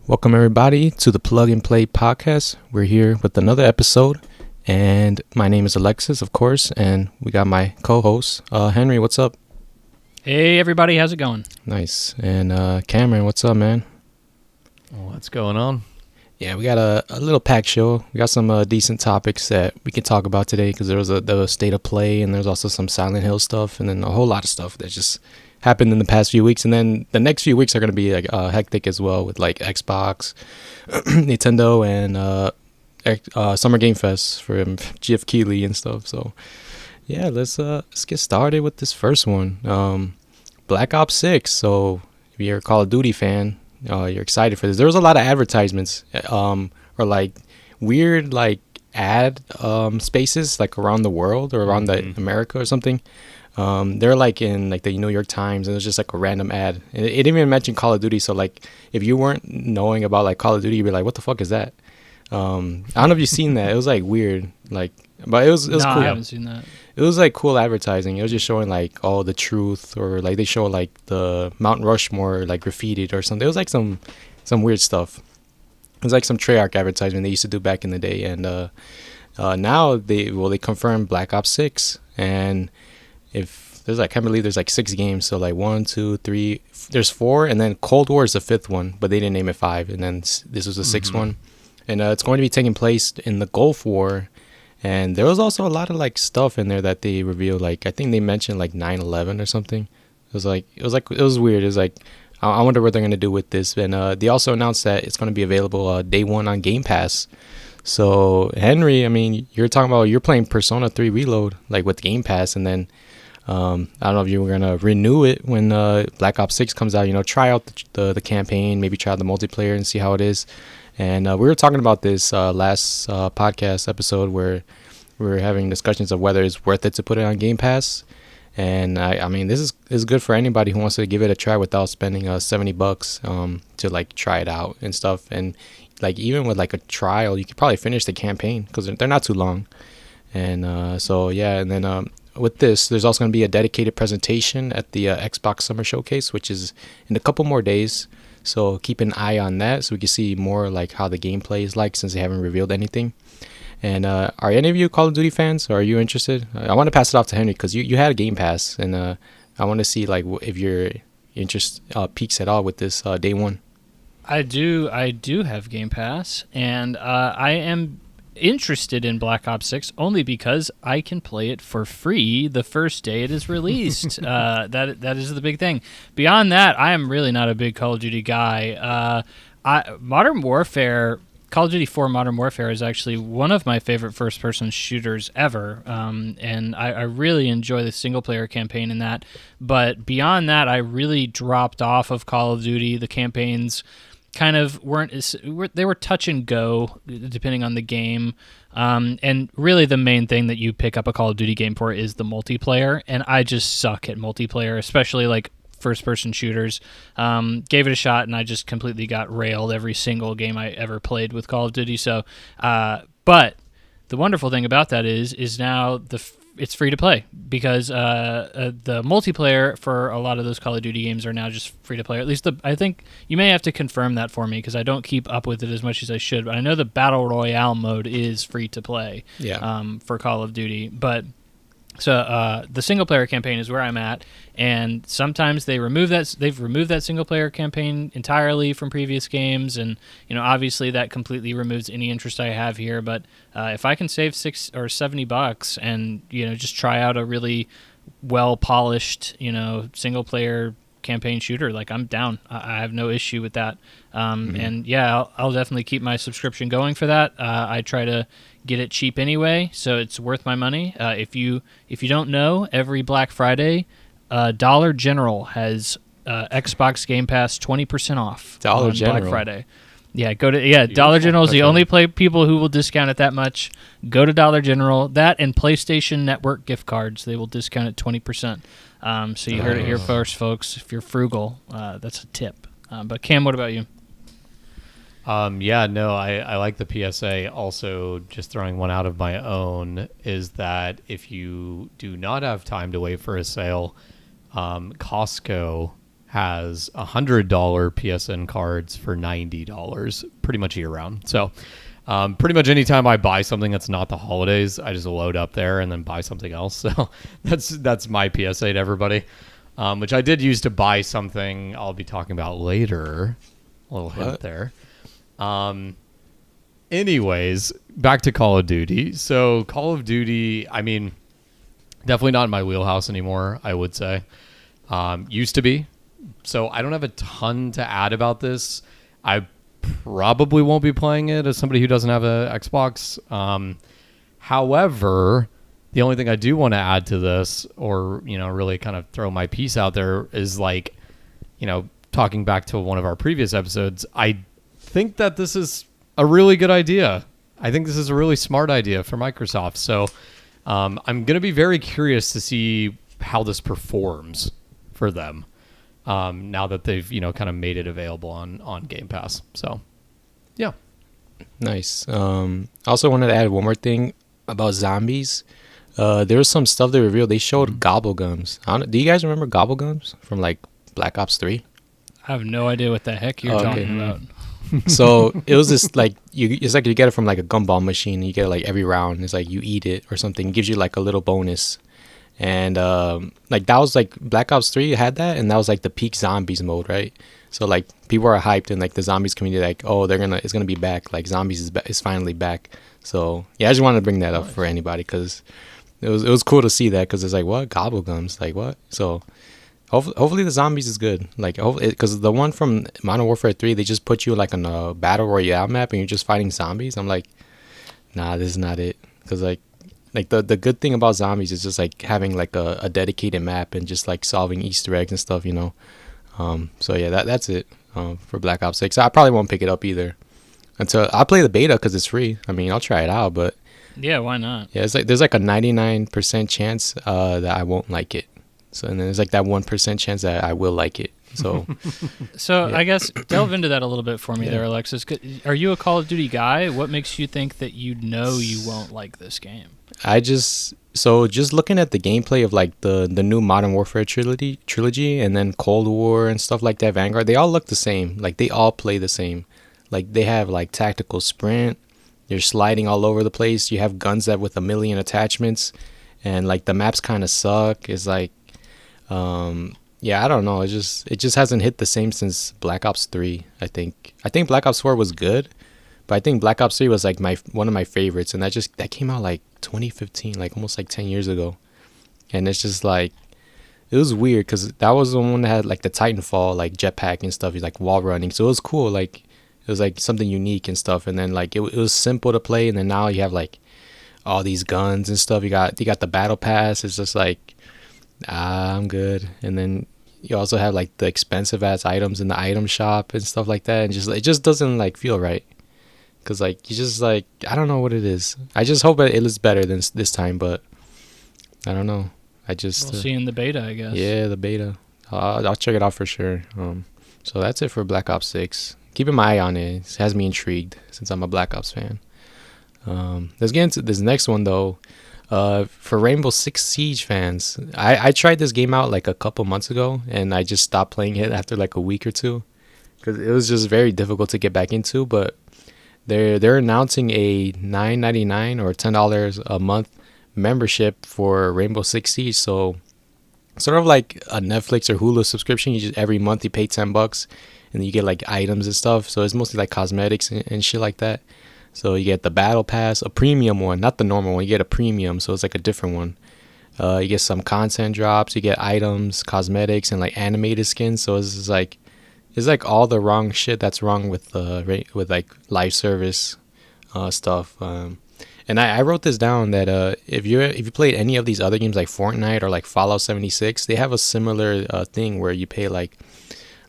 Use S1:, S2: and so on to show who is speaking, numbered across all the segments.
S1: Welcome everybody to the Plug and Play podcast. We're here with another episode, and my name is Alexis, of course, and we got my co-host, Henry. What's up?
S2: Hey everybody, how's it going?
S1: Nice. And Cameron, what's up, man?
S3: What's going on?
S1: Yeah, we got a little packed show. We got some decent topics that we can talk about today because there was the state of play, and there's also some Silent Hill stuff, and then a whole lot of stuff that just happened in the past few weeks. And then the next few weeks are going to be like hectic as well with like Xbox, Nintendo, and Summer Game Fest for Geoff Keighley and stuff. So yeah, let's get started with this first one. Black Ops 6. So if you're a Call of Duty fan, you're excited for this. There was a lot of advertisements or like weird like ad spaces like around the world or around the America or something. They're like in like the New York Times, and it was just like a random ad. And it didn't even mention Call of Duty. So like if you weren't knowing about like Call of Duty, you'd be like, what the fuck is that? I don't know if you've seen that. It was like weird, like, but it was cool.
S2: I haven't seen that.
S1: It was like cool advertising. It was just showing like all the truth, or like they show like the Mount Rushmore like graffitied or something. It was like some weird stuff. It was like some Treyarch advertisement they used to do back in the day, and now they confirmed Black Ops 6, and if there's like, I can't believe there's like 6 games. So like 1, 2, 3, there's 4, and then Cold War is the 5th one, but they didn't name it 5, and then this was the 6th one, and it's going to be taking place in the Gulf War. And there was also a lot of like stuff in there that they revealed. Like I think they mentioned like 9/11 or something. It was weird. It was like I wonder what they're gonna do with this. And they also announced that it's gonna be available day one on Game Pass. So Henry, I mean, you're playing Persona 3 Reload like with Game Pass, and then I don't know if you were gonna renew it when Black Ops 6 comes out. You know, try out the campaign, maybe try out the multiplayer and see how it is. And we were talking about this last podcast episode where we were having discussions of whether it's worth it to put it on Game Pass. And I mean, this is good for anybody who wants to give it a try without spending $70 to like try it out and stuff. And like even with like a trial, you could probably finish the campaign because they're not too long. And so yeah, and then with this, there's also going to be a dedicated presentation at the Xbox Summer Showcase, which is in a couple more days. So keep an eye on that so we can see more like how the gameplay is like, since they haven't revealed anything. And are any of you Call of Duty fans, or are you interested? I want to pass it off to Henry because you had a Game Pass, and I want to see like if your interest peaks at all with this day one.
S2: I do have Game Pass, and I am interested in Black Ops 6 only because I can play it for free the first day it is released. That is the big thing. Beyond that, I am really not a big Call of Duty guy. Modern Warfare, Call of Duty 4 Modern Warfare is actually one of my favorite first-person shooters ever, and I really enjoy the single-player campaign in that. But beyond that, I really dropped off of Call of Duty. The campaigns kind of they were touch and go depending on the game, and really the main thing that you pick up a Call of Duty game for is the multiplayer, and I just suck at multiplayer, especially like first person shooters. Gave it a shot and I just completely got railed every single game I ever played with Call of Duty. So but the wonderful thing about that is now it's free to play, because the multiplayer for a lot of those Call of Duty games are now just free to play. Or at least I think you may have to confirm that for me, because I don't keep up with it as much as I should. But I know the Battle Royale mode is free to play for Call of Duty. But so the single player campaign is where I'm at, and sometimes they've removed that single player campaign entirely from previous games, and you know, obviously that completely removes any interest I have here. But if I can save $60 or $70 and, you know, just try out a really well polished, you know, single player campaign shooter, like, I'm down. I have no issue with that. And yeah, I'll definitely keep my subscription going for that. I try to get it cheap anyway, so it's worth my money. If you don't know, every Black Friday, Dollar General has Xbox Game Pass 20% off on Black Friday. Yeah, Dollar General is the only people who will discount it that much. Go to Dollar General. That and PlayStation Network gift cards, they will discount it 20%. So you heard it here first, folks. If you're frugal, that's a tip. But Cam, what about you?
S3: I like the PSA. Also, just throwing one out of my own, is that if you do not have time to wait for a sale, Costco has $100 PSN cards for $90 pretty much year round. So pretty much anytime I buy something that's not the holidays, I just load up there and then buy something else. So that's my PSA to everybody, which I did use to buy something I'll be talking about later. A little hint there. Anyways, back to Call of Duty. So Call of Duty, I mean, definitely not in my wheelhouse anymore, I would say. Used to be. So I don't have a ton to add about this. I probably won't be playing it as somebody who doesn't have an Xbox. However, the only thing I do want to add to this, or, you know, really kind of throw my piece out there, is like, you know, talking back to one of our previous episodes, I think that this is a really good idea. I think this is a really smart idea for Microsoft. So I'm going to be very curious to see how this performs for them now that they've, you know, kind of made it available on Game Pass. So, yeah.
S1: Nice. I also wanted to add one more thing about zombies. There was some stuff they revealed. They showed gobblegums. Do you guys remember gobblegums from like Black Ops 3?
S2: I have no idea what the heck you're talking about.
S1: So it was this like it's like you get it from like a gumball machine. You get it like every round. It's like you eat it or something. It gives you like a little bonus. And like that was like Black Ops 3 had that, and that was like the peak zombies mode, right? So like people are hyped, and like the zombies community, like, oh, it's gonna be back. Like zombies is finally back. So yeah, I just wanted to bring that up for anybody because it was cool to see that, because it's like, what, gobblegums, like what? So hopefully the zombies is good. Like, because the one from Modern Warfare 3, they just put you like on a battle royale map and you're just fighting zombies. I'm like, nah, this is not it. Because like the good thing about zombies is just like having like a dedicated map and just like solving Easter eggs and stuff, you know. So yeah, that's it for Black Ops 6. I probably won't pick it up either until I'll play the beta because it's free. I mean, I'll try it out, but
S2: yeah, why not?
S1: Yeah, it's like there's like a 99% chance that I won't like it. So, and then there's like that 1% chance that I will like it. So,
S2: yeah. I guess delve into that a little bit for me there, Alexis. Are you a Call of Duty guy? What makes you think that you won't like this game?
S1: just looking at the gameplay of like the new Modern Warfare trilogy, and then Cold War and stuff like that, Vanguard, they all look the same. Like they all play the same. Like they have like tactical sprint. You're sliding all over the place. You have guns that with 1 million attachments, and like the maps kind of suck. It's like, yeah, I don't know. It just hasn't hit the same since Black Ops 3. I think Black Ops 4 was good, but I think Black Ops 3 was like one of my favorites, and that came out like 2015, like almost like 10 years ago. And it's just like, it was weird because that was the one that had like the Titanfall, like jetpack and stuff, like wall running. So it was cool. Like it was like something unique and stuff. And then like it was simple to play. And then now you have like all these guns and stuff. You got the battle pass. It's just like, I'm good. And then you also have like the expensive ass items in the item shop and stuff like that. And just it just doesn't like feel right. Cause like you just like, I don't know what it is. I just hope it is better than this time, but I don't know. We'll
S2: see in the beta, I guess.
S1: Yeah, the beta. I'll check it out for sure. So that's it for Black Ops 6. Keeping my eye on it. It has me intrigued since I'm a Black Ops fan. Let's get into this next one though. For Rainbow Six Siege fans, I tried this game out like a couple months ago, and I just stopped playing it after like a week or two because it was just very difficult to get back into. But they're announcing a $9.99 or $10 a month membership for Rainbow Six Siege. So sort of like a Netflix or Hulu subscription. You just every month you pay $10 and then you get like items and stuff. So it's mostly like cosmetics and shit like that. So you get the battle pass, a premium one, not the normal one. You get a premium, so it's like a different one. You get some content drops, you get items, cosmetics, and like animated skins. So it's like all the wrong shit that's wrong with like live service stuff. And I wrote this down that if you played any of these other games like Fortnite or like Fallout 76, they have a similar thing where you pay like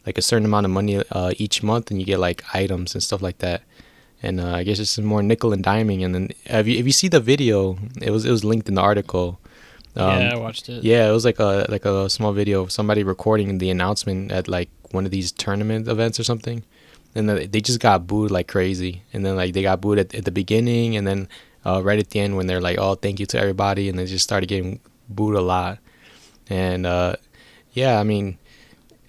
S1: a certain amount of money each month, and you get like items and stuff like that. And I guess it's more nickel and diming. And then if you see the video, it was linked in the article.
S2: Yeah, I watched it.
S1: Yeah, it was like a small video of somebody recording the announcement at like one of these tournament events or something. And then they just got booed like crazy. And then like they got booed at the beginning, and then right at the end when they're like, oh, thank you to everybody, and they just started getting booed a lot. And yeah, I mean,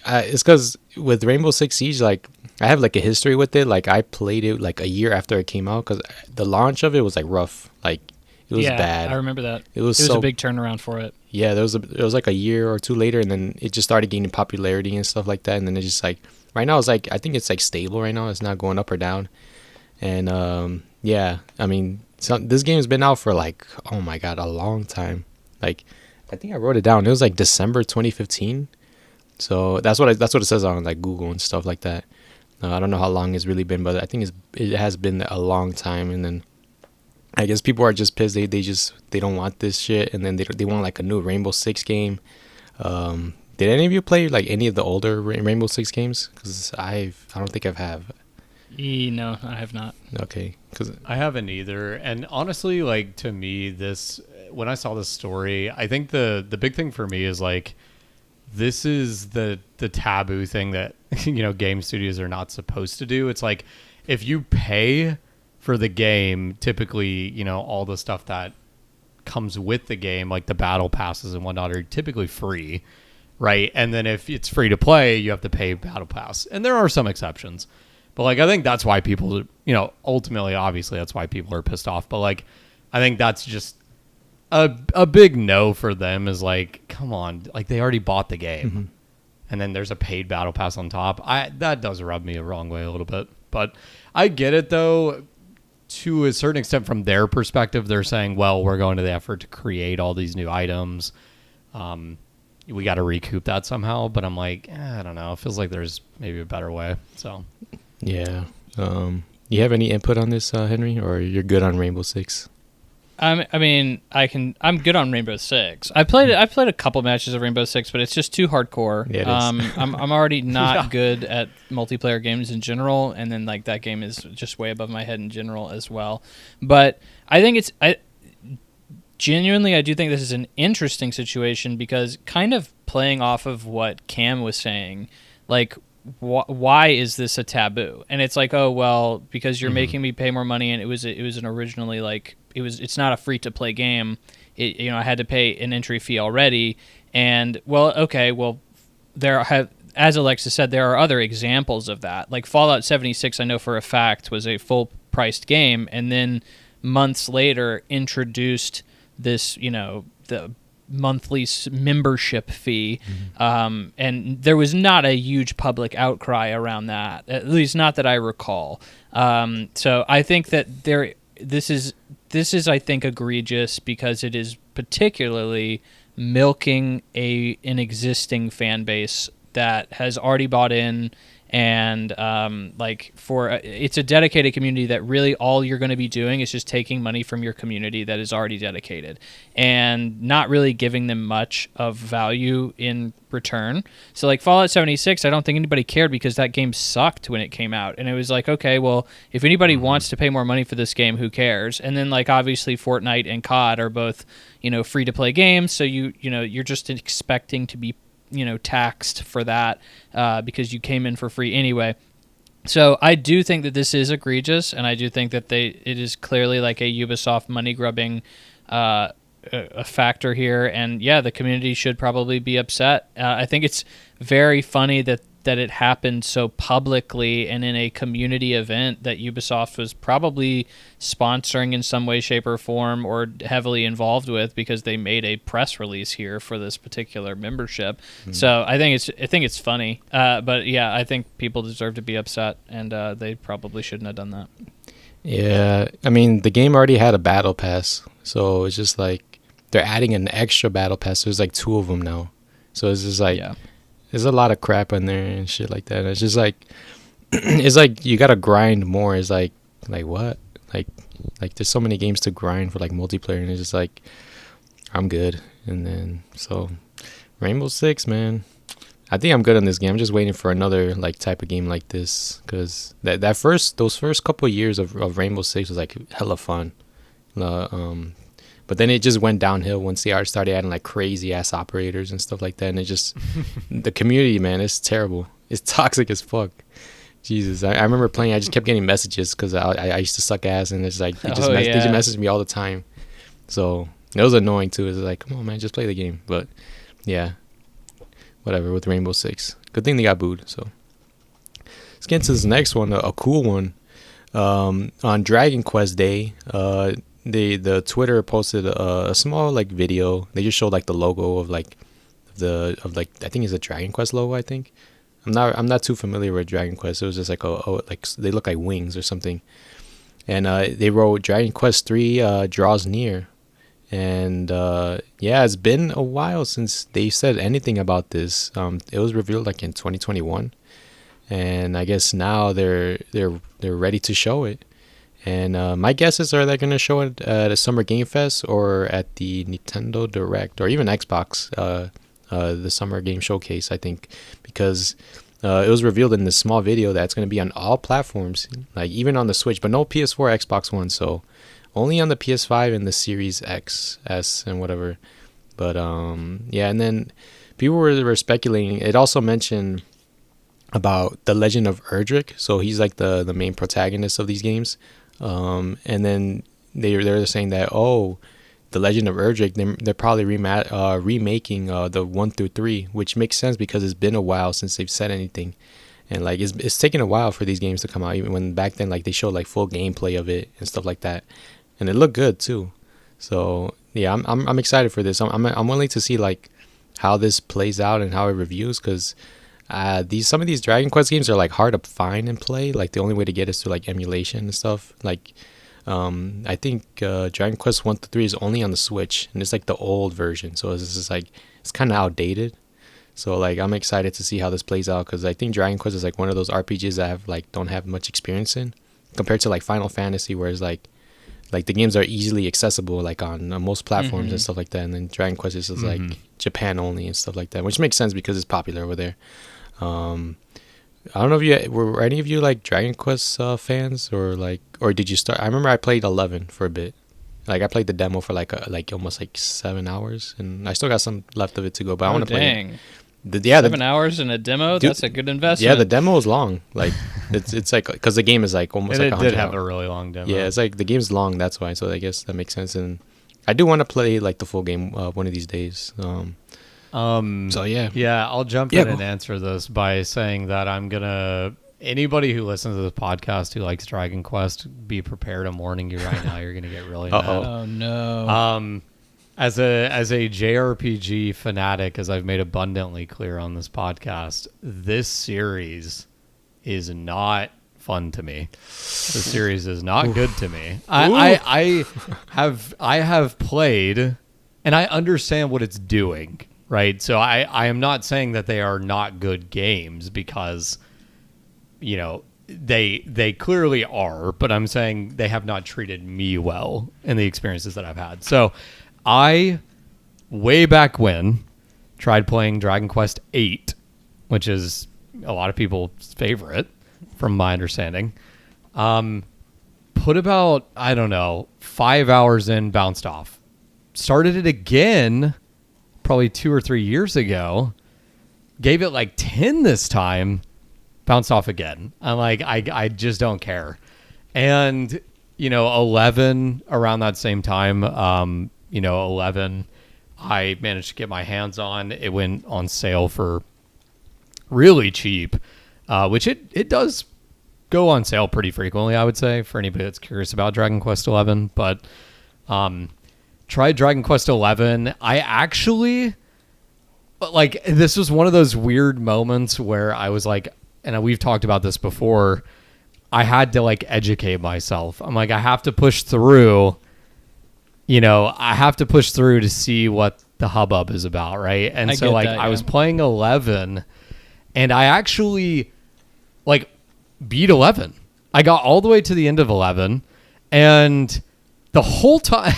S1: it's because with Rainbow Six Siege, like I have like a history with it. Like I played it like a year after it came out because the launch of it was like rough. Like it was bad.
S2: I remember that.
S1: It was
S2: a big turnaround for it.
S1: Yeah, it was like a year or two later, and then it just started gaining popularity and stuff like that. And then it just like right now it's like I think it's like stable right now. It's not going up or down. And yeah, I mean, this game has been out for like, oh my god, a long time. Like I think I wrote it down. It was like December 2015. So that's what it says on like Google and stuff like that. I don't know how long it's really been, but I think it has been a long time. And then I guess people are just pissed. They don't want this shit, and then they want like a new Rainbow Six game. Did any of you play like any of the older Rainbow Six games? Because I don't think I have.
S2: No, I have not.
S1: Okay, because
S3: I haven't either. And honestly, like to me, when I saw this story, I think the big thing for me is like, this is the taboo thing that game studios are not supposed to do. It's like if you pay for the game, typically all the stuff that comes with the game, like the battle passes and whatnot, are typically free, right? And then if it's free to play, you have to pay battle pass, and there are some exceptions. But like I think that's why people, ultimately, obviously, that's why people are pissed off. But like I think that's just a big no for them. Is like, come on, like they already bought the game,
S1: mm-hmm.
S3: and then there's a paid battle pass on top. That does rub me the wrong way a little bit, but I get it though. To a certain extent, from their perspective, they're saying, well, we're going to the effort to create all these new items. We got to recoup that somehow. But I'm like, I don't know. It feels like there's maybe a better way. So,
S1: yeah. You have any input on this, Henry, or you're good on Rainbow Six?
S2: I mean, I'm good on Rainbow Six. I played a couple matches of Rainbow Six, but it's just too hardcore.
S1: Yeah, it is.
S2: I'm already not good at multiplayer games in general, and then like that game is just way above my head in general as well. But I think genuinely, I do think this is an interesting situation because kind of playing off of what Cam was saying, like why is this a taboo? And it's like, oh well, because you're making me pay more money, and it was an originally like it's not a free to play game. I had to pay an entry fee already, and as Alexis said, there are other examples of that. Like Fallout 76, I know for a fact was a full priced game, and then months later introduced this, the monthly membership fee, and there was not a huge public outcry around that, at least not that I recall. So I think that this is I think egregious because it is particularly milking an existing fan base that has already bought in, and it's a dedicated community that really all you're going to be doing is just taking money from your community that is already dedicated and not really giving them much of value in return. So like Fallout 76, I don't think anybody cared because that game sucked when it came out, and it was like, okay, well, if anybody wants to pay more money for this game, who cares? And then like obviously Fortnite and COD are both free to play games, so you're just expecting to be taxed for that because you came in for free anyway. So I do think that this is egregious, and I do think that it is clearly like a Ubisoft money grubbing a factor here. And yeah, the community should probably be upset. I think it's very funny that it happened so publicly and in a community event that Ubisoft was probably sponsoring in some way, shape, or form, or heavily involved with, because they made a press release here for this particular membership. So I think it's funny, but yeah, I think people deserve to be upset, and they probably shouldn't have done that.
S1: Yeah, I mean the game already had a battle pass, so it's just like they're adding an extra battle pass. There's like 2 of them now, so it's just like. Yeah. There's a lot of crap in there and shit like that. It's just like, it's like you gotta grind more. It's like what? Like there's so many games to grind for like multiplayer, and it's just like, I'm good. And then so, Rainbow Six, man, I think I'm good on this game. I'm just waiting for another like type of game like this, because those first couple of years of Rainbow Six was like hella fun. But then it just went downhill once they started adding like crazy ass operators and stuff like that. And it just, the community, man, it's terrible. It's toxic as fuck. Jesus, I remember playing. I just kept getting messages because I used to suck ass, and it's like they just message me all the time. So it was annoying too. It's like, come on, man, just play the game. But yeah, whatever with Rainbow Six. good thing they got booed. So let's get into this next one, a cool one. On Dragon Quest Day, the Twitter posted a small like video. They just showed like the logo of like I think it's a Dragon Quest logo. I think I'm not too familiar with Dragon Quest. It was just like like they look like wings or something, and they wrote Dragon Quest 3 draws near, and yeah, it's been a while since they said anything about this. It was revealed like in 2021, and I guess now they're ready to show it. And my guesses are they're going to show it at a Summer Game Fest or at the Nintendo Direct or even Xbox, the Summer Game Showcase, I think, because it was revealed in this small video that it's going to be on all platforms, like even on the Switch, but no PS4, Xbox One, so only on the PS5 and the Series X, S, and whatever. But yeah, and then people were speculating. It also mentioned about the Legend of Erdrick, so he's like the main protagonist of these games. And then they're saying that the Legend of Erdrick, they're probably remaking the 1 through 3, which makes sense because it's been a while since they've said anything, and like it's taken a while for these games to come out. Even when back then like they showed like full gameplay of it and stuff like that, and it looked good too. So yeah, I'm excited for this. I'm willing to see like how this plays out and how it reviews, because some of these Dragon Quest games are like hard to find and play. Like the only way to get is through like emulation and stuff. Like I think Dragon Quest 1 to 3 is only on the Switch, and it's like the old version, so it's just like it's kind of outdated. So like I'm excited to see how this plays out, because I think Dragon Quest is like one of those RPGs that don't have much experience in, compared to like Final Fantasy, where it's like the games are easily accessible like on most platforms and stuff like that, and then Dragon Quest is just like Japan only and stuff like that, which makes sense because it's popular over there. I don't know if were any of you like Dragon Quest fans, or did you start? I remember I played 11 for a bit. Like I played the demo for like almost like 7 hours, and I still got some left of it to go. But I want to play it.
S2: 7 hours in a demo. Dude, that's a good investment.
S1: Yeah, the demo is long. Like it's like because the game is like almost like 100
S3: did have a really long demo.
S1: Yeah, it's like the game's long. That's why. So I guess that makes sense. And I do want to play like the full game one of these days. So yeah,
S3: I'll jump in and answer this by saying that anybody who listens to this podcast who likes Dragon Quest, be prepared. I'm warning you right now, you're gonna get really mad.
S2: Oh no.
S3: As a JRPG fanatic, as I've made abundantly clear on this podcast, this series is not fun to me. The series is not good to me. I have played, and I understand what it's doing. Right, so I am not saying that they are not good games, because, you know, they clearly are, but I'm saying they have not treated me well in the experiences that I've had. So I, way back when, tried playing Dragon Quest 8, which is a lot of people's favorite, from my understanding. Put about, 5 hours in, bounced off. Started it again probably 2 or 3 years ago, gave it like 10 this time, bounced off again. I'm like, I just don't care. And, 11 around that same time, 11, I managed to get my hands on. It went on sale for really cheap, which it does go on sale pretty frequently, I would say, for anybody that's curious about Dragon Quest 11. But tried Dragon Quest 11. I actually, this was one of those weird moments where I was like, and we've talked about this before, I had to educate myself. I'm like, I have to push through, I have to push through to see what the hubbub is about, right? And I was playing 11, and I actually beat 11. I got all the way to the end of 11, and the whole time,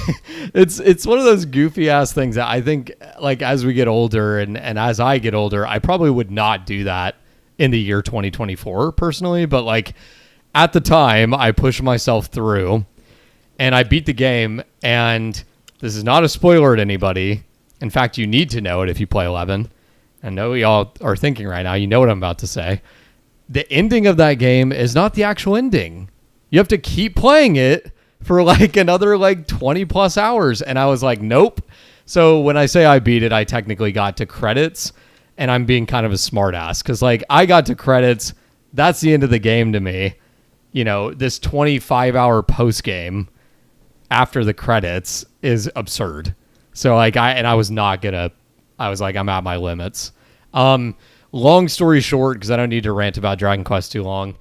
S3: it's one of those goofy ass things that I think, as we get older and as I get older, I probably would not do that in the year 2024 personally. But at the time, I pushed myself through, and I beat the game. And this is not a spoiler to anybody. In fact, you need to know it if you play 11. I know y'all are thinking right now, you know what I'm about to say. The ending of that game is not the actual ending. You have to keep playing it for another 20 plus hours. And I was like, nope. So when I say I beat it, I technically got to credits, and I'm being kind of a smartass because like I got to credits, that's the end of the game to me. You know, this 25-hour post game after the credits is absurd. So like I was like, I'm at my limits. Long story short, because I don't need to rant about Dragon Quest too long.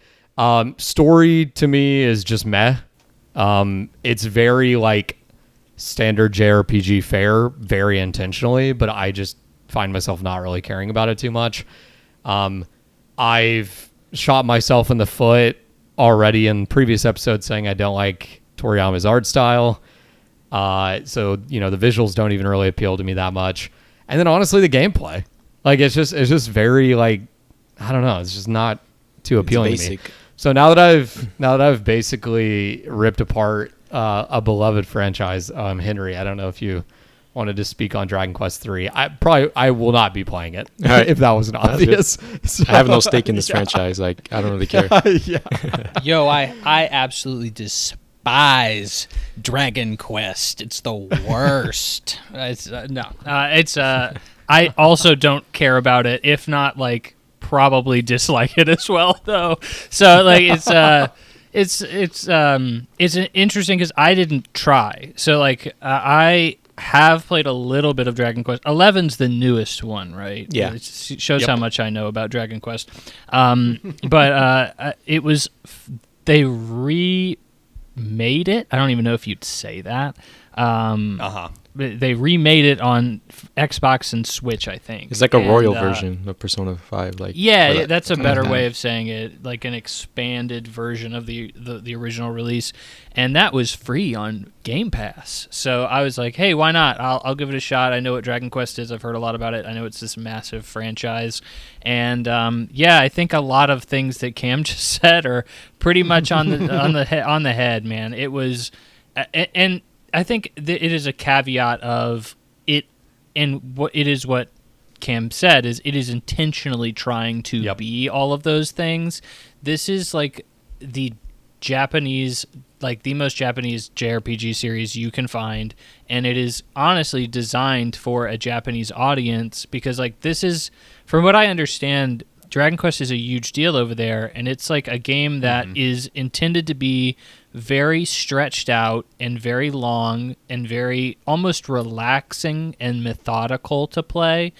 S3: Story to me is just meh. It's very like standard JRPG fare, very intentionally, but I just find myself not really caring about it too much. I've shot myself in the foot already in previous episodes saying I don't like Toriyama's art style. So, you know, the visuals don't even really appeal to me that much. And then honestly, the gameplay, like it's just very like, I don't know. It's just not too appealing to me. So now that I've basically ripped apart a beloved franchise, Henry, I don't know if you wanted to speak on Dragon Quest 3. I will not be playing it if that wasn't obvious. So,
S1: I have no stake in this franchise. Like I don't really care.
S3: Yeah.
S2: Yo, I absolutely despise Dragon Quest. It's the worst. I also don't care about it. If not, like probably dislike it as well, though. So like it's interesting because I didn't try. So like I have played a little bit of Dragon Quest. 11's the newest one, right?
S1: Yeah.
S2: It shows how much I know about Dragon Quest. But it was they remade it. I don't even know if you'd say that. They remade it on Xbox and Switch, I think.
S1: It's like a royal version of Persona 5. Like
S2: that's a better way of saying it, like an expanded version of the original release, and that was free on Game Pass. So I was like, hey, why not? I'll give it a shot. I know what Dragon Quest is. I've heard a lot about it. I know it's this massive franchise, and I think a lot of things that Cam just said are pretty much on the head, man. It was, and I think that it is a caveat of it, and what it is what Cam said is it is intentionally trying to be all of those things. This is like the Japanese, like the most Japanese JRPG series you can find, and it is honestly designed for a Japanese audience because like this is, from what I understand, Dragon Quest is a huge deal over there, and it's like a game that is intended to be very stretched out and very long and very almost relaxing and methodical to play,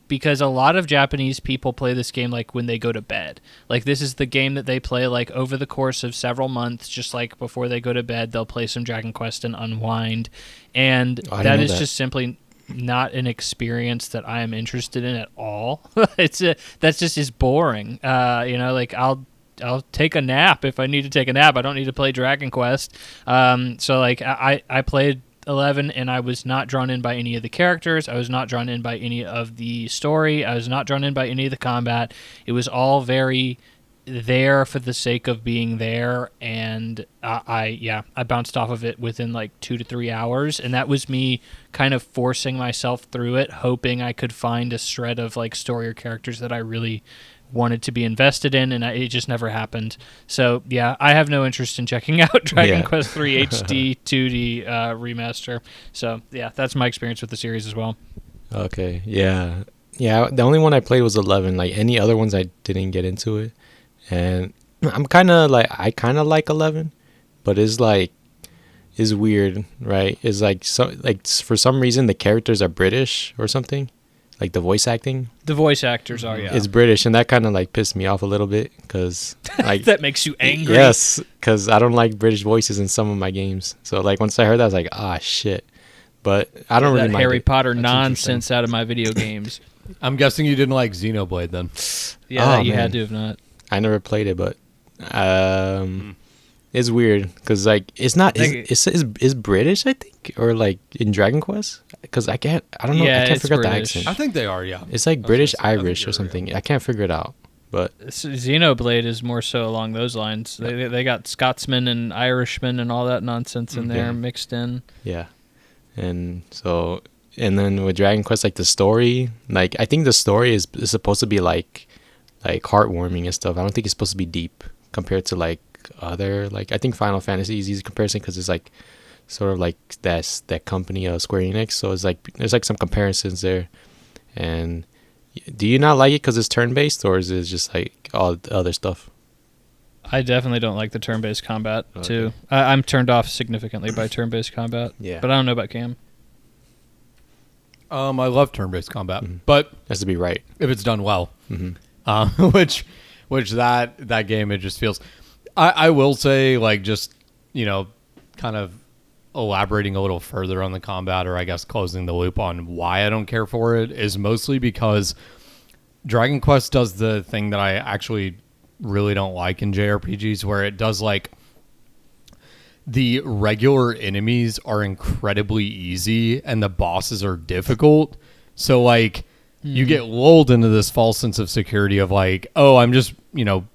S2: because a lot of Japanese people play this game like when they go to bed. Like this is the game that they play like over the course of several months, just like before they go to bed, they'll play some Dragon Quest and unwind, and that is just simply not an experience that I am interested in at all. That's just is boring. Like I'll take a nap if I need to take a nap. I don't need to play Dragon Quest. So like I played 11 and I was not drawn in by any of the characters. I was not drawn in by any of the story. I was not drawn in by any of the combat. It was all very there for the sake of being there, and I bounced off of it within like 2 to 3 hours, and that was me kind of forcing myself through it, hoping I could find a shred of like story or characters that I really wanted to be invested in, and it just never happened. So yeah, I have no interest in checking out Dragon Quest 3 HD 2D remaster. So yeah, that's my experience with the series as well.
S1: Okay, yeah. The only one I played was 11. Like any other ones, I didn't get into it. And I kind of like 11, but it's weird, right? It's like for some reason the characters are British or something, like the voice acting.
S2: The voice actors are,
S1: it's British, and that kind of like pissed me off a little bit because like
S2: that makes you angry.
S1: Yes, because I don't like British voices in some of my games. So like once I heard that, I was like, shit. But I don't really mind
S2: Harry Potter
S1: That's
S2: nonsense out of my video games.
S3: I'm guessing you didn't like Xenoblade then.
S2: Yeah, you had to have not.
S1: I never played it, but it's weird because like it's not it's British, I think, or like in Dragon Quest, because I can't figure out the accent.
S3: I think they are, yeah.
S1: It's like British Irish or something. I can't figure it out, but
S2: Xenoblade is more so along those lines. They got Scotsmen and Irishmen and all that nonsense in there mixed in.
S1: Yeah, and then with Dragon Quest, like the story, like I think the story is supposed to be like heartwarming and stuff. I don't think it's supposed to be deep compared to like other, like I think Final Fantasy is easy comparison because it's like sort of like that company Square Enix, so it's like there's like some comparisons there, and Do you not like it because it's turn-based, or is it just like all the other stuff?
S2: I definitely don't like the turn-based combat, too. I'm turned off significantly by turn-based combat.
S1: Yeah.
S2: But I don't know about Cam.
S3: I love turn-based combat, but
S1: Has to be right.
S3: if it's done well, which that game, it just feels. I will say, like, just, you know, kind of elaborating a little further on the combat, or I guess closing the loop on why I don't care for it, is mostly because Dragon Quest does the thing that I actually really don't like in JRPGs, where it does, like, the regular enemies are incredibly easy and the bosses are difficult. So, like, you get lulled into this false sense of security of, like, oh, I'm just, you know,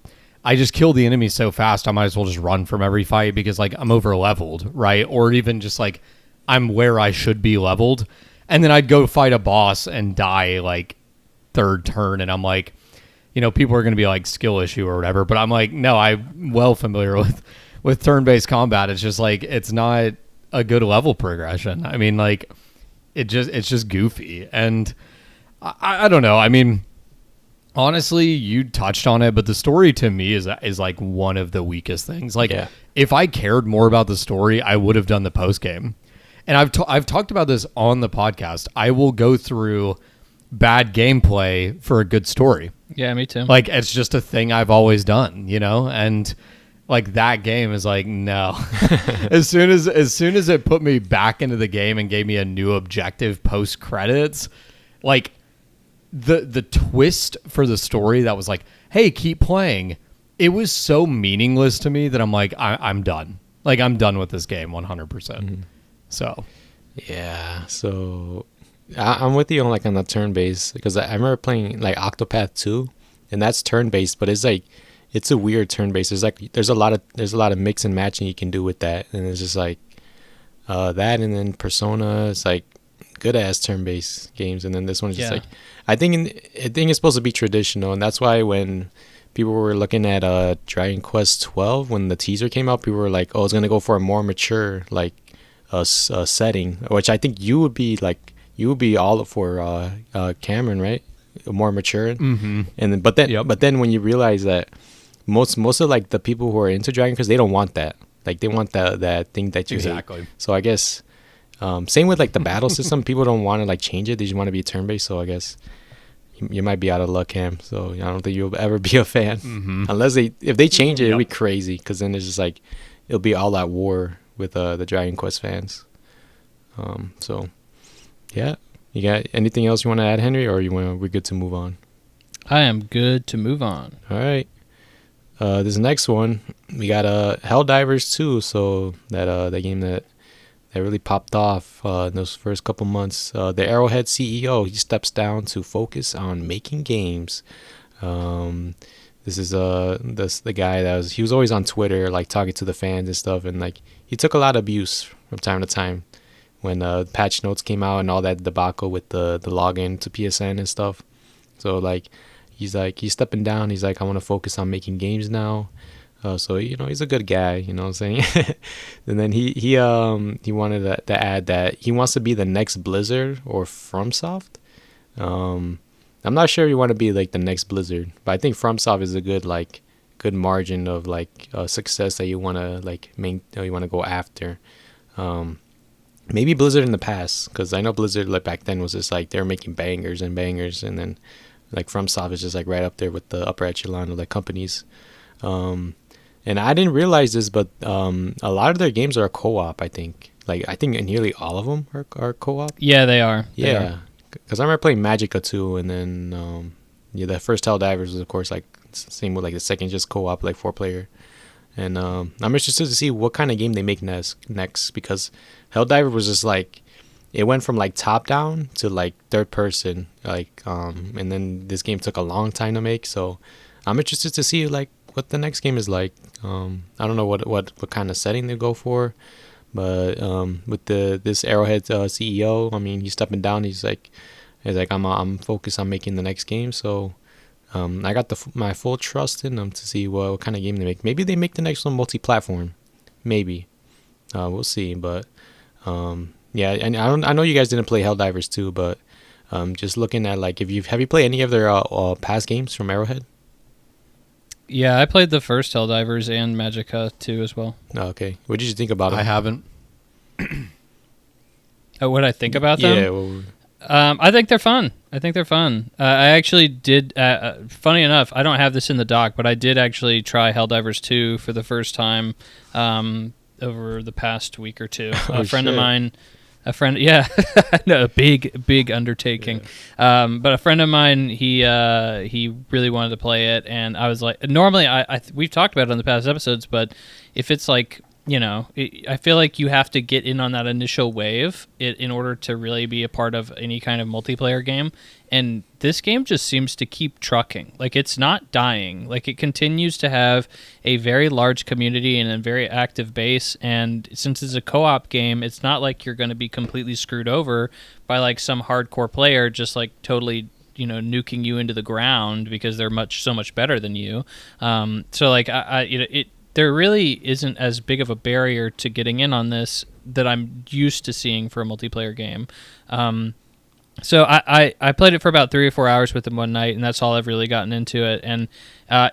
S3: I just kill the enemy so fast, I might as well just run from every fight because, like, I'm over leveled, right? Or even just, like, I'm where I should be leveled. And then I'd go fight a boss and die, like, third turn, and I'm like, you know, people are going to be like, skill issue or whatever, but I'm like, no, I'm well familiar with turn-based combat. It's just like, it's not a good level progression. I mean, like, it's just goofy, and I don't know. I mean, honestly, you touched on it, but the story to me is like one of the weakest things. Like, if I cared more about the story, I would have done the post game. And I've talked about this on the podcast. I will go through bad gameplay for a good story.
S2: Yeah, me too.
S3: Like, it's just a thing I've always done, you know? And like, that game is like, no. as soon as it put me back into the game and gave me a new objective post credits, like, the twist for the story that was like, hey, keep playing, it was so meaningless to me that I'm like, I'm done. Like, I'm done with this game 100%. So
S1: yeah, so I'm with you on, like, on the turn based, because I remember playing like Octopath 2, and that's turn based, but it's like, it's a weird turn based. There's a lot of mix and matching you can do with that, and it's just like that, and then Persona is like good ass turn based games, and then this one is just like, I think it's supposed to be traditional, and that's why when people were looking at Dragon Quest 12 when the teaser came out, people were like, oh, it's gonna go for a more mature, like, setting, which I think you would be all for Cameron, right? More mature. And then, but then when you realize that most of, like, the people who are into Dragon Quest, they don't want that. Like, they want that thing that you hate. So I guess same with, like, the battle system. People don't want to, like, change it. They just want to be turn based. So I guess you might be out of luck, Cam. So I don't think you'll ever be a fan unless if they change it, it'll be crazy, because then it's just like, it'll be all at war with the Dragon Quest fans. So yeah, you got anything else you want to add, Henry, or we're good to move on?
S2: I am good to move on.
S1: All right. This next one, we got Helldivers 2. So that game that really popped off in those first couple months. The Arrowhead CEO, he steps down to focus on making games. This is the guy he was always on Twitter, like, talking to the fans and stuff, and like, he took a lot of abuse from time to time when patch notes came out and all that debacle with the login to PSN and stuff. So like, he's stepping down. He's like, I want to focus on making games now. So, you know, he's a good guy, you know what I'm saying? And then he wanted to add that he wants to be the next Blizzard or FromSoft. I'm not sure you want to be like the next Blizzard, but I think FromSoft is a good margin of, like, success that you want to, like, you want to go after. Maybe Blizzard in the past, because I know Blizzard, like, back then was just like, they were making bangers, and then like FromSoft is just like right up there with the upper echelon of, like, companies. And I didn't realize this, but a lot of their games are co-op. I think nearly all of them are co-op.
S2: Yeah, they are.
S1: Yeah. Because I remember playing Magicka 2, and then the first Helldivers was, of course, like, same with, like, the second, just co-op, like, 4-player. And I'm interested to see what kind of game they make next, because Helldiver was just like, it went from, like, top down to, like, third person, like, and then this game took a long time to make. So I'm interested to see, like, what the next game is like. I don't know what kind of setting they go for. But with this Arrowhead CEO, I mean, he's stepping down. He's like, I'm focused on making the next game. So I got my full trust in them to see what kind of game they make. Maybe they make the next one multi-platform. Maybe we'll see. But yeah, and I know you guys didn't play Helldivers 2, but Just looking at like have you played any of their past games from Arrowhead?
S2: Yeah, I played the first Helldivers and Magicka 2 as well.
S1: Oh, okay. What did you think about them?
S3: I haven't.
S2: What I think about them?
S1: Yeah. Well,
S2: I think they're fun. I actually did. Funny enough, I don't have this in the doc, but I did actually try Helldivers 2 for the first time over the past week or two. A friend of mine. Yeah, no, a big undertaking. Yeah. But a friend of mine, he really wanted to play it, and I was like, normally we've talked about it on the past episodes, but if it's like, I feel like you have to get in on that initial wave in order to really be a part of any kind of multiplayer game. And this game just seems to keep trucking. Like, it's not dying. Like, it continues to have a very large community and a very active base. And since it's a co-op game, it's not like you're going to be completely screwed over by, like, some hardcore player just, like, totally, nuking you into the ground because they're so much better than you. So, like, there really isn't as big of a barrier to getting in on this that I'm used to seeing for a multiplayer game. So I played it for about 3 or 4 hours with him one night, and that's all I've really gotten into it. And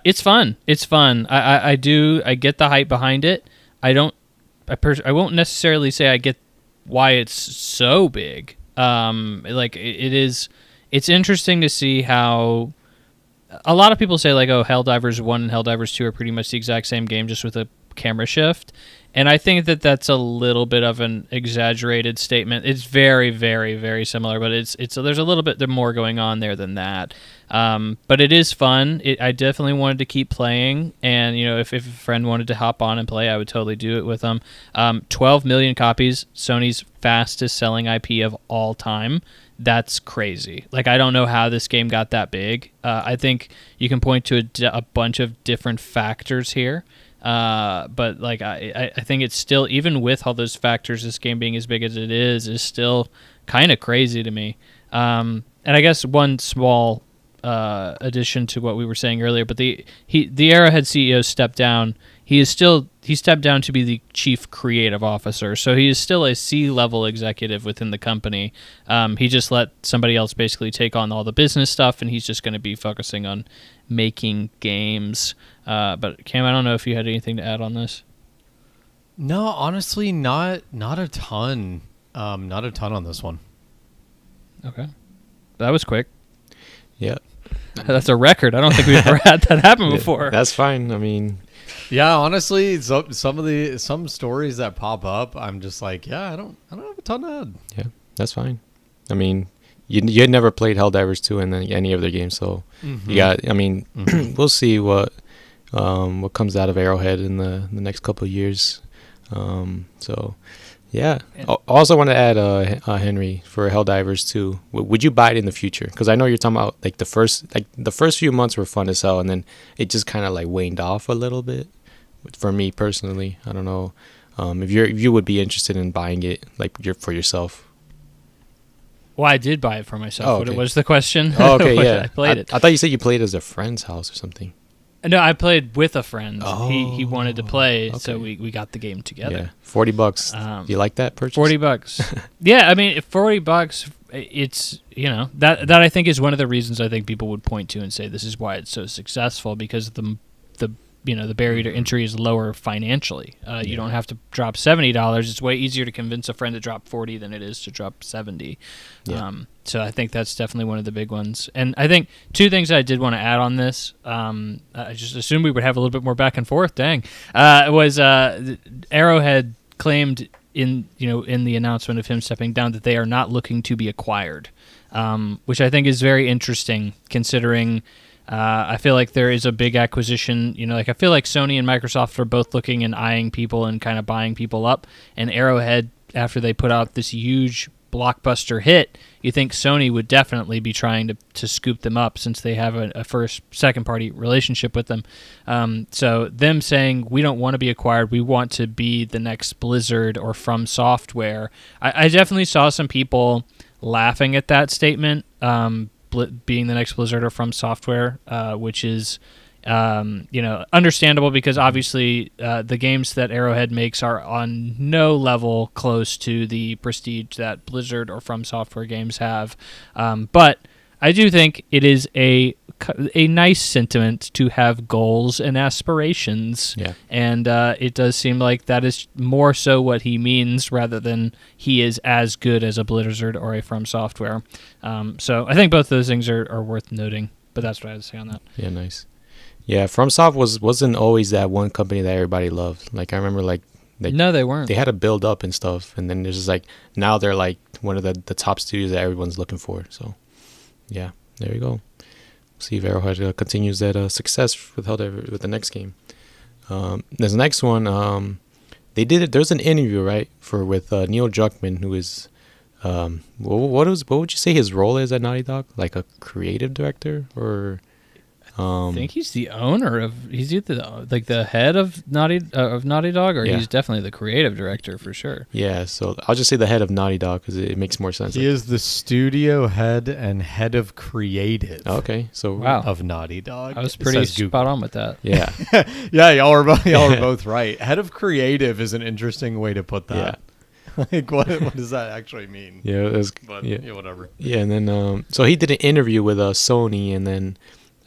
S2: it's fun. It's fun. I get the hype behind it. I won't necessarily say I get why it's so big. It's interesting to see how. A lot of people say, like, oh, Helldivers 1 and Helldivers 2 are pretty much the exact same game, just with a camera shift. And I think that that's a little bit of an exaggerated statement. It's very, very, very similar, but there's a little bit more going on there than that. But it is fun. I definitely wanted to keep playing, and if a friend wanted to hop on and play, I would totally do it with them. 12 million copies, Sony's fastest selling IP of all time. That's crazy. Like, I don't know how this game got that big. I think you can point to a bunch of different factors here. But like I think it's still, even with all those factors, this game being as big as it is still kind of crazy to me. And I guess one small addition to what we were saying earlier, but the Arrowhead CEO stepped down. He stepped down to be the chief creative officer, so he is still a C-level executive within the company. He just let somebody else basically take on all the business stuff, and he's just going to be focusing on making games. But Cam, I don't know if you had anything to add on this.
S3: No, honestly, not a ton. Not a ton on this one.
S2: Okay, that was quick.
S1: Yeah,
S2: that's a record. I don't think we've ever had that happen before.
S1: That's fine. I mean.
S3: Yeah, honestly, some stories that pop up, I'm just like, yeah, I don't have a ton to add.
S1: Yeah, that's fine. I mean, you had never played Helldivers 2 in any of their games, so you got. I mean, we'll see what comes out of Arrowhead in the next couple of years. So, yeah. I also want to add, Henry, for Helldivers 2. Would you buy it in the future? Because I know you're talking about like the first few months were fun as hell, and then it just kind of like waned off a little bit. For me personally, I don't know if you would be interested in buying it like for yourself.
S2: Well, I did buy it for myself.
S1: Oh, okay.
S2: What was the question?
S1: Oh, okay, yeah.
S2: I played it.
S1: I thought you said you played it at a friend's house or something.
S2: No, I played with a friend.
S1: Oh,
S2: he wanted to play,
S1: okay.
S2: so we got the game together.
S1: Yeah, $40. Do you like that purchase?
S2: $40. Yeah, I mean, $40. It's that I think is one of the reasons I think people would point to and say this is why it's so successful, because the barrier to entry is lower financially. You don't have to drop $70. It's way easier to convince a friend to drop $40 than it is to drop $70. Yeah. So I think that's definitely one of the big ones. And I think two things I did want to add on this. I just assumed we would have a little bit more back and forth. Dang. Was Arrowhead claimed in the announcement of him stepping down that they are not looking to be acquired, which I think is very interesting considering. I feel like there is a big acquisition. I feel like Sony and Microsoft are both looking and eyeing people and kind of buying people up. And Arrowhead, after they put out this huge blockbuster hit, you think Sony would definitely be trying to scoop them up since they have a second-party relationship with them. So them saying, we don't want to be acquired, we want to be the next Blizzard or From Software. I definitely saw some people laughing at that statement, being the next Blizzard or From Software, which is Understandable because obviously the games that Arrowhead makes are on no level close to the prestige that Blizzard or From Software games have. But I do think it is a nice sentiment to have goals and aspirations.
S1: Yeah.
S2: And it does seem like that is more so what he means rather than he is as good as a Blizzard or a From Software. So I think both those things are worth noting. But that's what I had to say on that.
S1: Yeah, nice. Yeah, FromSoft wasn't always that one company that everybody loved. Like I remember,
S2: No, they weren't.
S1: They had to build up and stuff, and then there's just like now they're like one of the top studios that everyone's looking for. So, yeah, there you go. See if Arrowhead continues that success with the next game. There's the next one. They did it. There's an interview with Neil Druckmann, who is what would you say his role is at Naughty Dog? Like a creative director or?
S2: I think he's the owner of. He's either the head of Naughty Dog, or he's definitely the creative director for sure.
S1: Yeah, so I'll just say the head of Naughty Dog because it makes more sense.
S3: He is the studio head and head of creative.
S1: Okay, so
S2: wow.
S3: Of Naughty Dog.
S2: I was pretty spot on with that.
S1: Yeah,
S3: yeah, y'all are both right. Head of creative is an interesting way to put that. Yeah. Like what does that actually mean?
S1: Yeah,
S3: whatever.
S1: Yeah, and then so he did an interview with Sony, and then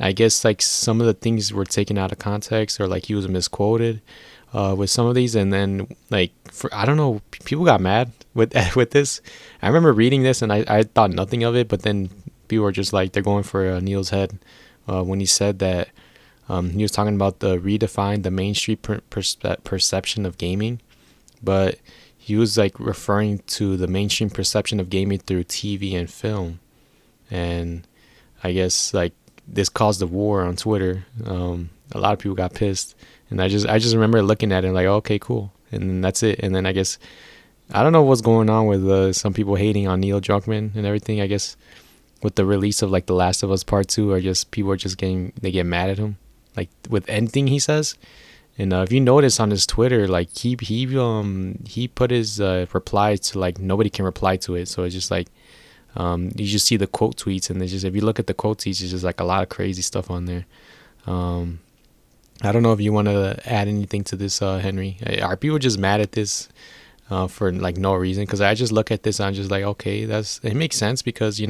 S1: I guess like some of the things were taken out of context, or like he was misquoted with some of these, and then like I don't know, people got mad with this. I remember reading this and I thought nothing of it, but then people were just like they're going for Neil's head when he said that he was talking about the redefine the mainstream perception of gaming, but he was like referring to the mainstream perception of gaming through TV and film, and I guess like this caused a war on Twitter. A lot of people got pissed, and I just remember looking at it like, oh, okay, cool, and then that's it. And then I guess I don't know what's going on with some people hating on Neil Druckmann and everything. I guess with the release of like The Last of Us Part 2, or just people are just they get mad at him like with anything he says. And if you notice on his Twitter, like he put his replies to like nobody can reply to it, so it's just like. You just see the quote tweets, and if you look at the quote tweets, it's just like a lot of crazy stuff on there. I don't know if you want to add anything to this, Henry. Are people just mad at this for like no reason? Because I just look at this and I'm just like, okay, it makes sense because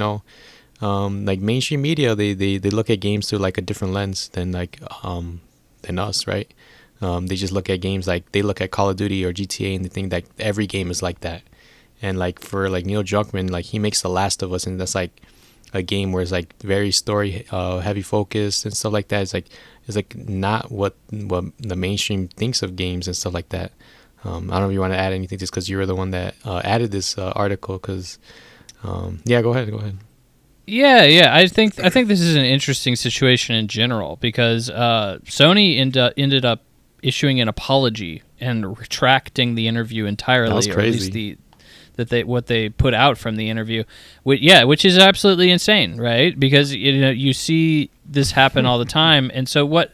S1: like mainstream media, they look at games through like a different lens than us, right? They just look at games like they look at Call of Duty or GTA and they think that every game is like that. And like for like Neil Druckmann, like he makes The Last of Us, and that's like a game where it's like very story heavy focused and stuff like that. It's like not what the mainstream thinks of games and stuff like that. I don't know if you want to add anything just because you were the one that added this article. Because yeah, go ahead.
S2: Yeah. I think this is an interesting situation in general because Sony ended up issuing an apology and retracting the interview entirely.
S1: That was crazy.
S2: Or at least what they put out from the interview, which is absolutely insane, right? Because you see this happen all the time, and so what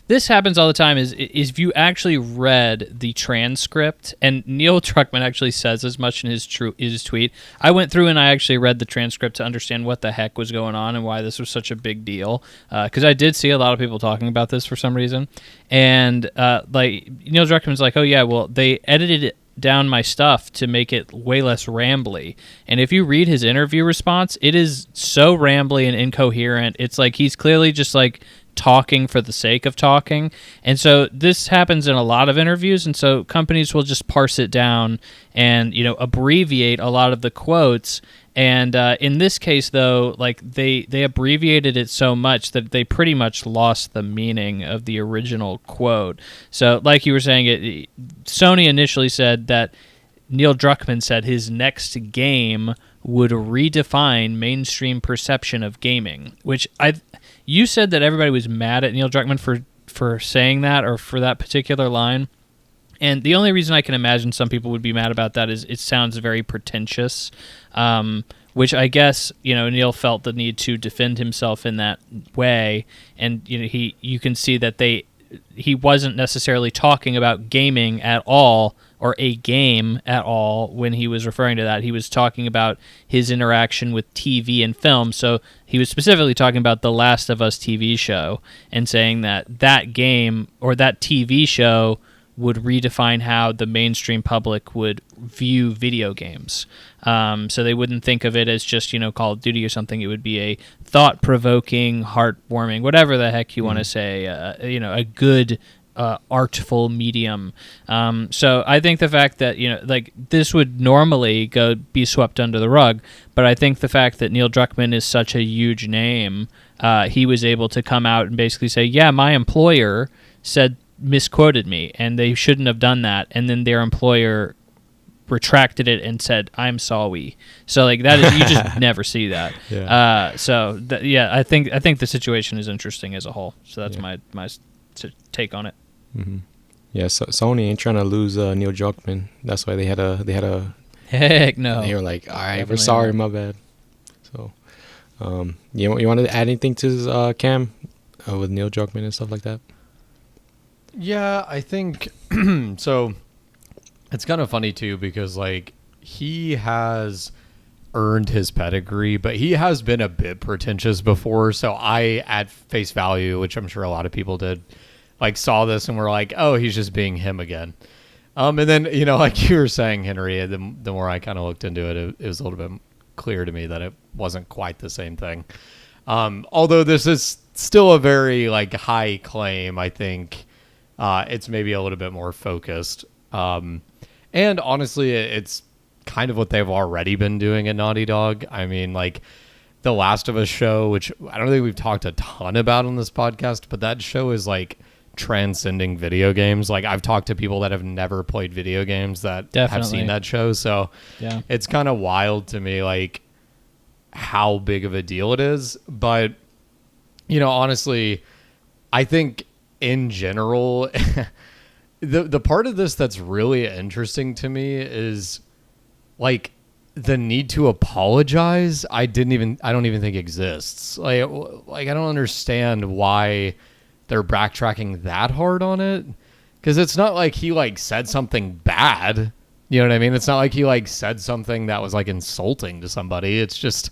S2: this happens all the time is if you actually read the transcript, and Neil Druckmann actually says as much in his tweet. I went through and I actually read the transcript to understand what the heck was going on and why this was such a big deal, because I did see a lot of people talking about this for some reason, and like Neil Druckmann's like, oh yeah, well they edited it down my stuff to make it way less rambly. And if you read his interview response, it is so rambly and incoherent. It's like he's clearly just like talking for the sake of talking. And so this happens in a lot of interviews, and so companies will just parse it down and abbreviate a lot of the quotes. And in this case, though, like they abbreviated it so much that they pretty much lost the meaning of the original quote. So, like you were saying, Sony initially said that Neil Druckmann said his next game would redefine mainstream perception of gaming. Which you said that everybody was mad at Neil Druckmann for saying that, or for that particular line. And the only reason I can imagine some people would be mad about that is it sounds very pretentious, which I guess Neil felt the need to defend himself in that way. And you can see that he wasn't necessarily talking about gaming at all or a game at all when he was referring to that. He was talking about his interaction with TV and film. So he was specifically talking about the Last of Us TV show and saying that that game or that TV show would redefine how the mainstream public would view video games. So they wouldn't think of it as just, Call of Duty or something. It would be a thought-provoking, heartwarming, whatever the heck you want to say, a good, artful medium. So I think the fact that, this would normally be swept under the rug, but I think the fact that Neil Druckmann is such a huge name, he was able to come out and basically say, yeah, my employer misquoted me and they shouldn't have done that, and then their employer retracted it and said, I'm sorry. So that is, you just never see that. I think the situation is interesting as a whole. So that's my take on it.
S1: Mm-hmm. Yeah, so Sony ain't trying to lose Neil Druckmann. That's why they had a
S2: heck no.
S1: They were like, all right, we're sorry, my bad. So you want to add anything to Cam with Neil Druckmann and stuff like that?
S3: Yeah, I think so. It's kind of funny too because he has earned his pedigree, but he has been a bit pretentious before. So I, at face value, which I'm sure a lot of people did, saw this and were like, oh, he's just being him again. And then, like you were saying, Henry, the more I kind of looked into it, it was a little bit clear to me that it wasn't quite the same thing. Although this is still a very high claim, I think it's maybe a little bit more focused. And honestly, it's kind of what they've already been doing at Naughty Dog. I mean, the Last of Us show, which I don't think we've talked a ton about on this podcast, but that show is transcending video games. I've talked to people that have never played video games that have seen that show. So yeah, it's kind of wild to me, how big of a deal it is. But, honestly, I think in general, the part of this that's really interesting to me is the need to apologize. I don't even think exists. I don't understand why they're backtracking that hard on it, because it's not like he said something bad. You know what I mean? It's not like he said something that was insulting to somebody. It's just,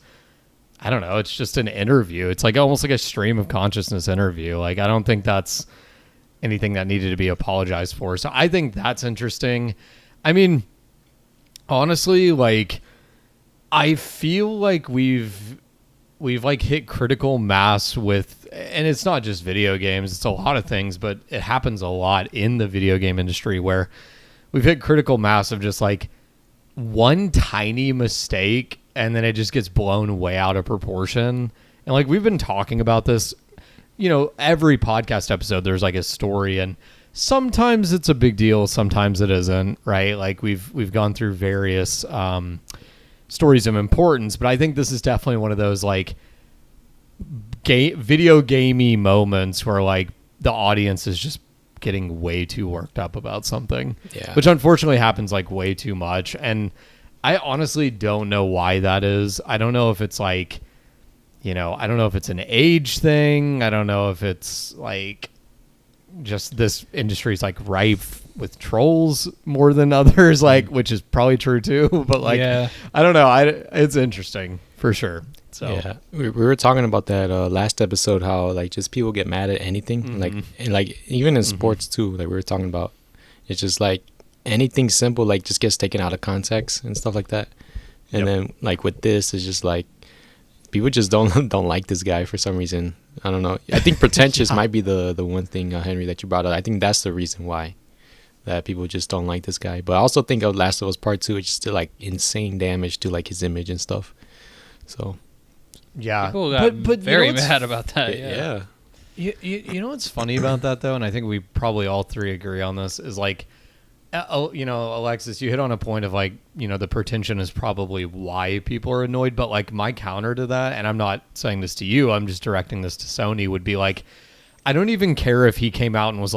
S3: I don't know. It's just an interview. It's almost like a stream of consciousness interview. I don't think that's anything that needed to be apologized for. So I think that's interesting. I mean, honestly, I feel we've hit critical mass with, and it's not just video games, it's a lot of things, but it happens a lot in the video game industry where we've hit critical mass of just one tiny mistake and then it just gets blown way out of proportion. And we've been talking about this, every podcast episode, there's a story, and sometimes it's a big deal, sometimes it isn't, right? We've gone through various stories of importance, but I think this is definitely one of those video gamey moments where the audience is just getting way too worked up about something, which unfortunately happens way too much. And I honestly don't know why that is. I don't know if it's I don't know if it's an age thing. I don't know if it's just this industry is rife with trolls more than others, which is probably true too. But I don't know. It's interesting for sure. So
S1: yeah, we were talking about that last episode, how just people get mad at anything,
S3: Mm-hmm.
S1: and even in sports too. We were talking about, it's just anything simple just gets taken out of context and stuff like that. And then with this, it's just people just don't like this guy for some reason. I don't know. I think pretentious might be the one thing, Henry, that you brought up. I think that's the reason why that people just don't like this guy. But I also think of Last of Us Part 2, it's still insane damage to his image and stuff. So
S3: yeah,
S2: people got very mad about that.
S1: Yeah.
S3: You know what's funny about that though, and I think we probably all three agree on this, is Alexis, you hit on a point of the pretension is probably why people are annoyed, but my counter to that, and I'm not saying this to you, I'm just directing this to Sony, would be I don't even care if he came out and was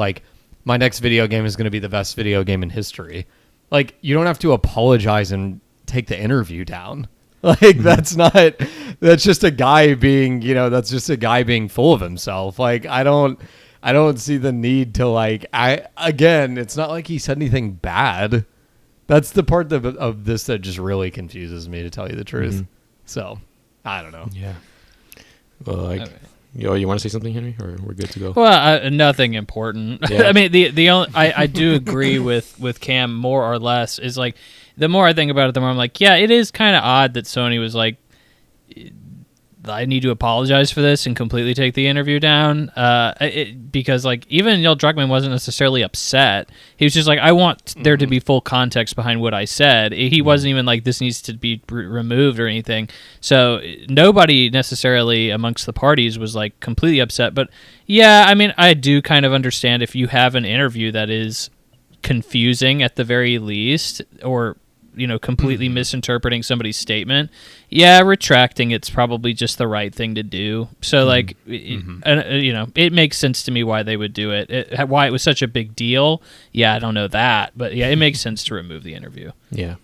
S3: my next video game is going to be the best video game in history. You don't have to apologize and take the interview down. That's just a guy being, that's just a guy being full of himself. I I don't see the need to again, it's not like he said anything bad. That's the part of this that just really confuses me, to tell you the truth.
S1: Mm-hmm.
S3: So, I don't know.
S1: Yeah. Well, you want to say something, Henry, or we're good to go?
S2: Well, nothing important.
S1: Yeah.
S2: I mean, the only I do agree with Cam more or less. Is like the more I think about it, the more I'm like, yeah, it is kind of odd that Sony was like, I need to apologize for this and completely take the interview down. Because like even Neil Druckmann wasn't necessarily upset. He was just like, I want there to be full context behind what I said. He wasn't even like, this needs to be removed or anything. So nobody necessarily amongst the parties was like completely upset. But yeah, I mean, I do kind of understand if you have an interview that is confusing at the very least, or completely misinterpreting somebody's statement. Yeah, retracting it's probably just the right thing to do. So like, it makes sense to me why they would do it. Why it was such a big deal. Yeah, I don't know that, but yeah, it makes sense to remove the interview.
S1: Yeah.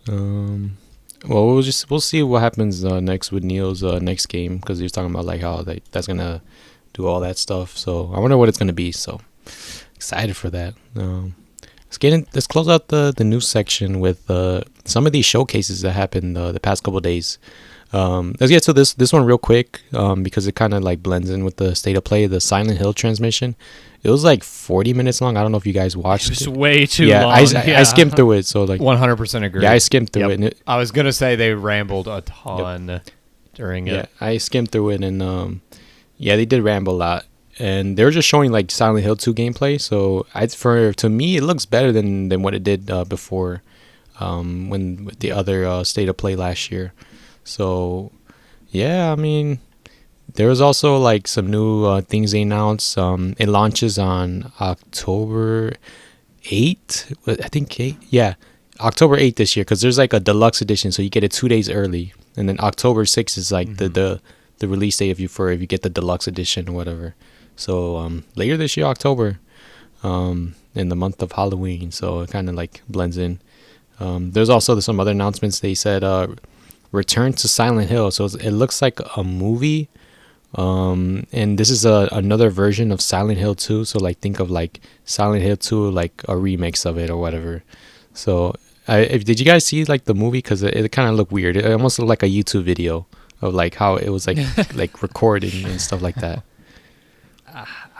S1: Well, we'll see what happens next with Neil's next game, because he was talking about like how that's gonna do all that stuff. So I wonder what it's gonna be. So excited for that. Let's close out the news section with some of these showcases that happened the past couple of days. Let's get to this one real quick, because it kind of like blends in with the state of play. The Silent Hill transmission. It was like 40 minutes long. I don't know if you guys watched it.
S2: It was way too long.
S1: I skimmed through it. So like
S3: 100% agree.
S1: Yeah, I skimmed through it.
S3: I was gonna say they rambled a ton during it.
S1: Yeah, I skimmed through it, and they did ramble a lot. And they were just showing like Silent Hill 2 gameplay. So to me, it looks better than what it did before, when with the other state of play last year. So yeah, I mean, there was also like some new things they announced. It launches on October 8th. I think 8. Yeah, October 8th this year, because there's like a deluxe edition, so you get it 2 days early, and then October 6th is like the release date if you get the deluxe edition or whatever. So later this year, October, in the month of Halloween. So it kind of like blends in. There's also some other announcements. They said Return to Silent Hill. So it looks like a movie. And this is another version of Silent Hill 2. So like think of like Silent Hill 2, like a remix of it or whatever. So did you guys see like the movie? Because it kind of looked weird. It almost looked like a YouTube video of like how it was like like recording and stuff like that.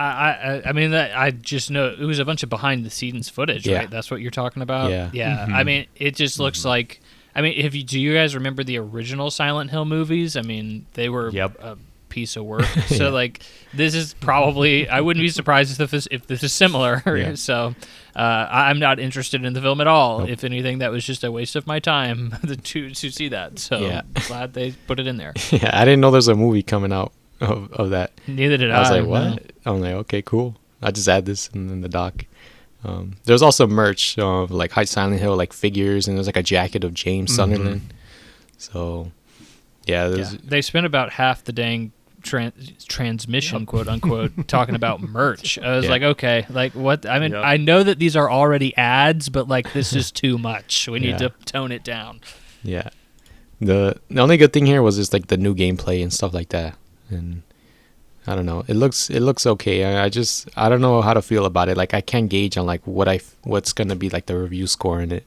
S2: I mean, I just know it was a bunch of behind the scenes footage, right? That's what you're talking about.
S1: Yeah.
S2: Mm-hmm. I mean, it just looks like. I mean, do you guys remember the original Silent Hill movies? I mean, they were a piece of work. So like, this is probably. I wouldn't be surprised if this is similar.
S1: Yeah.
S2: So I'm not interested in the film at all.
S1: Nope.
S2: If anything, that was just a waste of my time to see that. So glad they put it in there.
S1: Yeah, I didn't know there's a movie coming out of that.
S2: Neither did I.
S1: I was like, what? I'm like, okay, cool. I just add this in the doc. There's also merch of like High Silent Hill, like figures, and there's like a jacket of James Sunderland. So, yeah,
S2: they spent about half the dang transmission, quote unquote, talking about merch. I was like, okay, like what? I mean, I know that these are already ads, but like this is too much. We need to tone it down.
S1: Yeah. The only good thing here was just like the new gameplay and stuff like that. And I don't know. It looks okay. I don't know how to feel about it. Like I can't gauge on like what's gonna be like the review score in it,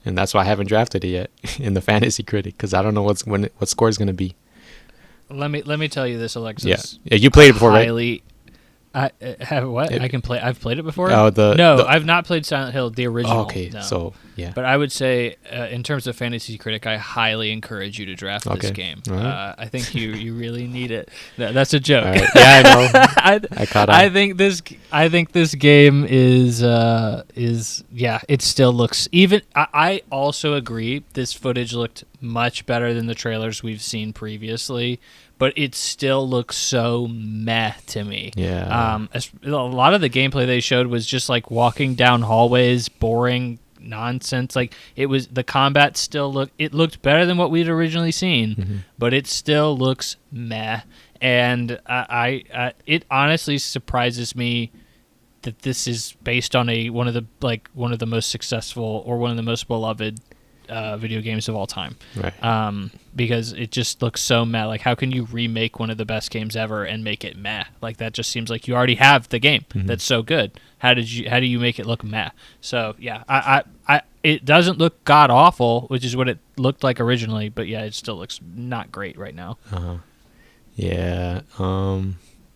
S1: and that's why I haven't drafted it yet in the Fantasy Critic, because I don't know what score is gonna be.
S2: Let me tell you this, Alexis.
S1: Yeah, you played it before, right?
S2: I have what? I can play. I've played it before.
S1: Oh,
S2: I've not played Silent Hill, the original.
S1: Oh, okay,
S2: no.
S1: So yeah.
S2: But I would say, in terms of Fantasy Critic, I highly encourage you to draft this game. Right. I think you really need it. That's a joke.
S1: Right. Yeah, I know. I caught on.
S2: I think this game is it still looks even. I also agree. This footage looked much better than the trailers we've seen previously. But it still looks so meh to me.
S1: Yeah.
S2: A lot of the gameplay they showed was just like walking down hallways, boring nonsense. Like the combat still looked better than what we'd originally seen, but it still looks meh. And it honestly surprises me that this is based on one of the most successful or one of the most beloved video games of all time.
S1: Right.
S2: Because it just looks so meh. Like, how can you remake one of the best games ever and make it meh? Like, that just seems like you already have the game that's so good. How do you make it look meh? So yeah, I it doesn't look god awful, which is what it looked like originally, but yeah, it still looks not great right now.
S1: Yeah.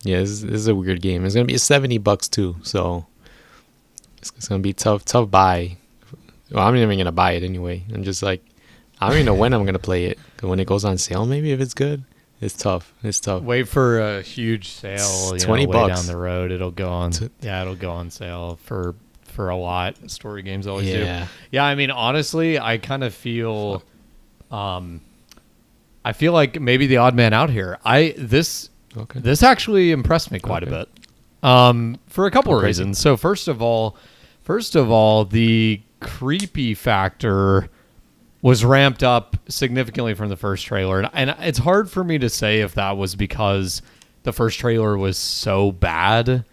S1: Yeah, this is a weird game. It's gonna be $70 too, so it's gonna be tough buy. Well, I'm not even gonna buy it anyway. I'm just like, I don't even know when I'm gonna play it. 'Cause when it goes on sale, maybe, if it's good. It's tough.
S3: Wait for a huge sale.
S1: $20
S3: way down the road. It'll go on. It'll go on sale for a lot. Story games always do. Yeah, I mean, honestly, I kind of feel, I feel like maybe the odd man out here. This actually impressed me quite a bit, for a couple of reasons. So first of all, the creepy factor was ramped up significantly from the first trailer, and it's hard for me to say if that was because the first trailer was so bad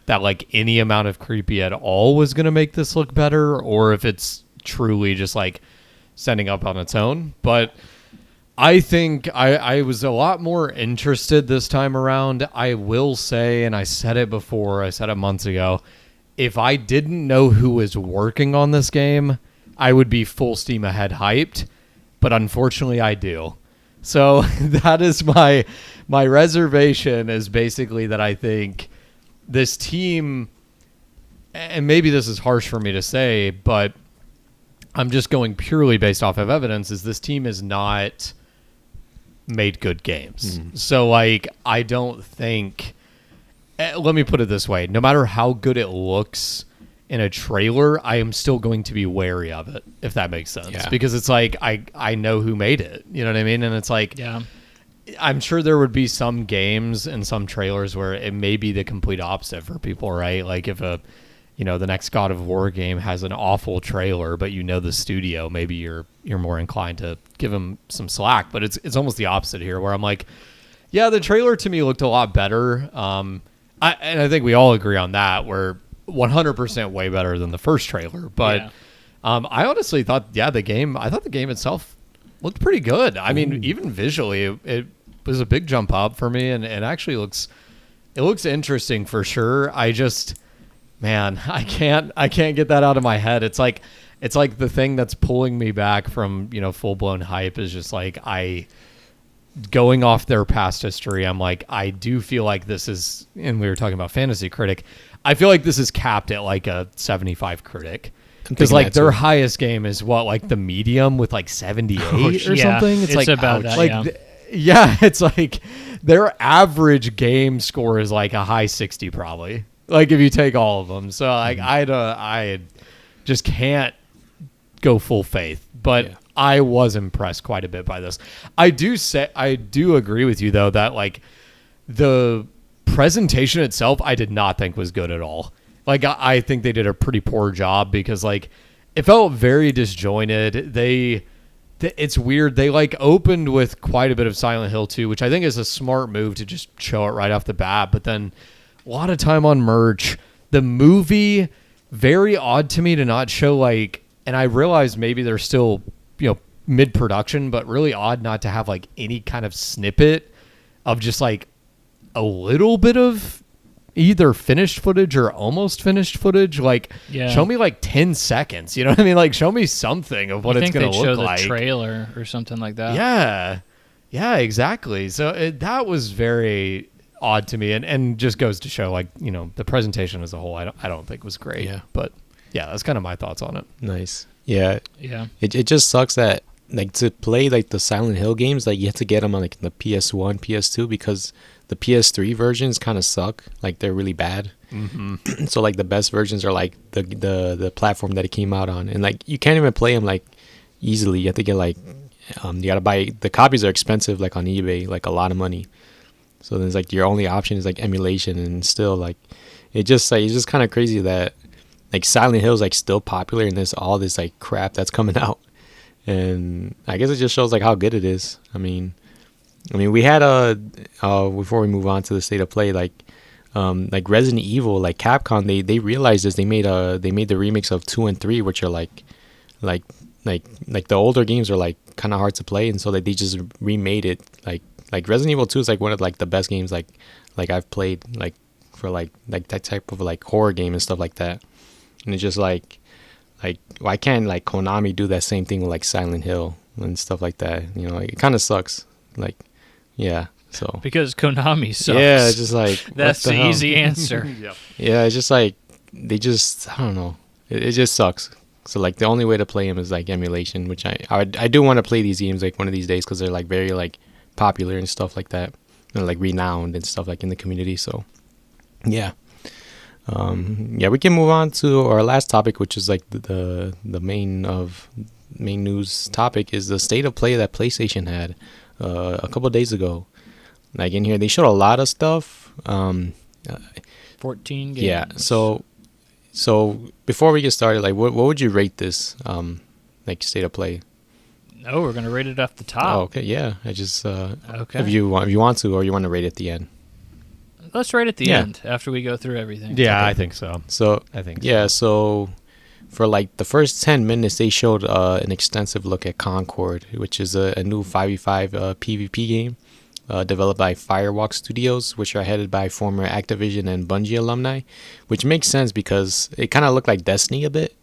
S3: that like any amount of creepy at all was going to make this look better, or if it's truly just like standing up on its own. But I think I was a lot more interested this time around. I will say, and I said it before, I said it months ago, if I didn't know who was working on this game, I would be full steam ahead hyped, but unfortunately I do. So that is my reservation, is basically that I think this team, and maybe this is harsh for me to say, but I'm just going purely based off of evidence, is this team is not made good games. So like, I don't think, let me put it this way, no matter how good it looks in a trailer, I am still going to be wary of it, if that makes sense. Because it's like, I know who made it, you know what I mean? And it's like, I'm sure there would be some games and some trailers where it may be the complete opposite for people, right? Like if the next God of War game has an awful trailer, but the studio, maybe you're more inclined to give them some slack. But it's almost the opposite here, where I'm like, yeah, the trailer to me looked a lot better. And I think we all agree on that. We're 100% way better than the first trailer. But I honestly thought, the game itself looked pretty good. I mean, even visually, it was a big jump up for me, and it actually looks interesting for sure. I just, man, I can't get that out of my head. It's like the thing that's pulling me back from, full blown hype is just like, going off their past history, I'm like, I do feel like this is, and we were talking about Fantasy Critic, I feel like this is capped at like a 75 critic. Because like their highest game is what, like the medium with like 78 or something. It's like
S2: about that.
S3: Like it's like their average game score is like a high 60 probably. Like if you take all of them. So like I just can't go full faith. But I was impressed quite a bit by this. I do agree with you though that like the presentation itself I did not think was good at all. Like, I think they did a pretty poor job because, like, it felt very disjointed. It's weird. They, like, opened with quite a bit of Silent Hill 2, which I think is a smart move to just show it right off the bat. But then a lot of time on merch. The movie, very odd to me to not show, like, and I realize maybe they're still, mid-production, but really odd not to have, like, any kind of snippet of just, like, a little bit of either finished footage or almost finished footage. Like, show me like 10 seconds. You know what I mean? Like, show me something of what it's going to look like.
S2: Show the trailer or something like that.
S3: Yeah, exactly. So that was very odd to me, and just goes to show, like, the presentation as a whole, I don't think was great. Yeah, but yeah, that's kind of my thoughts on it.
S1: Nice. Yeah. It just sucks that, like, to play like the Silent Hill games, like you have to get them on like the PS1, PS2, because the PS3 versions kind of suck. Like, they're really bad. So like the best versions are like the platform that it came out on, and like you can't even play them like easily. You have to get like you gotta buy, the copies are expensive, like on eBay, like a lot of money. So then it's like your only option is like emulation, and still like it's just kind of crazy that like Silent Hill is like still popular, and there's all this like crap that's coming out. And I guess it just shows like how good it is. I mean, we had before we move on to the state of play, like Resident Evil, like Capcom, they realized this. They made the remakes of 2 and 3, which are like like the older games are like kind of hard to play, and so like they just remade it. Like Resident Evil 2 is like one of like the best games like I've played like for like that type of like horror game and stuff like that. And it's just like why can't like Konami do that same thing with like Silent Hill and stuff like that? You know, like, it kind of sucks. Like, yeah. So
S2: because Konami sucks.
S1: yeah, it's just like
S2: that's the
S1: hell?
S2: easy answer.
S3: Yep.
S1: Yeah, it's just like they just I don't know. It just sucks. So like the only way to play them is like emulation, which I do want to play these games like one of these days because they're like very like popular and stuff like that, and like renowned and stuff like in the community. So yeah. Yeah, we can move on to our last topic, which is like the main news topic is the state of play that PlayStation had a couple of days ago. Like in here, they showed a lot of stuff.
S2: 14 games.
S1: Yeah. So before we get started, like what would you rate this like state of play?
S2: Oh, we're gonna rate it off the top.
S1: Oh, okay. Yeah. I just
S2: Okay.
S1: if you want to, or you want to rate it at the end.
S2: Let's rate at the
S1: Yeah.
S2: end after we go through everything.
S3: Yeah,
S1: Okay.
S3: I think so.
S1: So
S3: I think
S1: yeah. So for like the first 10 minutes, they showed an extensive look at Concord, which is a new 5v5 PvP game developed by Firewalk Studios, which are headed by former Activision and Bungie alumni, which makes sense because it kind of looked like Destiny a bit.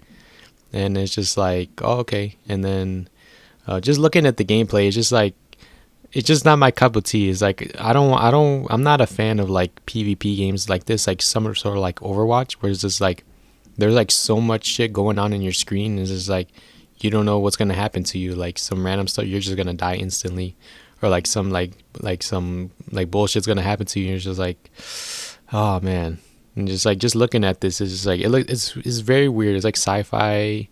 S1: And it's just like, oh, okay. And then just looking at the gameplay, it's just like, it's just not my cup of tea. It's like, I'm not a fan of like PvP games like this, like some sort of like Overwatch, where it's just like, there's like so much shit going on in your screen. It's just like, you don't know what's going to happen to you. Like some random stuff, you're just going to die instantly. Or like some bullshit's going to happen to you. And you're just like, oh man. And just looking at this, it's just like, it's very weird. It's like sci-fi,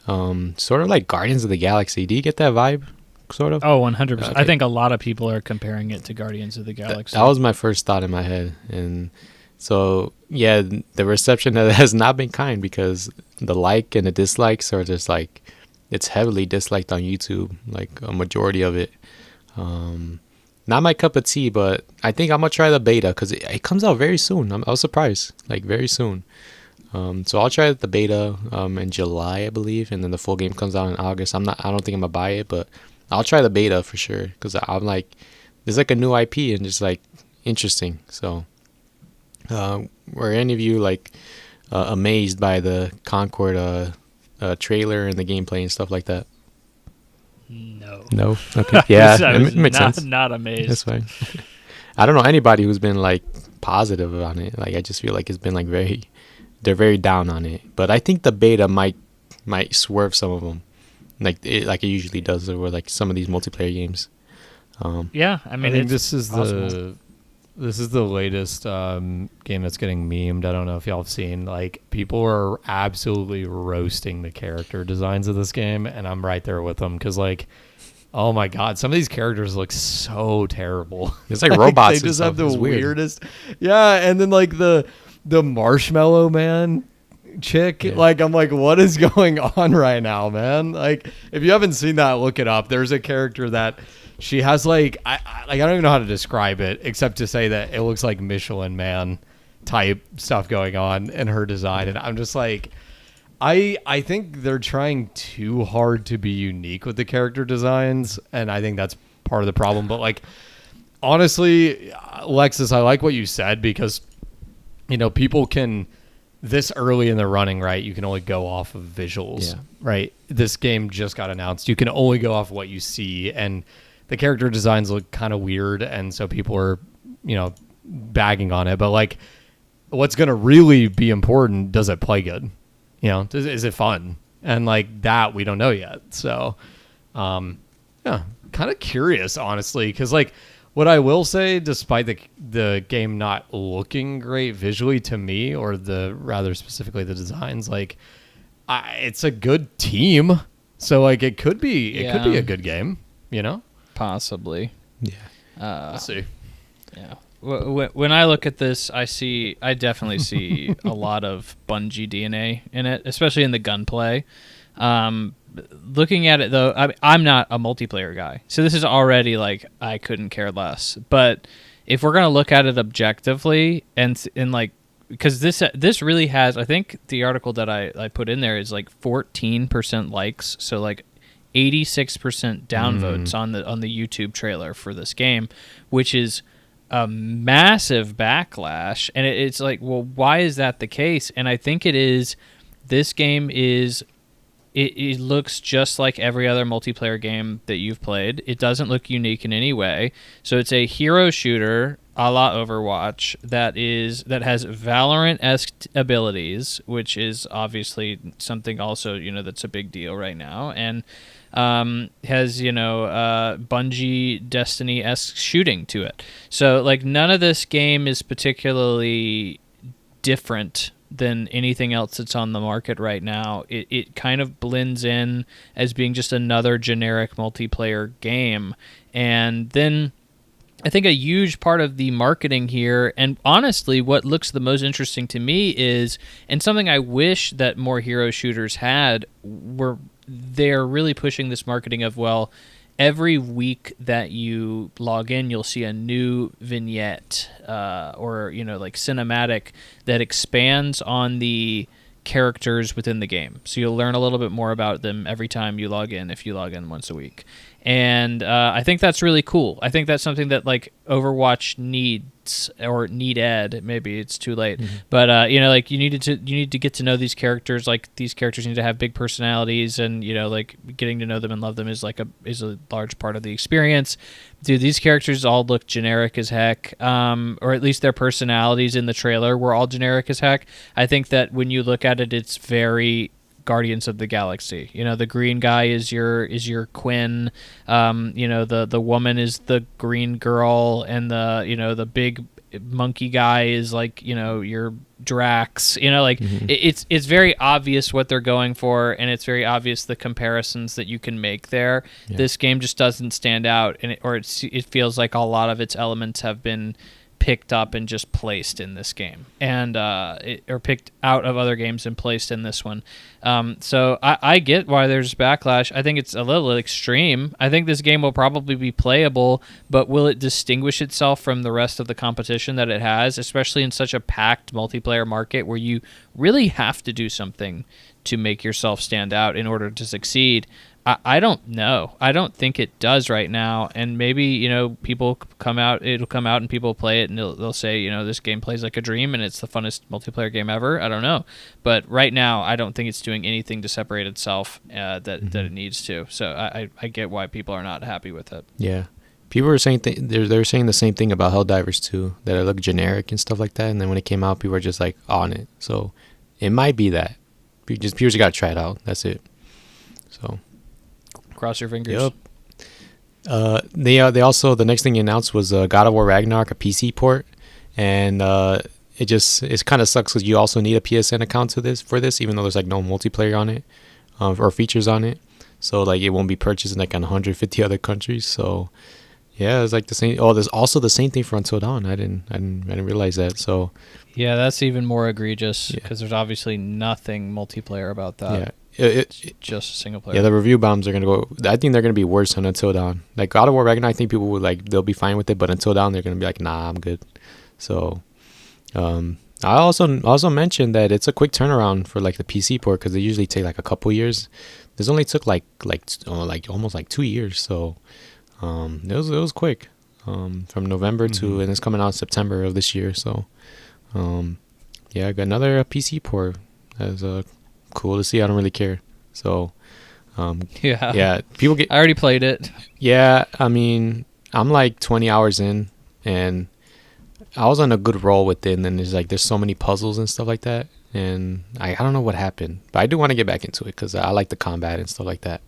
S1: sort of like Guardians of the Galaxy. Do you get that vibe? Sort of.
S2: Oh, 100%.
S1: Okay.
S2: I think a lot of people are comparing it to Guardians of the Galaxy.
S1: That was my first thought in my head. And so, yeah, the reception has not been kind because the like and the dislikes are just like, it's heavily disliked on YouTube, like a majority of it. Not my cup of tea, but I think I'm going to try the beta because it comes out very soon. I was surprised, like very soon. So I'll try the beta in July, I believe, and then the full game comes out in August. I don't think I'm going to buy it, but I'll try the beta for sure because I'm like, there's like a new IP and just like interesting. So were any of you like amazed by the Concord trailer and the gameplay and stuff like that?
S2: No.
S1: Okay. Yeah,
S2: I was
S1: it makes sense.
S2: not amazed.
S1: That's fine. I don't know anybody who's been like positive on it. Like I just feel like it's been like they're very down on it. But I think the beta might swerve some of them, like it usually does with like some of these multiplayer games.
S2: Yeah, I mean,
S3: I think
S2: it's
S3: this is
S2: possible.
S3: this is the latest game that's getting memed. I don't know if y'all have seen, like, people are absolutely roasting the character designs of this game, and I'm right there with them because, like, oh my god, some of these characters look so terrible.
S1: It's like robots.
S3: They just
S1: and
S3: have
S1: stuff.
S3: the
S1: It's weird.
S3: weirdest. Yeah, and then like the Marshmallow Man chick,
S1: Yeah.
S3: like, I'm like, what is going on right now, man? Like, if you haven't seen that, look it up. There's a character that she has like I don't even know how to describe it except to say that it looks like Michelin Man type stuff going on in her design, and I'm just like, I think they're trying too hard to be unique with the character designs, and I think that's part of the problem. But like, honestly, Alexis, I like what you said because, you know, people can, this early in the running, right, you can only go off of visuals,
S1: Yeah.
S3: right? This game just got announced. You can only go off what you see, and the character designs look kind of weird, and so people are, you know, bagging on it. But like, what's going to really be important, does it play good? You know, is it fun? And like that, we don't know yet. So, yeah, kind of curious, honestly, because like, what I will say, despite the game not looking great visually to me, or the rather specifically the designs, like, it's a good team. So like, it could be a good game. You know,
S2: Possibly.
S1: Yeah.
S3: we'll see.
S2: Yeah. When I look at this, I definitely see a lot of Bungie DNA in it, especially in the gunplay. Looking at it though, I'm not a multiplayer guy, so this is already like I couldn't care less. But if we're gonna look at it objectively, and like, because this really has, I think the article that I put in there is like 14% likes, so like 86% downvotes on the YouTube trailer for this game, which is a massive backlash. And it's like, well, why is that the case? And I think it is, this game is, it looks just like every other multiplayer game that you've played. It doesn't look unique in any way. So it's a hero shooter a la Overwatch that has Valorant-esque abilities, which is obviously something also, you know, that's a big deal right now, and has, you know, Bungie Destiny-esque shooting to it. So like none of this game is particularly different than anything else that's on the market right now. It kind of blends in as being just another generic multiplayer game. And then I think a huge part of the marketing here, and honestly what looks the most interesting to me is, and something I wish that more hero shooters had, they're really pushing this marketing of, well, every week that you log in, you'll see a new vignette or, you know, like cinematic that expands on the characters within the game. So you'll learn a little bit more about them every time you log in, if you log in once a week. And I think that's really cool. I think that's something that like Overwatch needs, or needed. Maybe it's too late, but you know, like you need to get to know these characters. Like these characters need to have big personalities, and you know, like getting to know them and love them is a large part of the experience. Dude, these characters all look generic as heck, or at least their personalities in the trailer were all generic as heck. I think that when you look at it, it's very Guardians of the Galaxy. You know, the green guy is your Quinn. You know, the woman is the green girl, and the big monkey guy is like, you know, your Drax. You know, like it's very obvious what they're going for, and it's very obvious the comparisons that you can make there. Yeah. This game just doesn't stand out, and it feels like a lot of its elements have been picked up and just placed in this game, and or picked out of other games and placed in this one. So I get why there's backlash. I think it's a little extreme. I think this game will probably be playable, but will it distinguish itself from the rest of the competition that it has, especially in such a packed multiplayer market where you really have to do something to make yourself stand out in order to succeed? I don't know. I don't think it does right now. And maybe, you know, it'll come out and people play it and they'll say, you know, this game plays like a dream and it's the funnest multiplayer game ever. I don't know. But right now, I don't think it's doing anything to separate itself that it needs to. So I get why people are not happy with it.
S1: Yeah. People were saying they're saying the same thing about Helldivers 2, that it looked generic and stuff like that. And then when it came out, people were just like on it. So it might be that. People just got to try it out. That's it. So
S2: cross your fingers.
S1: Yep. They also, the next thing you announced was God of War Ragnarok, a PC port, and it kind of sucks because you also need a PSN account for this, even though there's like no multiplayer on it or features on it. So like it won't be purchased in like 150 other countries. So yeah, it's like the same. Oh, there's also the same thing for Until Dawn. I didn't realize that. So
S2: yeah, that's even more egregious because there's obviously nothing multiplayer about that.
S1: Yeah.
S2: It's just a single player.
S1: Yeah, the review bombs are gonna go. I think they're gonna be worse than Until Dawn. Like God of War Ragnarok, I think people would they'll be fine with it, but Until Dawn, they're gonna be like, nah, I'm good. So, I also mentioned that it's a quick turnaround for like the PC port because they usually take like a couple years. This only took like almost like 2 years. So, it was quick. From November to, and it's coming out in September of this year. So, yeah, I got another PC port. That's cool to see. I don't really care. So yeah, people get.
S2: I already played it.
S1: Yeah, I mean, I'm like 20 hours in, and I was on a good roll with it. And then there's so many puzzles and stuff like that, and I don't know what happened, but I do want to get back into it because I like the combat and stuff like that.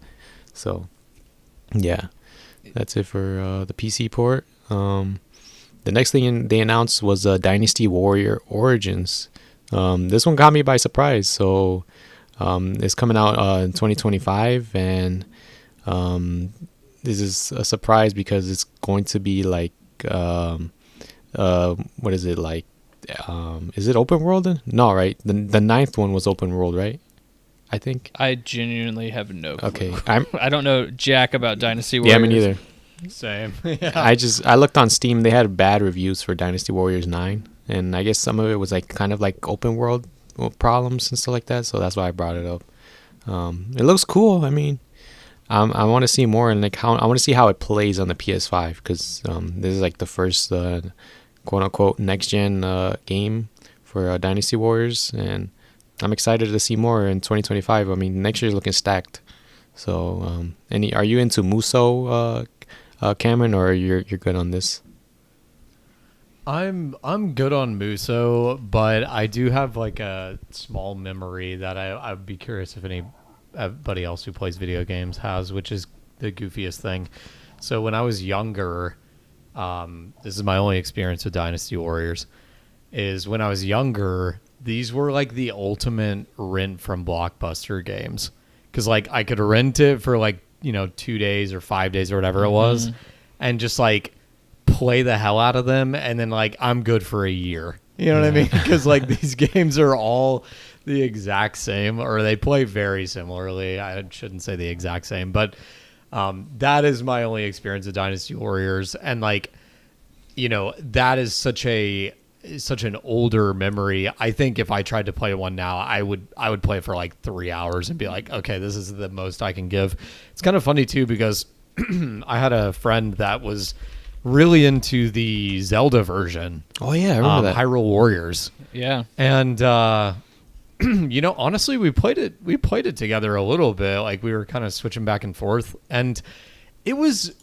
S1: So yeah, that's it for the PC port. The next thing they announced was Dynasty Warrior Origins. This one got me by surprise. So it's coming out in 2025, and this is a surprise because it's going to be like what is it like? Is it open world? No, right? The ninth one was open world, right? I think.
S2: I genuinely have no clue.
S1: Okay,
S2: I don't know jack about Dynasty Warriors.
S1: Yeah, me neither.
S3: Same.
S1: Yeah. I looked on Steam. They had bad reviews for Dynasty Warriors 9, and I guess some of it was like kind of like open world problems and stuff like that. So that's why I brought it up. It looks cool. I mean, I want to see more, and like how I want to see how it plays on the PS5, because this is like the first quote unquote next gen game for Dynasty Warriors, and I'm excited to see more in 2025. I mean, next year's looking stacked. So, are you into Muso, Cameron, or you're good on this?
S3: I'm good on Muso, but I do have like a small memory that I'd be curious if anybody else who plays video games has, which is the goofiest thing. So when I was younger, this is my only experience with Dynasty Warriors, is when I was younger, these were like the ultimate rent from Blockbuster games. Because like I could rent it for like, 2 days or 5 days or whatever it was, and just like play the hell out of them, and then like I'm good for a year. You know what I mean? Because like these games are all the exact same, or they play very similarly. I shouldn't say the exact same, but that is my only experience of Dynasty Warriors, and like that is such an older memory. I think if I tried to play one now, I would play it for like 3 hours and be like, okay, this is the most I can give. It's kind of funny too, because I had a friend that was really into the Zelda version.
S1: Oh yeah, I remember that.
S3: Hyrule Warriors.
S2: Yeah.
S3: And honestly, we played it together a little bit. Like we were kind of switching back and forth, and it was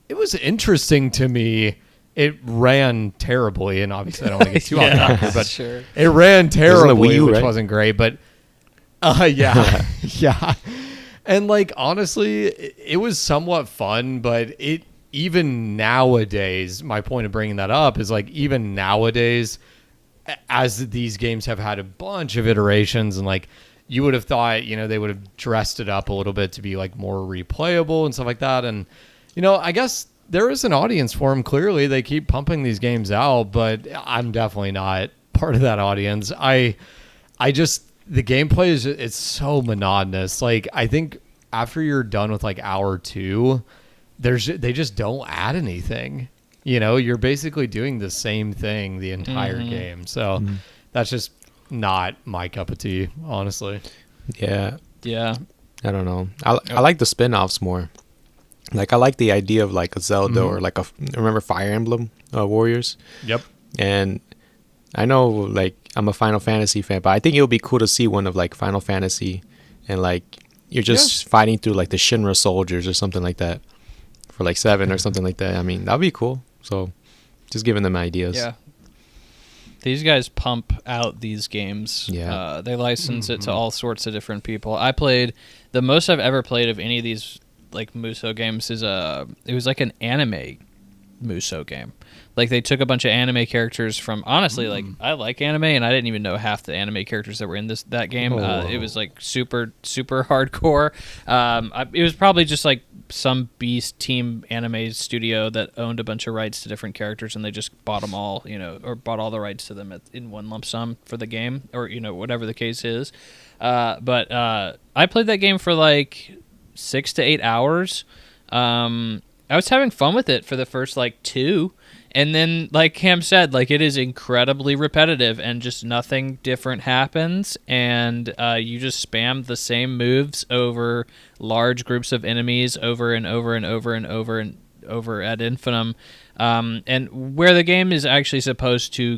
S3: interesting to me. It ran terribly, and obviously I don't want to get too off topic, but
S2: sure.
S3: It ran terribly,
S1: Wii U,
S3: which
S1: right?
S3: wasn't great. But yeah, yeah. And like honestly, it was somewhat fun, but even nowadays, my point of bringing that up is like even nowadays, as these games have had a bunch of iterations, and like you would have thought, they would have dressed it up a little bit to be like more replayable and stuff like that. And I guess there is an audience for them. Clearly, they keep pumping these games out, but I'm definitely not part of that audience. I just, the gameplay it's so monotonous. Like I think after you're done with like hour 2, they just don't add anything. You're basically doing the same thing the entire game. So that's just not my cup of tea, honestly.
S1: Yeah.
S2: Yeah.
S1: I don't know. I like the spin-offs more. Like I like the idea of like a Zelda or like remember Fire Emblem Warriors?
S3: Yep.
S1: And I know like I'm a Final Fantasy fan, but I think it would be cool to see one of like Final Fantasy, and like you're just fighting through like the Shinra soldiers or something like that for like 7 or something like that. I mean, that'd be cool. So just giving them ideas.
S2: Yeah. These guys pump out these games.
S1: Yeah.
S2: They license it to all sorts of different people. I played, the most I've ever played of any of these like Muso games is it was like an anime Muso game. Like they took a bunch of anime characters from, honestly, like I like anime, and I didn't even know half the anime characters that were in that game. It was like super hardcore. It was probably just like some beast team anime studio that owned a bunch of rights to different characters, and they just bought them all, or bought all the rights to them in one lump sum for the game, or whatever the case is. But I played that game for like 6 to 8 hours. I was having fun with it for the first like 2, and then like Cam said, like it is incredibly repetitive, and just nothing different happens, and you just spam the same moves over large groups of enemies over and over and over and over and over ad infinitum. And where the game is actually supposed to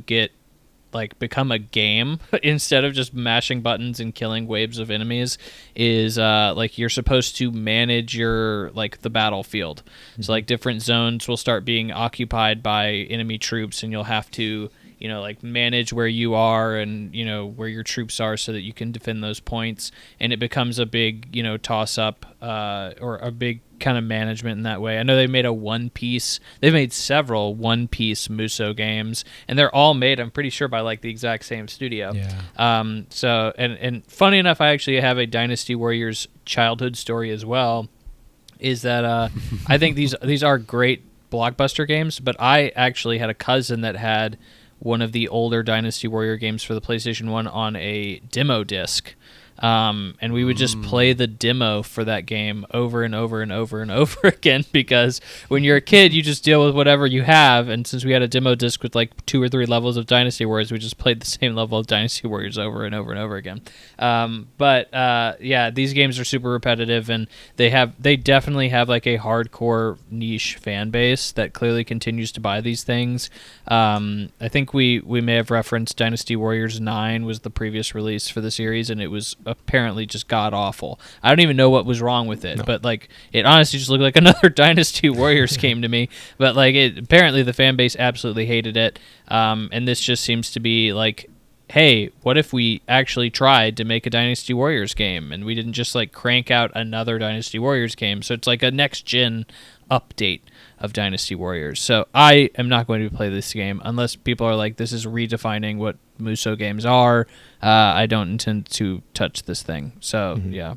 S2: become a game instead of just mashing buttons and killing waves of enemies is like you're supposed to manage your the battlefield. So like different zones will start being occupied by enemy troops, and you'll have to manage where you are and where your troops are so that you can defend those points, and it becomes a big toss up or a big kind of management in that way. I know they've made several One Piece Muso games, and they're all made, I'm pretty sure, by like the exact same studio.
S1: Yeah.
S2: So and funny enough, I actually have a Dynasty Warriors childhood story as well. Is that I think these are great blockbuster games, but I actually had a cousin that had one of the older Dynasty Warrior games for the PlayStation 1 on a demo disc. And we would just play the demo for that game over and over and over and over again, because when you're a kid, you just deal with whatever you have. And since we had a demo disc with like 2 or 3 levels of Dynasty Warriors, we just played the same level of Dynasty Warriors over and over and over again. Yeah, these games are super repetitive, and they definitely have like a hardcore niche fan base that clearly continues to buy these things. I think we may have referenced Dynasty Warriors 9 was the previous release for the series, and it was apparently just god awful. I don't even know what was wrong with it, but like it honestly just looked like another Dynasty Warriors game to me. But like apparently the fan base absolutely hated it, and this just seems to be like, hey, what if we actually tried to make a Dynasty Warriors game and we didn't just like crank out another Dynasty Warriors game? So it's like a next gen update of Dynasty Warriors. So I am not going to play this game unless people are like, this is redefining what Muso games are. I don't intend to touch this thing. So yeah,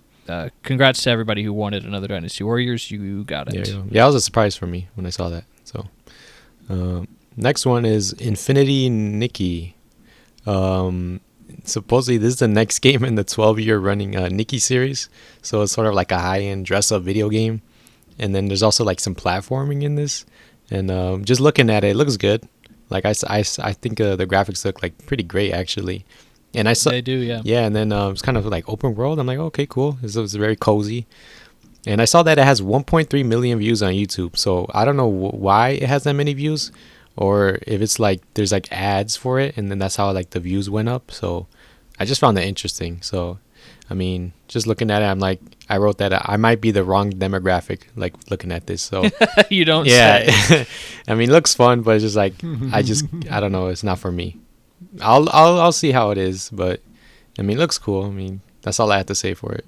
S2: congrats to everybody who wanted another Dynasty Warriors. You got it.
S1: Yeah, it was a surprise for me when I saw that. So next one is Infinity Nikki. Supposedly this is the next game in the 12-year running Nikki series. So it's sort of like a high-end dress-up video game. And then there's also like some platforming in this. And just looking at it, it looks good. Like I think the graphics look like pretty great actually. And I saw
S2: they do, yeah.
S1: Yeah, and then it's kind of like open world. I'm like, okay, cool. It's very cozy. And I saw that it has 1.3 million views on YouTube. So I don't know why it has that many views, or if it's like there's like ads for it, and then that's how like the views went up. So I just found that interesting. So I mean, just looking at it, I'm like, I wrote that I might be the wrong demographic, like looking at this. So
S2: you don't say.
S1: I mean, it looks fun, but it's just like I don't know, it's not for me. I'll see how it is, but I mean, it looks cool. I mean, that's all I have to say for it.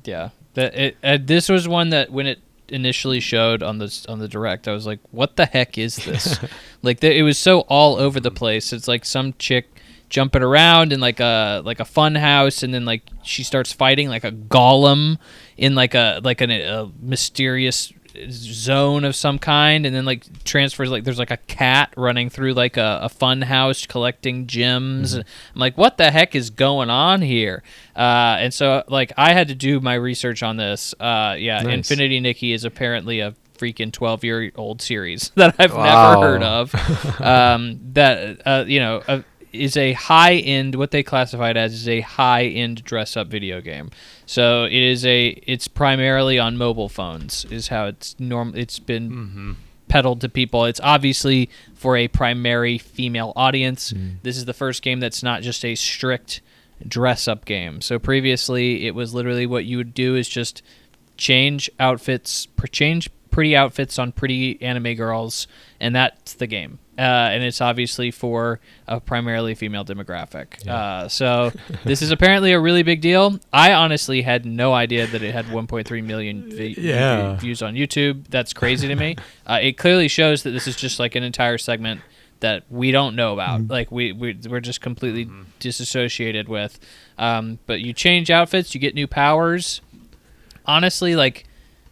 S2: Yeah, this was one that when it initially showed on the direct, I was like, what the heck is this? Like it was so all over the place. It's like some chick jumping around in like a fun house, and then like she starts fighting like a golem in like a mysterious zone of some kind, and then like transfers, like there's like a cat running through like a fun house collecting gems. I'm like, what the heck is going on here? And so like I had to do my research on this. Nice. Infinity Nikki is apparently a freaking 12-year-old series that I've never heard of. Is a high-end, what they classified as is a high-end dress-up video game. So it's primarily on mobile phones is how it's been peddled to people. It's obviously for a primary female audience. This is the first game that's not just a strict dress-up game. So previously it was literally what you would do is just change pretty outfits on pretty anime girls, and that's the game. And it's obviously for a primarily female demographic. Yeah. So this is apparently a really big deal. I honestly had no idea that it had 1.3 million views on YouTube. That's crazy to me. It clearly shows that this is just like an entire segment that we don't know about. Like we're just completely disassociated with. But you change outfits, you get new powers. Honestly, like,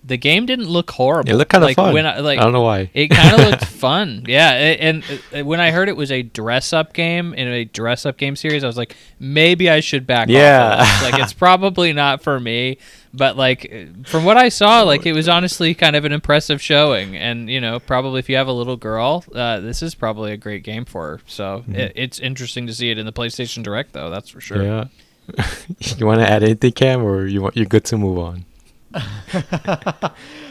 S2: the game didn't look horrible.
S1: It looked kind of fun. I don't know why.
S2: It kind of looked fun. Yeah, and when I heard it was a dress-up game in a dress-up game series, I was like, maybe I should back off of this. Like, it's probably not for me. But, like, from what I saw, like, it was honestly kind of an impressive showing. And, probably if you have a little girl, this is probably a great game for her. So it's interesting to see it in the PlayStation Direct, though. That's for sure.
S1: Yeah. You want to add anything, Cam, or you're good to move on?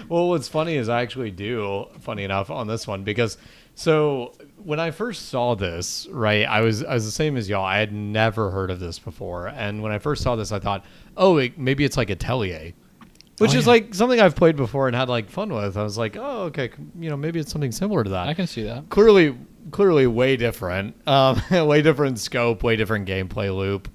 S3: Well, what's funny is I actually do, funny enough, on this one, because so when I first saw this, right, I was the same as y'all. I had never heard of this before, and when I first saw this, I thought, maybe it's like Atelier, which is like something I've played before and had like fun with. I was like, oh, okay, maybe it's something similar to that.
S2: I can see that.
S3: Clearly, way different, way different scope, way different gameplay loop.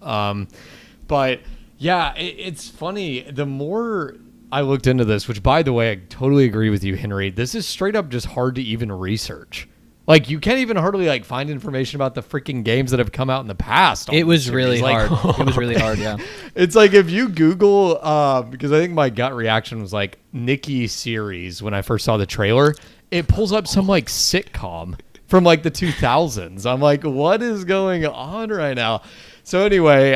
S3: But yeah, it's funny. The more I looked into this, which, by the way, I totally agree with you, Henry. This is straight up just hard to even research. Like, you can't even hardly like find information about the freaking games that have come out in the past.
S2: It was really hard. It was really hard, yeah.
S3: It's like if you Google, because I think my gut reaction was like Nikki series when I first saw the trailer, it pulls up some like sitcom from like the 2000s. I'm like, what is going on right now? So anyway,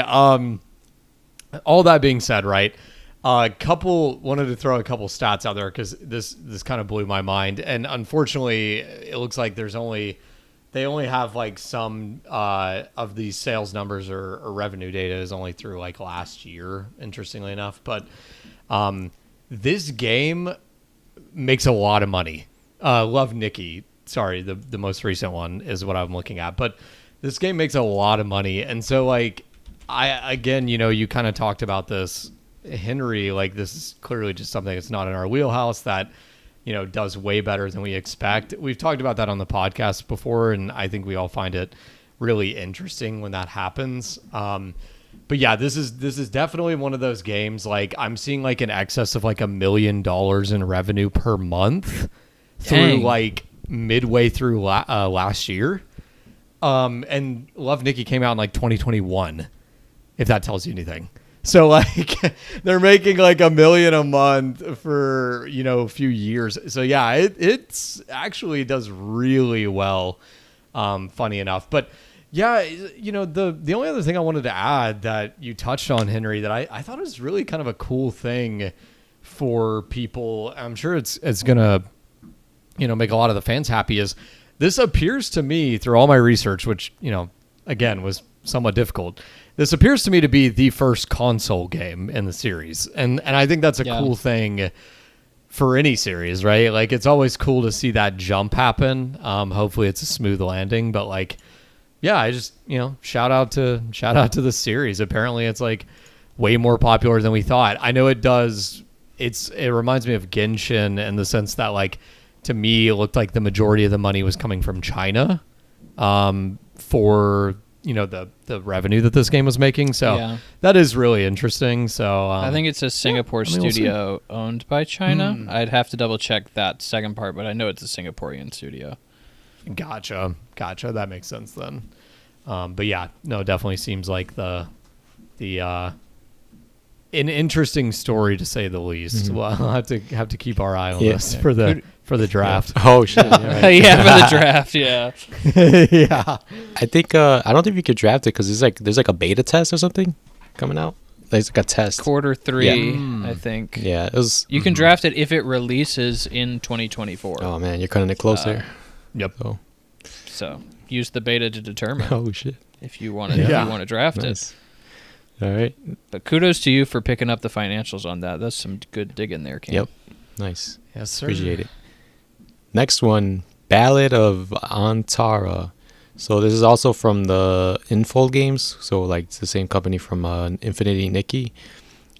S3: all that being said, right? Wanted to throw a couple stats out there because this kind of blew my mind, and unfortunately, it looks like they only have like some of these sales numbers or revenue data is only through like last year, interestingly enough. But this game makes a lot of money. Love Nikki. Sorry, the most recent one is what I'm looking at. But this game makes a lot of money. And so like you kind of talked about this, Henry, like this is clearly just something that's not in our wheelhouse that, does way better than we expect. We've talked about that on the podcast before, and I think we all find it really interesting when that happens. But yeah, this is definitely one of those games. Like I'm seeing like in excess of like $1 million in revenue per month through like midway through last year. And Love Nikki came out in like 2021, if that tells you anything. So like they're making like $1 million a month for, a few years. So yeah, it's actually does really well. Funny enough, but yeah, the only other thing I wanted to add that you touched on, Henry, that I thought was really kind of a cool thing for people. I'm sure it's gonna, make a lot of the fans happy. Is this appears to me through all my research, which again was somewhat difficult. This appears to me to be the first console game in the series, and I think that's a cool thing for any series, right? Like it's always cool to see that jump happen. Hopefully it's a smooth landing, but like, yeah, I just shout out to the series. Apparently it's like way more popular than we thought. I know it does. It reminds me of Genshin in the sense that like to me it looked like the majority of the money was coming from China, for the revenue that this game was making. So that is really interesting. So
S2: I think it's a Singapore studio owned by China. I'd have to double check that second part, but I know it's a Singaporean studio.
S3: Gotcha. That makes sense then. But yeah, no, definitely seems like the an interesting story to say the least. Well, I'll have to keep our eye on this for the draft.
S1: Yeah. Oh shit! Yeah,
S2: right. Yeah, for the draft. Yeah.
S3: Yeah.
S1: I think I don't think you could draft it because there's like a beta test or something coming out. There's like a test.
S2: Q3, I think.
S1: Yeah, it was.
S2: You can draft it if it releases in 2024.
S1: Oh man, you're cutting it close there.
S3: Yep.
S2: So use the beta to determine.
S1: Oh shit!
S2: If you want to draft it.
S1: All right.
S2: But kudos to you for picking up the financials on that. That's some good digging there, Cam.
S1: Yep. Nice.
S3: Yes, sir.
S1: Appreciate it. Next one, Ballad of Antara. So this is also from the Infold games. So like it's the same company from Infinity Nikki.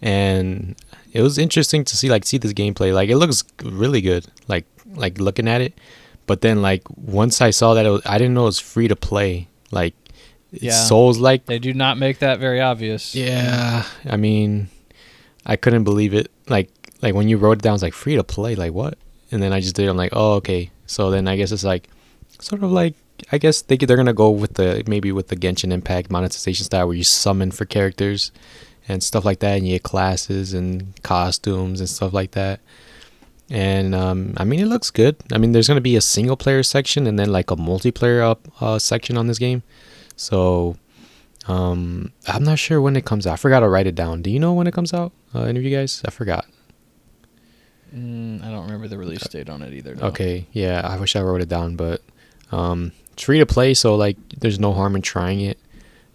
S1: And it was interesting to see this gameplay. Like it looks really good. Like looking at it. But then like once I saw that I didn't know it was free to play. Like it's Souls-like.
S2: They do not make that very obvious.
S1: Yeah. I mean, I couldn't believe it. Like when you wrote it down, it's like free to play. Like what? And then I just did it. I'm like, oh, okay. So then I guess it's like sort of like, I guess they're going to go with the Genshin Impact monetization style where you summon for characters and stuff like that. And you get classes and costumes and stuff like that. And I mean, it looks good. I mean, there's going to be a single player section and then like a multiplayer section on this game. So I'm not sure when it comes out. I forgot to write it down. Do you know when it comes out? Any of you guys? I forgot.
S2: I don't remember the release date on it either. No.
S1: Okay, yeah, I wish I wrote it down, but it's free to play, so like there's no harm in trying it.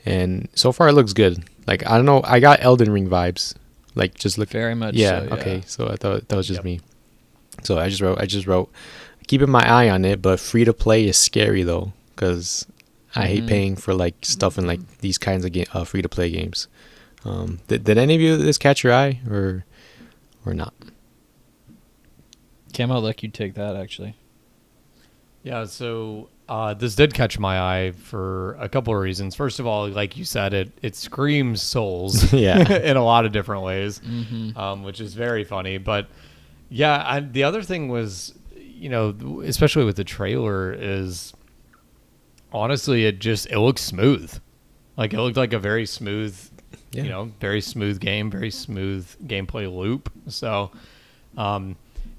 S1: And so far it looks good. Like I don't know, I got Elden Ring vibes. Like just look
S2: very much.
S1: Yeah,
S2: so, yeah.
S1: Okay. So I thought that was just me. So I just wrote keeping my eye on it, but free to play is scary though, because I hate paying for like stuff in like these kinds of free to play games. Did any of you this catch your eye or not?
S2: Cam, I'll let you take that actually.
S3: Yeah, so this did catch my eye for a couple of reasons. First of all, like you said, it screams Souls in a lot of different ways, which is very funny. But yeah, the other thing was, especially with the trailer, is honestly it looks smooth. Like it looked like a very smooth, very smooth game, very smooth gameplay loop. So,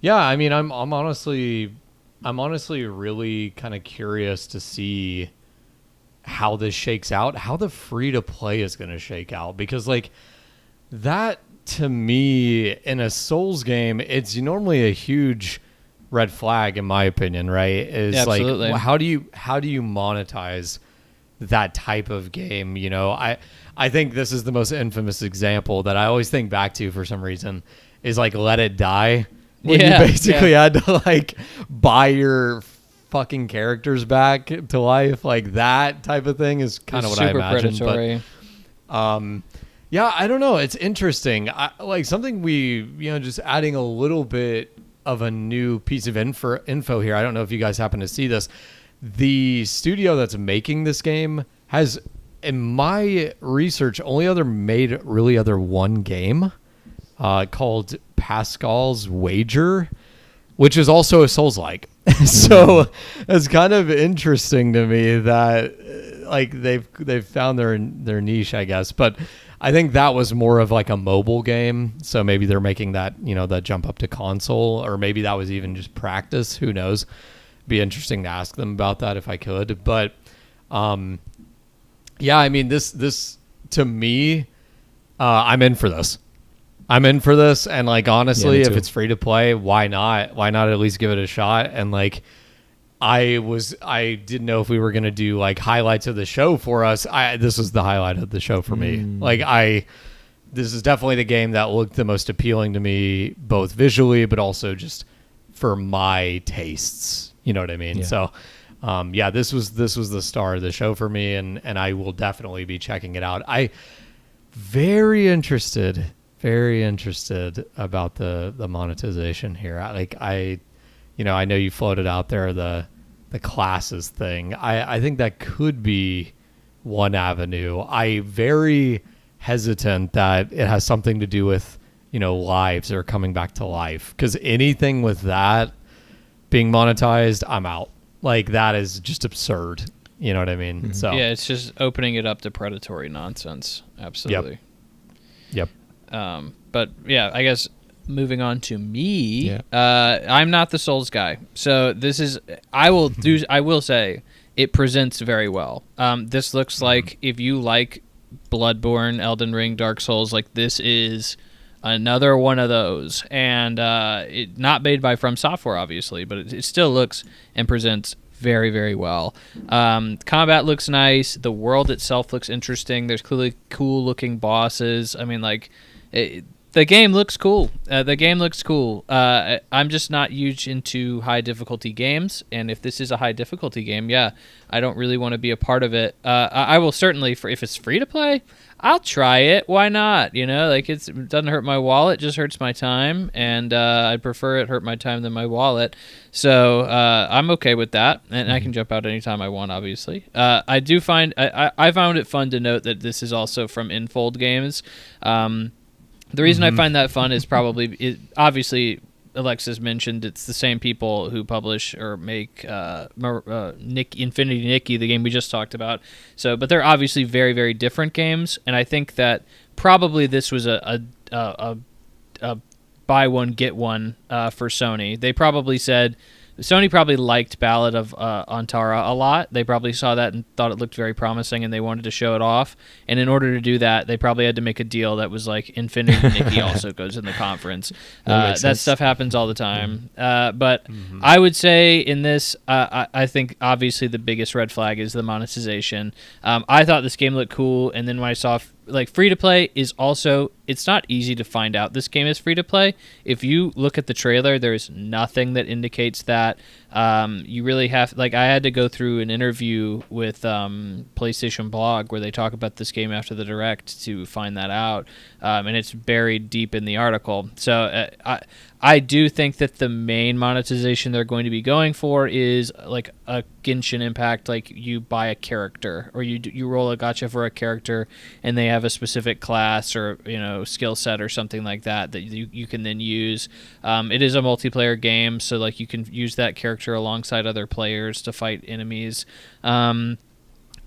S3: yeah, I mean, I'm honestly really kind of curious to see how this shakes out, how the free to play is going to shake out, because like that to me in a Souls game, it's normally a huge red flag in my opinion, right? Is
S2: Yeah,
S3: like,
S2: absolutely.
S3: well, how do you monetize that type of game? You know, I think this is the most infamous example that I always think back to for some reason is like Let It Die, when you basically had to like buy your fucking characters back to life. Like that type of thing is kind of what I imagine.
S2: Predatory.
S3: But yeah, I don't know. It's interesting. Like something just adding a little bit of a new piece of info here. I don't know if you guys happen to see this. The studio that's making this game has, in my research, only made one game called Pascal's Wager, which is also a Souls-like. So it's kind of interesting to me that like they've found their niche, I guess. But I think that was more of like a mobile game, so maybe they're making that that jump up to console, or maybe that was even just practice. Who knows? Be interesting to ask them about that if I could. But yeah, I mean this to me, I'm in for this. And like honestly, if it's free to play, why not? Why not at least give it a shot? And like I didn't know if we were gonna do like highlights of the show for us. This was the highlight of the show for me. Like this is definitely the game that looked the most appealing to me, both visually but also just for my tastes. You know what I mean? Yeah. So this was the star of the show for me, and I will definitely be checking it out. Very interested about the monetization here. I know you floated out there the classes thing. I think that could be one avenue. I very hesitant that it has something to do with lives or coming back to life, because anything with that being monetized, I'm out. Like that is just absurd. You know what I mean? Mm-hmm. So
S2: yeah, it's just opening it up to predatory nonsense. Absolutely.
S3: Yep.
S2: But yeah, I guess moving on to me, I'm not the Souls guy. So this is, I will say it presents very well. This looks like if you like Bloodborne, Elden Ring, Dark Souls, like this is another one of those. And it not made by From Software, obviously, but it still looks and presents very, very well. Combat looks nice. The world itself looks interesting. There's clearly cool looking bosses. I mean, like, the game looks cool. I'm just not huge into high difficulty games, and if this is a high difficulty game, I don't really want to be a part of it. I will certainly, if it's free to play, I'll try it. Why not? Like it doesn't hurt my wallet, just hurts my time, and I'd prefer it hurt my time than my wallet. So I'm okay with that, and I can jump out anytime I want, obviously. I found it fun to note that this is also from Infold Games. The reason I find that fun is obviously Alexis mentioned it's the same people who publish or make Infinity Nikki, the game we just talked about. So, but they're obviously very, very different games, and I think that probably this was a buy one get one for Sony. They probably said Sony probably liked Ballad of Antara a lot. They probably saw that and thought it looked very promising, and they wanted to show it off. And in order to do that, they probably had to make a deal that was like Infinity Nikki also goes in the conference. That stuff happens all the time. But I would say in this, I think obviously the biggest red flag is the monetization. I thought this game looked cool, and then when I saw like free to play is also, it's not easy to find out this game is free to play. If you look at the trailer, there's nothing that indicates that. You really have, like, I had to go through an interview with PlayStation Blog where they talk about this game after the Direct to find that out, and it's buried deep in the article. So I do think that the main monetization they're going to be going for is like a Genshin Impact, like you buy a character or you roll a gacha for a character and they have a specific class or skill set or something like that you can then use. It is a multiplayer game, so like you can use that character alongside other players to fight enemies.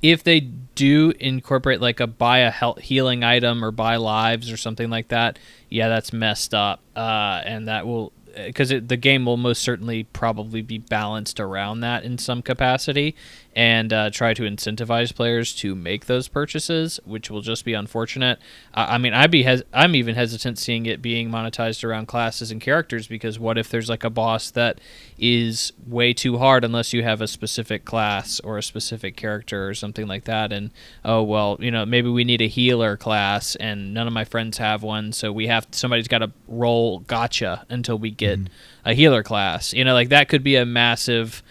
S2: If they do incorporate like a buy a healing item or buy lives or something like that, that's messed up, and that will, because the game will most certainly probably be balanced around that in some capacity. and try to incentivize players to make those purchases, which will just be unfortunate. I mean, I'm even hesitant seeing it being monetized around classes and characters, because what if there's like a boss that is way too hard unless you have a specific class or a specific character or something like that, and oh well, maybe we need a healer class and none of my friends have one, so somebody's got to roll gotcha until we get a healer class. Like that could be a massive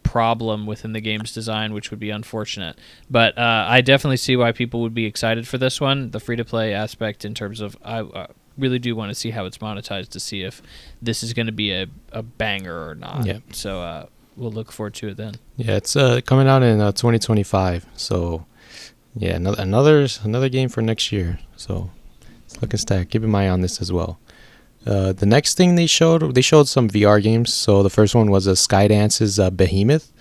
S2: problem within the game's design, which would be unfortunate. But I definitely see why people would be excited for this one. The free-to-play aspect, in terms of, I really do want to see how it's monetized to see if this is going to be a banger or not.
S1: Yeah.
S2: So we'll look forward to it then.
S1: Yeah, it's coming out in 2025. So yeah, another game for next year. So it's looking stacked. Keep an eye on this as well. The next thing they showed some VR games. So the first one was Skydance's Behemoth.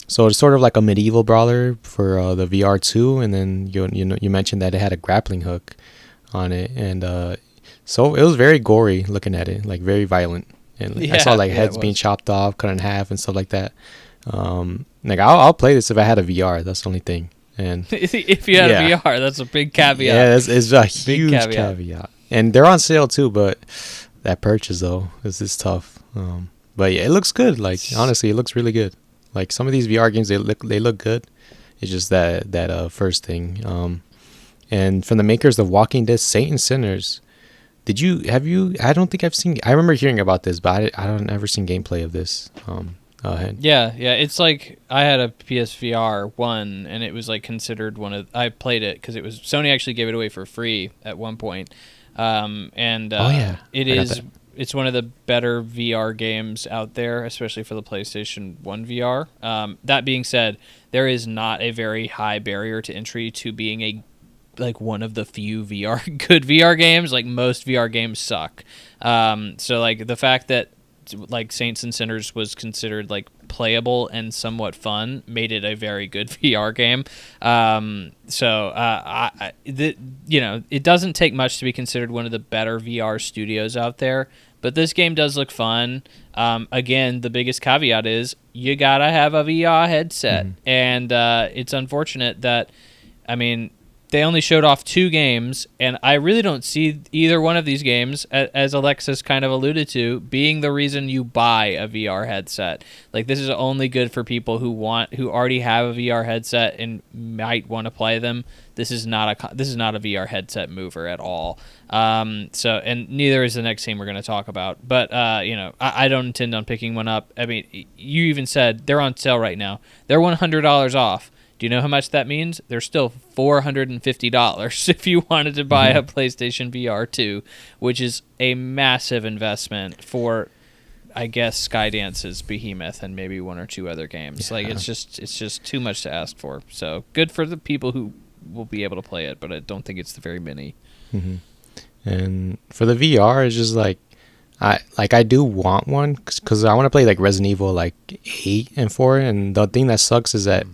S1: So it's sort of like a medieval brawler for the VR2, and then you mentioned that it had a grappling hook on it, and so it was very gory looking at it, like very violent, and I saw like heads being chopped off, cut in half, and stuff like that. Like I'll play this if I had a VR. That's the only thing. And
S2: if you had a VR, that's a big caveat.
S1: Yeah, it's a huge caveat. And they're on sale too, but that purchase though is tough. But yeah, it looks good. Like honestly, it looks really good. Like some of these VR games, they look good. It's just that first thing. And from the makers of Walking Dead, Saint and Sinners, I don't think I've seen. I remember hearing about this, but I don't ever seen gameplay of this.
S2: Yeah, it's like I had a PSVR 1, and it was like considered one of. I played it because Sony actually gave it away for free at one point. It's one of the better VR games out there, especially for the PlayStation 1 VR. That being said, there is not a very high barrier to entry to being one of the few good VR games. Like most VR games suck. So like the fact that like Saints and Sinners was considered like playable and somewhat fun made it a very good VR game. It doesn't take much to be considered one of the better VR studios out there, but this game does look fun. Again, the biggest caveat is you gotta have a VR headset, and it's unfortunate that, they only showed off 2 games, and I really don't see either one of these games, as Alexis kind of alluded to, being the reason you buy a VR headset. Like, this is only good for people who already have a VR headset and might want to play them. This is not a VR headset mover at all. And neither is the next game we're going to talk about. But I don't intend on picking one up. You even said they're on sale right now. They're $100 off. Do you know how much that means? They're still $450 if you wanted to buy a PlayStation VR 2, which is a massive investment for, I guess, Skydance's Behemoth and maybe 1 or 2 other games. Yeah. Like it's just too much to ask for. So good for the people who will be able to play it, but I don't think it's the very many.
S1: Mm-hmm. And for the VR, it's just like I do want one because I want to play like Resident Evil like 8 and 4, and the thing that sucks is that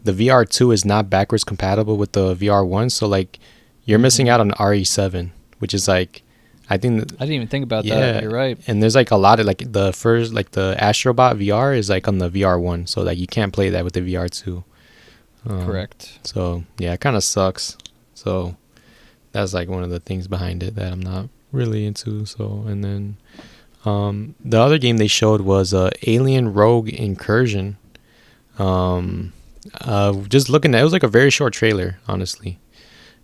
S1: the VR2 is not backwards compatible with the VR1, so like you're missing out on RE7, which is like, I think
S2: I didn't even think about that. You're right.
S1: And there's like a lot of like the first, like the Astrobot VR is like on the VR1, so like you can't play that with the VR2.
S2: Correct.
S1: So yeah, it kind of sucks. So that's like one of the things behind it that I'm not really into. So, and then the other game they showed was Alien Rogue Incursion. Just looking at it was like a very short trailer, honestly.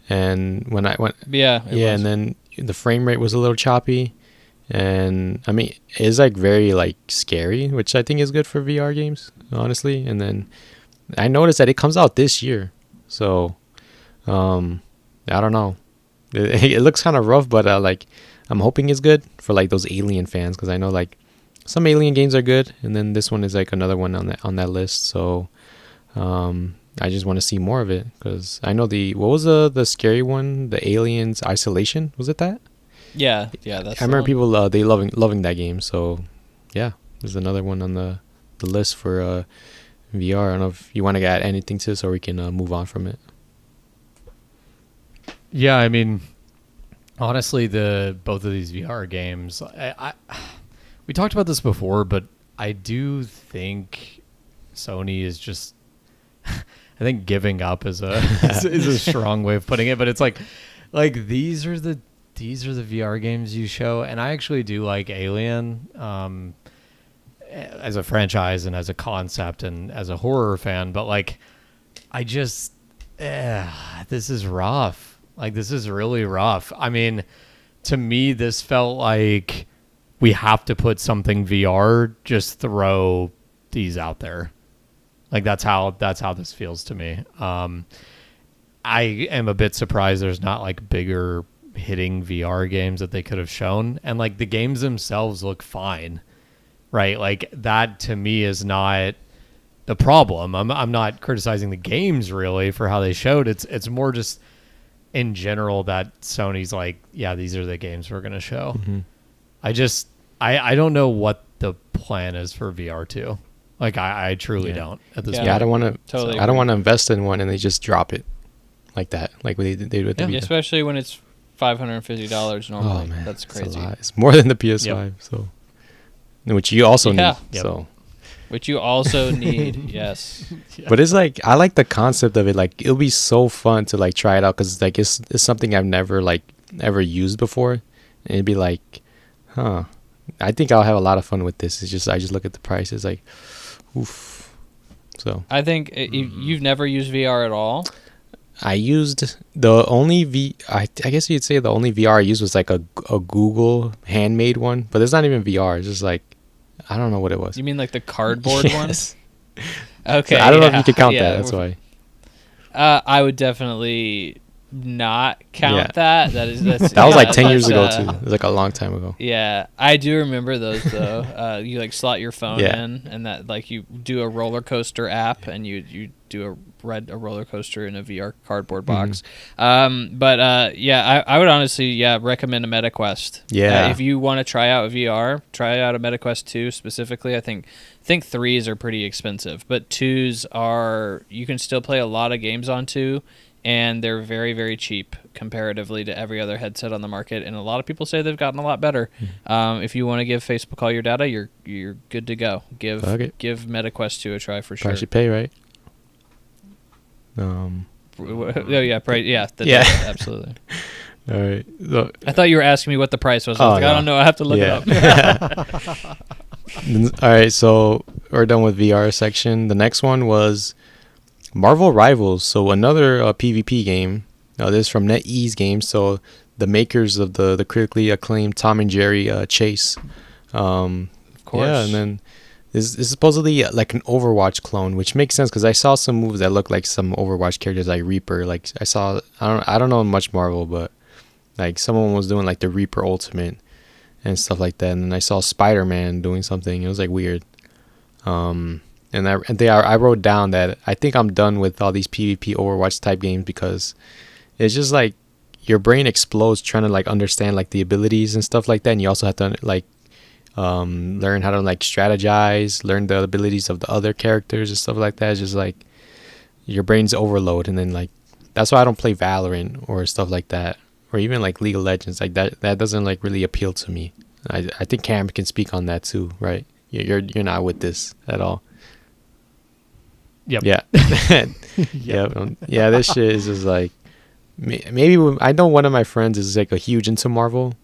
S1: And when I went, and then the frame rate was a little choppy, and it's like very like scary, which I think is good for VR games, honestly. And then I noticed that it comes out this year, so I don't know. It looks kind of rough, but like I'm hoping it's good for like those Alien fans, because I know like some Alien games are good, and then this one is like another one on that list. So I just want to see more of it, because I know what was the scary one, the Aliens Isolation, was it that?
S2: Yeah, that's.
S1: I remember people they loving that game. So yeah, there's another one on the list for VR. I don't know if you want to add anything to this, or we can move on from it.
S3: Yeah, honestly, both of these VR games, we talked about this before, but I do think Sony is just, I think giving up is a is a strong way of putting it, but it's like these are the VR games you show, and I actually do like Alien as a franchise and as a concept and as a horror fan, but like I just this is rough. Like this is really rough. I mean, to me this felt like we have to put something VR, just throw these out there. Like that's how this feels to me. I am a bit surprised there's not like bigger hitting VR games that they could have shown, and like the games themselves look fine, right? Like that to me is not the problem. I'm not criticizing the games really for how they showed. It's more just in general that Sony's like, yeah, these are the games we're gonna show.
S1: Mm-hmm.
S3: I don't know what the plan is for VR2. Like I truly don't at this point.
S1: Yeah, I don't want to.
S2: Totally
S1: I don't want to invest in one and they just drop it like that, like they did with the Vita.
S2: Especially when it's $550 normally.
S1: Oh man,
S2: that's crazy.
S1: a lot. It's more than the PS5, so which you also need.
S2: Yep.
S1: So,
S2: which you also need. Yes.
S1: but it's like I like the concept of it. Like it'll be so fun to like try it out because like it's something I've never like ever used before, and it'd be like, huh. I think I'll have a lot of fun with this. It's just I just look at the prices like, oof. So
S2: I think you've never used VR at all.
S1: I used the only I guess you'd say the only VR I used was like a Google handmade one, but it's not even VR. It's just like I don't know what it was.
S2: You mean like the cardboard
S1: Yes.
S2: one? Okay.
S1: So I don't know if you could count that. That's why.
S2: I would definitely not count that. That
S1: was like 10 years ago too. It was like a long time ago.
S2: Yeah, I do remember those though. You like slot your phone in, and that like you do a roller coaster app, and you do a roller coaster in a VR cardboard box. But I would honestly recommend a MetaQuest.
S1: Yeah,
S2: if you want to try out VR, try out a MetaQuest 2 specifically. I think 3s are pretty expensive, but 2s are, you can still play a lot of games on 2. And they're very, very cheap comparatively to every other headset on the market. And a lot of people say they've gotten a lot better. If you want to give Facebook all your data, you're good to go. Give MetaQuest 2 a try for sure.
S1: I should pay, right?
S2: Absolutely.
S1: All right. So,
S2: I thought you were asking me what the price was. I was I don't know. I have to look it up.
S1: All right, so we're done with VR section. The next one was Marvel Rivals, so another PvP game. This is from NetEase Games, so the makers of the critically acclaimed Tom and Jerry Chase.
S2: Of course.
S1: Yeah, and then this is supposedly like an Overwatch clone, which makes sense because I saw some moves that look like some Overwatch characters, like Reaper. Like I don't know much Marvel, but like someone was doing like the Reaper Ultimate and stuff like that, and then I saw Spider-Man doing something. It was like weird. And I wrote down that I think I'm done with all these PvP Overwatch type games because it's just like your brain explodes trying to like understand like the abilities and stuff like that, and you also have to like learn how to like strategize, learn the abilities of the other characters and stuff like that. It's just like your brain's overload, and then like that's why I don't play Valorant or stuff like that, or even like League of Legends. Like that doesn't like really appeal to me. I think Cam can speak on that too, right? You're not with this at all.
S3: Yep.
S1: Yeah. Yeah. This shit is just like maybe I know one of my friends is like a huge into Marvel,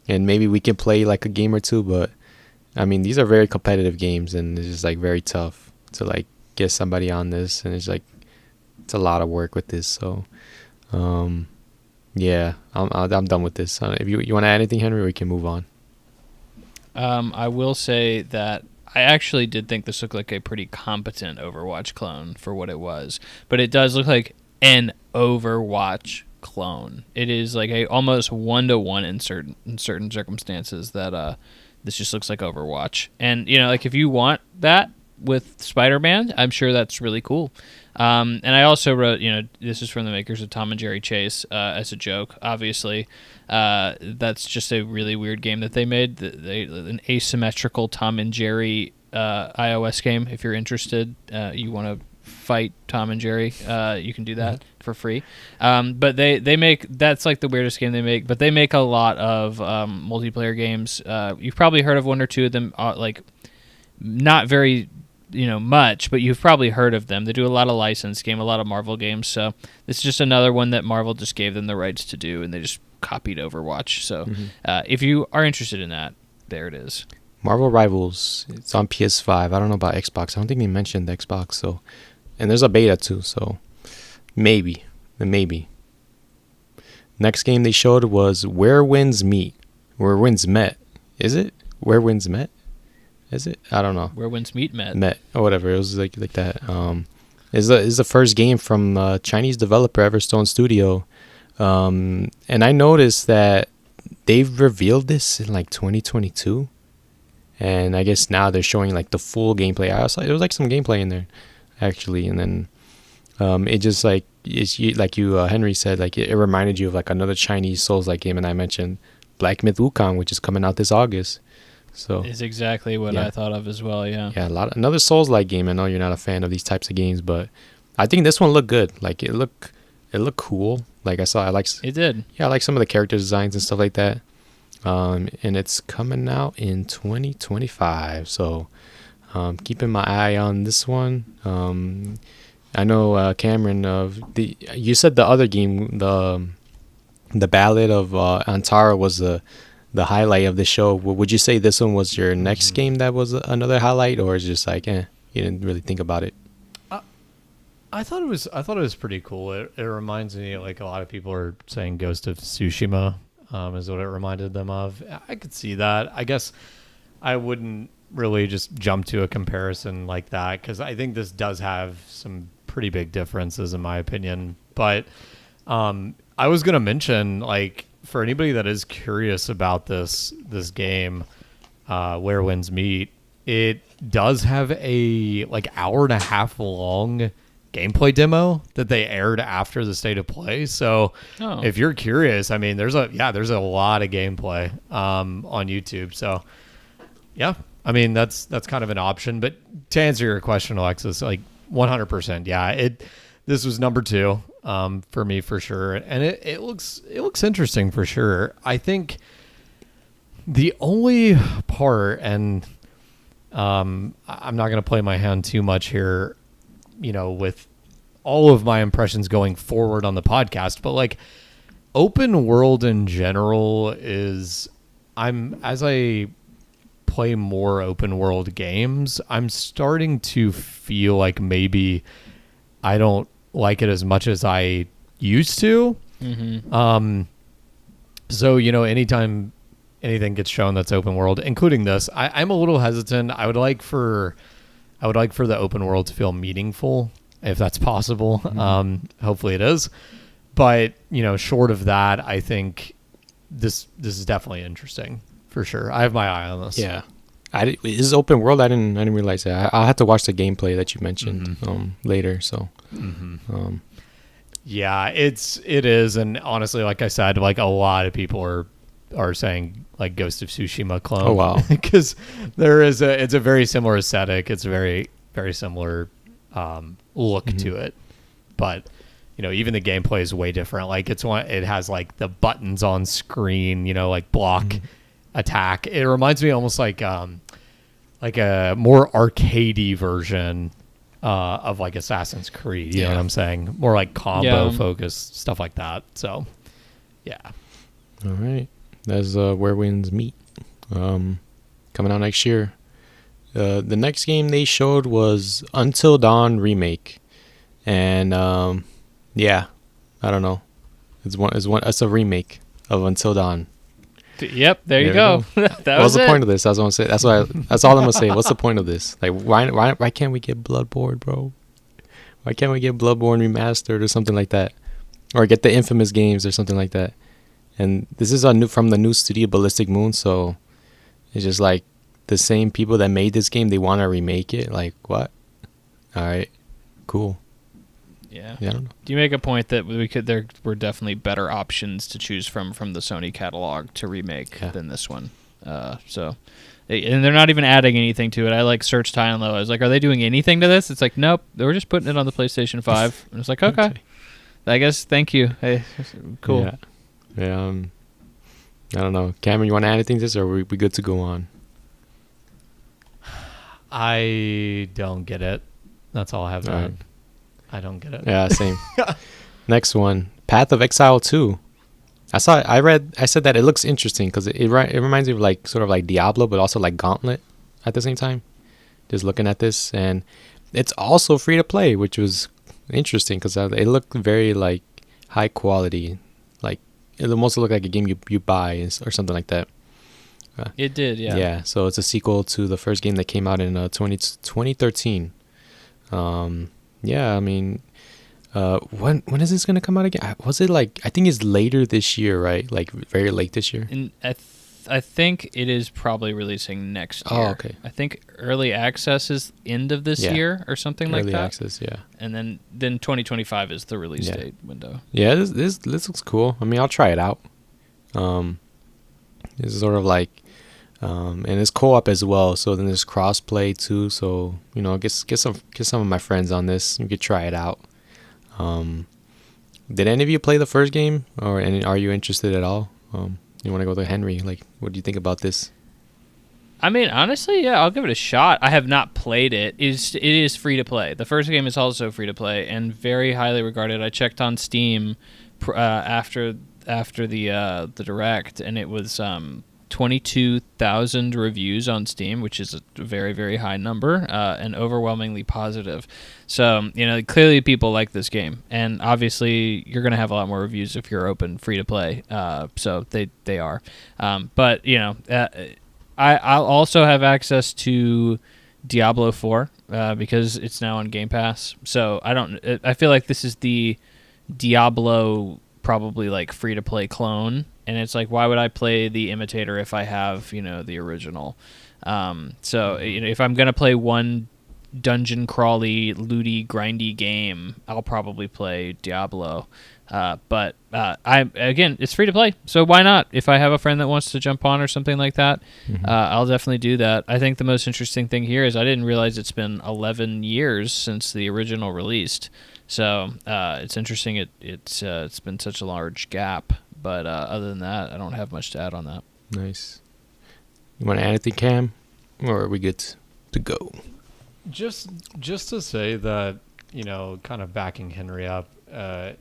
S1: and maybe we can play like a game or two. But I mean, these are very competitive games, and it's just like very tough to like get somebody on this, and it's like it's a lot of work with this. So, yeah, I'm done with this. If you want to add anything, Henry, we can move on.
S2: I will say that I actually did think this looked like a pretty competent Overwatch clone for what it was, but it does look like an Overwatch clone. It is like a almost 1-to-1 in certain circumstances that this just looks like Overwatch. And like if you want that with Spider-Man, I'm sure that's really cool. And I also wrote, this is from the makers of Tom and Jerry Chase as a joke. Obviously, that's just a really weird game that they made. An asymmetrical Tom and Jerry iOS game. If you're interested, you want to fight Tom and Jerry, you can do that for free. But they make, that's like the weirdest game they make. But they make a lot of multiplayer games. You've probably heard of one or two of them, like not very much, but you've probably heard of them. They do a lot of licensed game, a lot of Marvel games. So it's just another one that Marvel just gave them the rights to do, and they just copied Overwatch. So if you are interested in that, there it is.
S1: Marvel Rivals. It's on PS5. I don't know about Xbox. I don't think they mentioned Xbox. So, and there's a beta too. So maybe. Next game they showed was Where Winds Meet. Where Winds Met. Is it? Where Winds Met? Is it? I don't know.
S2: Where Winds Met.
S1: Met or whatever. It was like that. Is the first game from Chinese developer Everstone Studio. And I noticed that they've revealed this in like 2022. And I guess now they're showing like the full gameplay. There was like some gameplay in there actually, and then it just like Henry said, like it reminded you of like another Chinese Souls-like game, and I mentioned Black Myth Wukong, which is coming out this August. So
S2: is exactly what I thought of as well. Yeah.
S1: Another Souls-like game. I know you're not a fan of these types of games, but I think this one looked good. Like it looked cool. Like it did. Yeah, I like some of the character designs and stuff like that. And it's coming out in 2025. So keeping my eye on this one. I know Cameron you said the other game, the Ballad of Antara was the highlight of the show. Would you say this one was your next game that was another highlight, or is it just like you didn't really think about it?
S3: I thought it was pretty cool. It reminds me, like a lot of people are saying, Ghost of Tsushima is what it reminded them of. I could see that. I guess I wouldn't really just jump to a comparison like that, because I think this does have some pretty big differences in my opinion. But I was gonna mention, like, for anybody that is curious about this game, Where Winds Meet, it does have a like hour and a half long gameplay demo that they aired after the state of play. So if you're curious, I mean, there's a lot of gameplay on YouTube. So yeah, I mean, that's kind of an option. But to answer your question, Alexis, like 100%, yeah, this was number 2 for me for sure, and it looks interesting for sure. I think the only part, and I'm not going to play my hand too much here, with all of my impressions going forward on the podcast, but like open world in general as I play more open world games, I'm starting to feel like maybe I don't like it as much as I used to. So, anytime anything gets shown that's open world, including this, I'm a little hesitant. I would like for the open world to feel meaningful, if that's possible. Hopefully it is. But, short of that, I think this is definitely interesting for sure. I have my eye on this.
S1: Yeah. This is open world. I didn't realize that. I'll have to watch the gameplay that you mentioned later. So,
S3: yeah, it is. And honestly, like I said, like a lot of people are saying like Ghost of Tsushima clone.
S1: Oh wow!
S3: Because it's a very similar aesthetic. It's a very, very similar look to it, but even the gameplay is way different. Like it has like the buttons on screen, like block, attack. It reminds me almost like a more arcadey version of like Assassin's Creed. You know what I'm saying? More like combo focused stuff like that. So yeah.
S1: All right. That's Where Winds Meet. Coming out next year. The next game they showed was Until Dawn Remake, and I don't know. It's a remake of Until Dawn.
S2: Yep, there you go.
S1: What's the point of this? That's what I'm saying. That's all I'm gonna say. What's the point of this? Like, why can't we get Bloodborne, bro? Why can't we get Bloodborne remastered or something like that, or get the Infamous games or something like that? And this is from the new studio Ballistic Moon, so it's just like the same people that made this game, they want to remake it. Like, what? All right, cool.
S2: Yeah.
S1: I don't know.
S2: Do you make a point that there were definitely better options to choose from the Sony catalog to remake than this one? And they're not even adding anything to it. I like searched high and low. I was like, are they doing anything to this? It's like, nope, they were just putting it on the PlayStation 5. And it's like, okay. I guess, thank you. Hey, cool.
S1: Yeah. I don't know. Cameron, you want to add anything to this, or are we good to go on?
S3: I don't get it. That's all I have to
S1: All
S3: add.
S1: right.
S3: I don't get it.
S1: Yeah, same. Next one, Path of Exile 2. I said that it looks interesting because it reminds me of like sort of like Diablo, but also like Gauntlet at the same time. Just looking at this, and it's also free to play, which was interesting because it looked very like high quality. Like it almost looked like a game you buy or something like that.
S2: It did, yeah.
S1: Yeah, so it's a sequel to the first game that came out in 2013. Yeah, I mean, when is this gonna come out again? Was it like, I think it's later this year, right? Like very late this year.
S2: And I think it is probably releasing next year.
S1: Oh, okay.
S2: I think early access is end of this year or something like
S1: Early
S2: that.
S1: access, yeah.
S2: And then 2025 is the release
S1: Yeah.
S2: date window.
S1: Yeah, this looks cool. I mean, I'll try it out. This is sort of like, and it's co-op as well. So then there's cross-play too. So get some of my friends on this. You could try it out. Did any of you play the first game, and are you interested at all? You want to go to Henry? Like, what do you think about this?
S2: I mean, honestly, yeah, I'll give it a shot. I have not played it. It is free to play. The first game is also free to play and very highly regarded. I checked on Steam after the direct, and it was 22,000 reviews on Steam, which is a very, very high number, and overwhelmingly positive. So, clearly people like this game, and obviously you're going to have a lot more reviews if you're open free to play. So they are. But I'll also have access to Diablo 4 because it's now on Gamepass. So I feel like this is the Diablo probably like free to play clone, and it's like, why would I play the imitator if I have the original? So if I'm gonna play one dungeon crawly, looty, grindy game, I'll probably play Diablo. But it's free to play, so why not? If I have a friend that wants to jump on or something like that, I'll definitely do that. I think the most interesting thing here is I didn't realize it's been 11 years since the original released. So it's interesting. It's been such a large gap, but other than that, I don't have much to add on that.
S1: Nice. You want to add anything, Cam, or are we good to go?
S3: Just to say that, kind of backing Henry up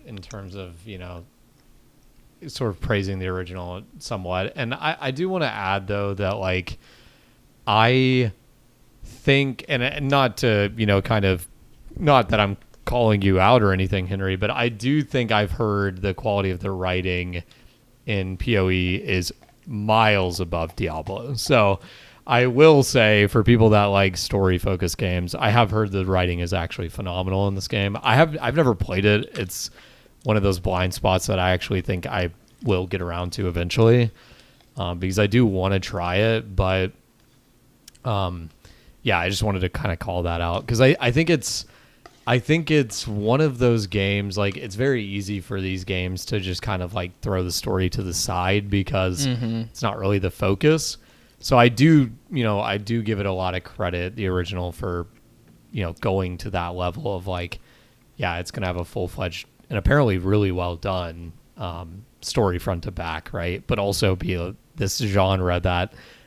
S3: in terms of, sort of praising the original somewhat. And I do want to add, though, that, like, I think, and not to, kind of, not that I'm calling you out or anything, Henry, but I do think I've heard the quality of the writing in PoE is miles above Diablo. So I will say, for people that like story-focused games, I have heard the writing is actually phenomenal in this game. I've never played it. It's one of those blind spots that I actually think I will get around to eventually, because I do want to try it. But yeah, I just wanted to kind of call that out because I think it's one of those games, like, it's very easy for these games to just kind of like throw the story to the side because it's not really the focus. So I do give it a lot of credit, the original, for, going to that level of like, yeah, it's going to have a full-fledged and apparently really well done story front to back, right? But also be this genre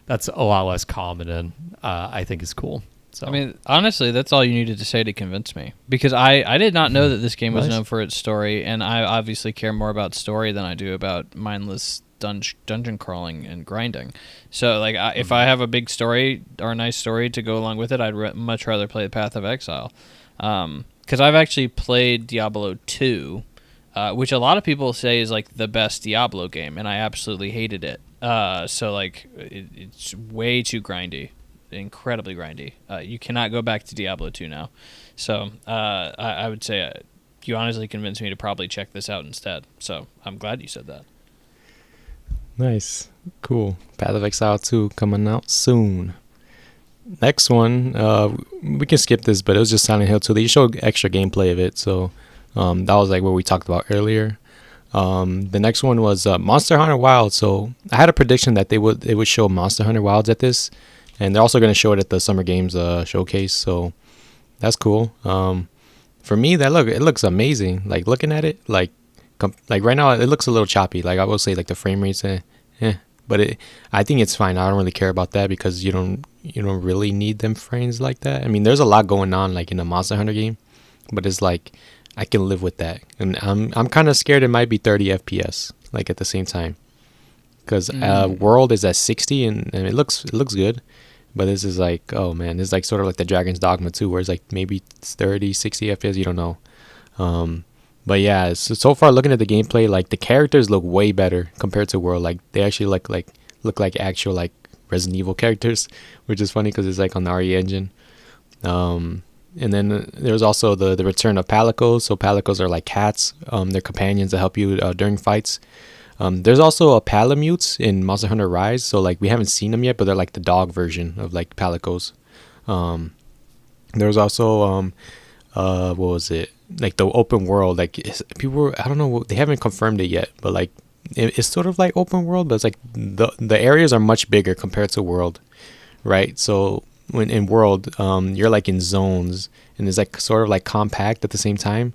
S3: that's a lot less common and I think is cool. So.
S2: I mean, honestly, that's all you needed to say to convince me, because I did not know that this game was known for its story, and I obviously care more about story than I do about mindless dungeon crawling and grinding. So, like, if I have a big story or a nice story to go along with it, I'd much rather play the Path of Exile. Because I've actually played Diablo 2, which a lot of people say is, like, the best Diablo game, and I absolutely hated it. So, like, it's way too grindy. Incredibly grindy. You cannot go back to Diablo 2 now. So I would say you honestly convinced me to probably check this out instead. So I'm glad you said that.
S1: Nice. Cool. Path of Exile 2 coming out soon. Next one, we can skip this, but it was just Silent Hill 2. They showed extra gameplay of it, so that was like what we talked about earlier. The next one was Monster Hunter Wilds. So I had a prediction that they would show Monster Hunter Wilds at this. And they're also going to show it at the Summer Games showcase, so that's cool. For me, it looks amazing. Like, looking at it, like right now, it looks a little choppy. Like, I will say, like, the frame rate's but I think it's fine. I don't really care about that because you don't you don't really need them frames like that. I mean, there's a lot going on like in a Monster Hunter game, but it's like I can live with that, and I'm kind of scared it might be 30 FPS like at the same time, because World is at 60 and it looks good, but this is like, oh man, it's like sort of like the Dragon's Dogma 2, where it's like maybe 30 60 FPS, you don't know. But yeah, so far looking at the gameplay, like the characters look way better compared to World. Like they actually look like actual like Resident Evil characters, which is funny because it's like on the RE engine. And then there's also the return of palicos. So palicos are like cats. They're companions that help you during fights. There's also a palamutes in Monster Hunter Rise. So like we haven't seen them yet, but they're like the dog version of like palicos. There's also what was it? Like the open world. Like people, I don't know, they haven't confirmed it yet, but like it's sort of like open world, but it's like the areas are much bigger compared to World, right? So when in World, you're like in zones, and it's like sort of like compact at the same time.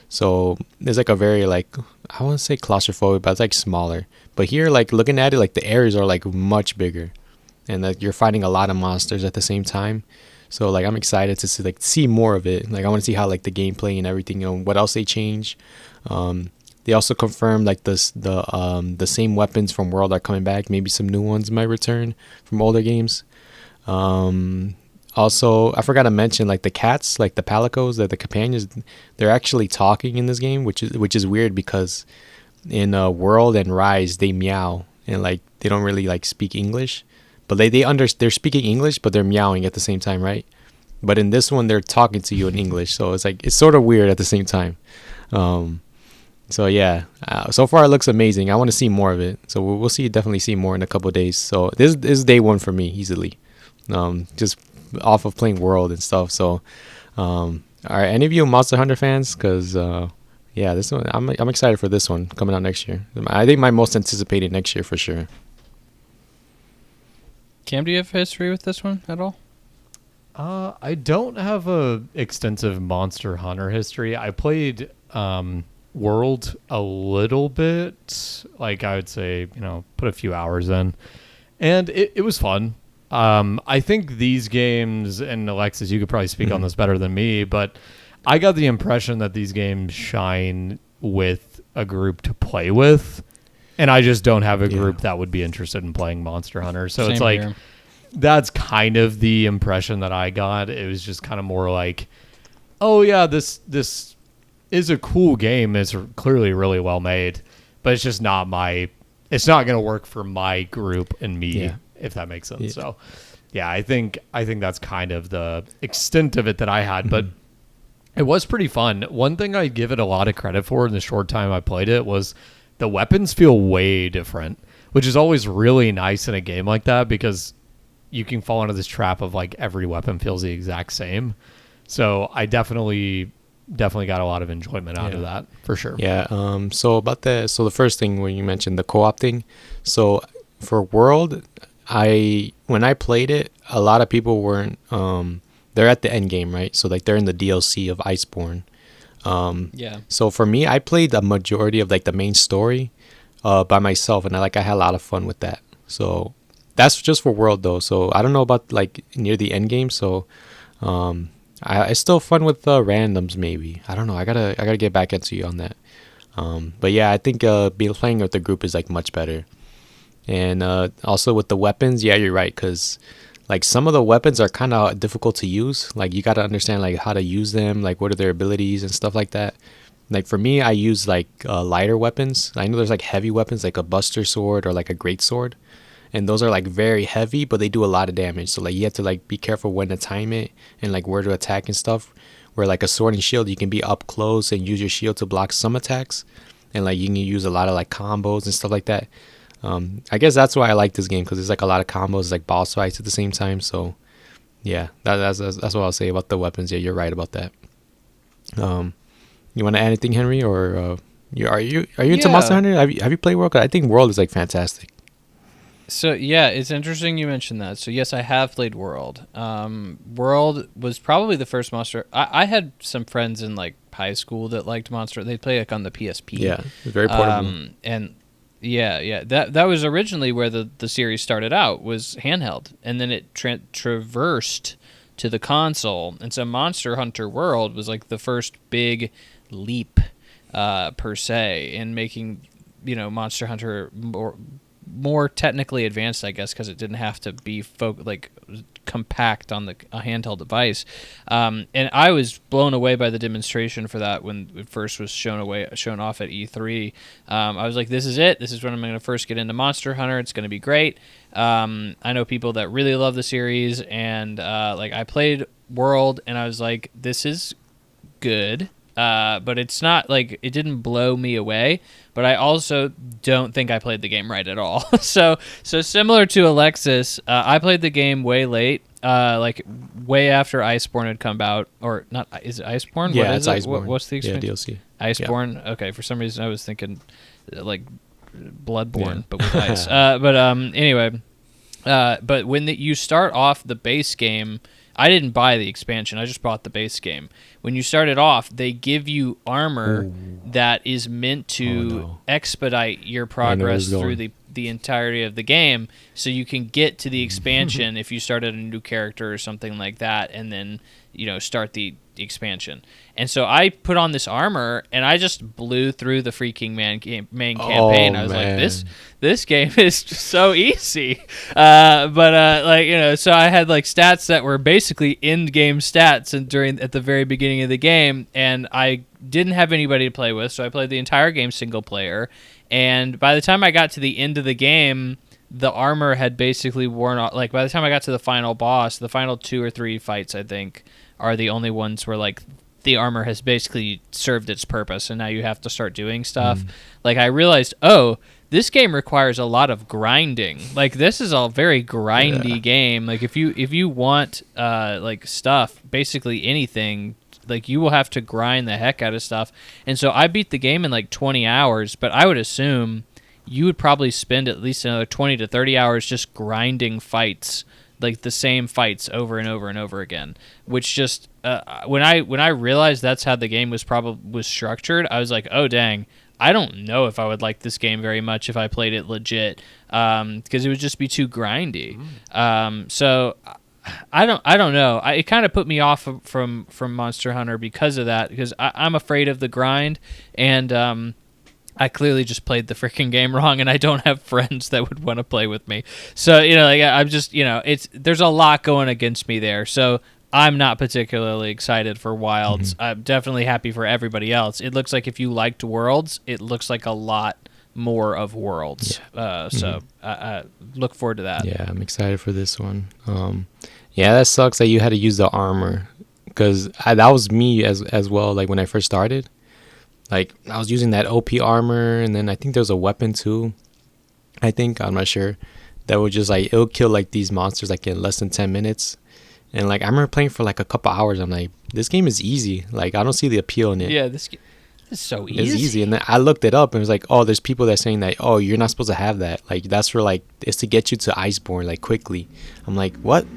S1: So there's like a very like, I wouldn't say claustrophobic, but it's like smaller. But here, like looking at it, like the areas are like much bigger, and like you're fighting a lot of monsters at the same time. So like I'm excited to see more of it. Like I want to see how like the gameplay and everything, what else they change. They also confirmed like the same weapons from World are coming back. Maybe some new ones might return from older games. Also, I forgot to mention like the cats, like the palicos, the companions. They're actually talking in this game, which is weird because in World and Rise they meow and like they don't really like speak English, but they're speaking English, but they're meowing at the same time, right? But in this one they're talking to you in English, so it's like it's sort of weird at the same time. So yeah, so far it looks amazing. I want to see more of it. So we'll definitely see more in a couple of days. So this is day one for me easily, just off of playing World and stuff. So, are any of you Monster Hunter fans? Because yeah, this one I'm excited for this one coming out next year. I think my most anticipated next year for sure.
S2: Cam, do you have history with this one at all?
S3: I don't have a extensive Monster Hunter history. I played World a little bit, like I would say, put a few hours in, and it was fun. I think these games, and Alexis, you could probably speak on this better than me, but I got the impression that these games shine with a group to play with, and I just don't have a group that would be interested in playing Monster Hunter. So it's like, that's kind of the impression that I got. It was just kind of more like, oh yeah, this is a cool game. It's clearly really well made, but it's just not it's not going to work for my group and me, if that makes sense. So yeah, I think that's kind of the extent of it that I had, but it was pretty fun. One thing I give it a lot of credit for in the short time I played it was the weapons feel way different, which is always really nice in a game like that, because you can fall into this trap of like every weapon feels the exact same. So I definitely got a lot of enjoyment out of that for sure. Yeah.
S1: So about that, so the first thing when you mentioned the co-op thing, so for World, when I played it, a lot of people weren't. They're at the end game, right? So like they're in the DLC of Iceborne. So for me, I played the majority of like the main story by myself, and I had a lot of fun with that. So that's just for World though. So I don't know about like near the end game. So it's still fun with randoms maybe. I don't know. I gotta get back into you on that. But yeah, I think playing with the group is like much better. And also with the weapons, yeah, you're right, because like some of the weapons are kind of difficult to use. Like you got to understand like how to use them, like what are their abilities and stuff like that. Like for me, I use like lighter weapons. I know there's like heavy weapons like a Buster Sword or like a Great Sword, and those are like very heavy, but they do a lot of damage. So like you have to like be careful when to time it and like where to attack and stuff. Where like a sword and shield, you can be up close and use your shield to block some attacks, and like you can use a lot of like combos and stuff like that. I guess that's why I like this game, because there's like a lot of combos, like boss fights at the same time. So yeah, that's what I'll say about the weapons. Yeah, you're right about that. You want to add anything, Henry, or are you into Monster Hunter? Have you played World? 'Cause I think World is like fantastic.
S2: So yeah, it's interesting you mentioned that. So yes, I have played World. World was probably the first Monster. I had some friends in like high school that liked Monster. They play like on the PSP.
S1: Yeah, it's very portable.
S2: And Yeah. That was originally where the series started out, was handheld, and then it traversed to the console. And so Monster Hunter World was like the first big leap, per se, in making, Monster Hunter more technically advanced, I guess, because it didn't have to be compact on a handheld device. And I was blown away by the demonstration for that when it first was shown off at E3. I was like, this is it. This is when I'm going to first get into Monster Hunter. It's going to be great. I know people that really love the series, and I played World, and I was like, this is good. But it's not like, it didn't blow me away, but I also don't think I played the game right at all. So similar to Alexis, I played the game way late, way after Iceborne had come out, or not, is it Iceborne?
S1: Yeah,
S2: what
S1: it's
S2: is
S1: Iceborne.
S2: What's the expansion?
S1: Yeah, DLC.
S2: Iceborne? Yeah. Okay, for some reason I was thinking like Bloodborne, but with ice. Anyway, but when you start off the base game, I didn't buy the expansion. I just bought the base game. When you start it off, they give you armor that is meant to expedite your progress through the entirety of the game, so you can get to the expansion if you started a new character or something like that, and then start the expansion. And so I put on this armor, and I just blew through the freaking main campaign. I was like, this game is so easy. So I had stats that were basically end game stats at the very beginning of the game, and I didn't have anybody to play with, so I played the entire game single player. And by the time I got to the end of the game, the armor had basically worn off. By the time I got to the final boss, the final 2 or 3 fights, I think, are the only ones where the armor has basically served its purpose, and now you have to start doing stuff. I realized, this game requires a lot of grinding. This is a very grindy game. If you want stuff, basically anything, you will have to grind the heck out of stuff. And so I beat the game in 20 hours, but I would assume you would probably spend at least another 20 to 30 hours just grinding fights, the same fights over and over and over again, which just when I realized that's how the game was structured, I was like, oh dang, I don't know if I would like this game very much if I played it legit, because it would just be too grindy. So I don't know. It kind of put me off from Monster Hunter because of that, because I'm afraid of the grind, and I clearly just played the freaking game wrong, and I don't have friends that would want to play with me. So, I'm just, there's a lot going against me there. So I'm not particularly excited for Wilds. I'm definitely happy for everybody else. It looks like if you liked Worlds, it looks like a lot more of Worlds. Yeah. So I look forward to that.
S1: Yeah, I'm excited for this one. Yeah, that sucks that you had to use the armor, because that was me as well. When I first started. I was using that OP armor, and then I think there was a weapon too. I'm not sure. That would just it'll kill these monsters in less than 10 minutes. And I remember playing for a couple hours. I'm like, this game is easy. I don't see the appeal in it.
S2: Yeah, this is so easy.
S1: It's easy. And then I looked it up, and it was there's people that are saying that, oh, you're not supposed to have that. That's for it's to get you to Iceborne quickly. I'm like, what?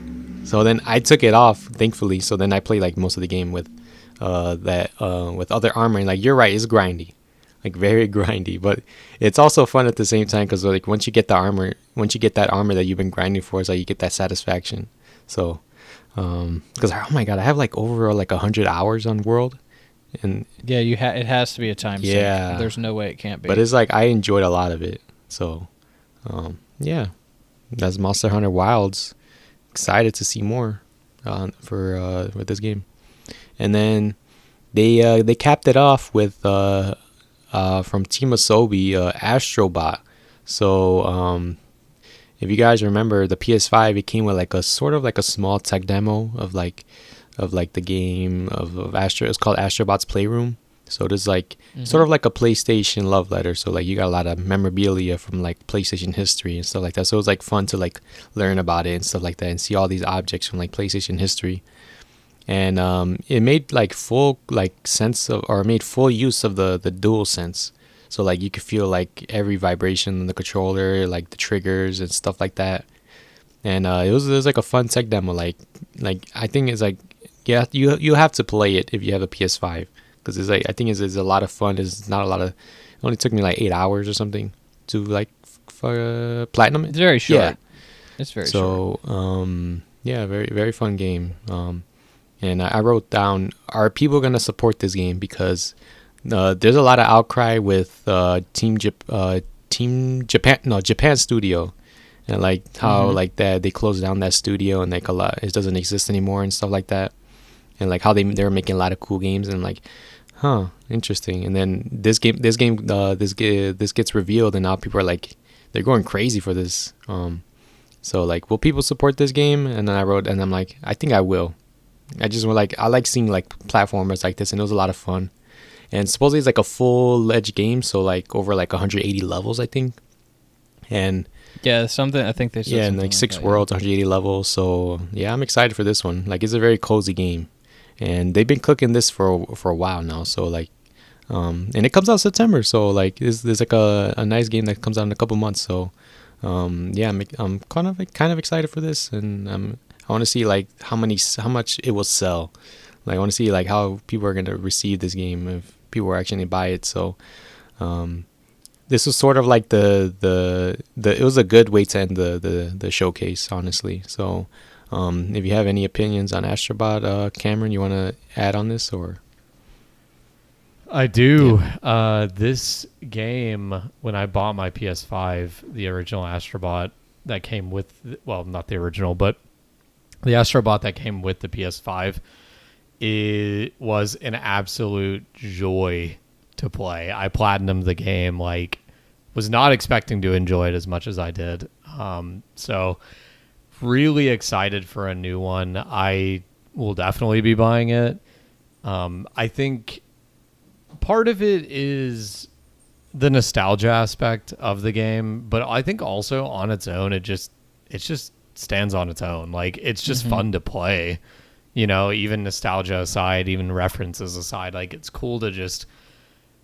S1: So then I took it off, thankfully. So then I played most of the game with with other armor, and you're right, it's grindy, very grindy, but it's also fun at the same time, because once you get that armor that you've been grinding for, it's you get that satisfaction. So because oh my god, I have over 100 hours on World, and
S2: yeah, it has to be a time sink. There's no way it can't be.
S1: But it's I enjoyed a lot of it. So yeah, that's Monster Hunter Wilds. Excited to see more for this game. And then they capped it off with from Team Asobi, Astro Bot. So if you guys remember, the PS5, it came with a sort of a small tech demo of the game of Astro. It's called Astrobot's Playroom. So it is sort of a PlayStation love letter. So you got a lot of memorabilia from PlayStation history and stuff like that. So it was fun to learn about it and stuff like that, and see all these objects from PlayStation history. And it made full sense of, or made full use of the dual sense. So you could feel every vibration in the controller, the triggers and stuff like that. And it was a fun tech demo. I think it's yeah, you have to play it if you have a PS5, because it's I think it's a lot of fun. It's not a lot of. It only took me 8 hours or something to like platinum.
S2: It's very short.
S1: Yeah.
S2: It's very short.
S1: So yeah, very very fun game. And I wrote down, are people gonna support this game? Because there's a lot of outcry with Japan Studio, and like how like that they closed down that studio and like a lot it doesn't exist anymore and stuff like that, and like how they're making a lot of cool games and like, interesting. And then this gets revealed and now people are like they're going crazy for this. So like, will people support this game? And then I'm like, I think I will. I like seeing like platformers like this, and it was a lot of fun. And supposedly it's like a full-fledged game, so like over like 180 levels, I think. And
S2: yeah, something I think they said.
S1: Yeah, and like 6 worlds, 180 levels. So yeah, I'm excited for this one. Like, it's a very cozy game, and they've been cooking this for a while now. So like, and it comes out September. So like, there's like a nice game that comes out in a couple months. So yeah, I'm kind of excited for this, and I want to see like how much it will sell. Like, I want to see like how people are gonna receive this game, if people are actually gonna buy it. So this was sort of like the it was a good way to end the showcase, honestly. So if you have any opinions on Astrobot, Cameron, you want to add on this? Or
S3: I do. Yeah. This game, when I bought my PS5, the original Astrobot that came with, well, not the original, but the Astrobot that came with the PS5, it was an absolute joy to play. I platinumed the game, like, was not expecting to enjoy it as much as I did. So really excited for a new one. I will definitely be buying it. I think part of it is the nostalgia aspect of the game, but I think also on its own, it just stands on its own. Like, it's just fun to play, you know, even nostalgia aside, even references aside. Like, it's cool to just,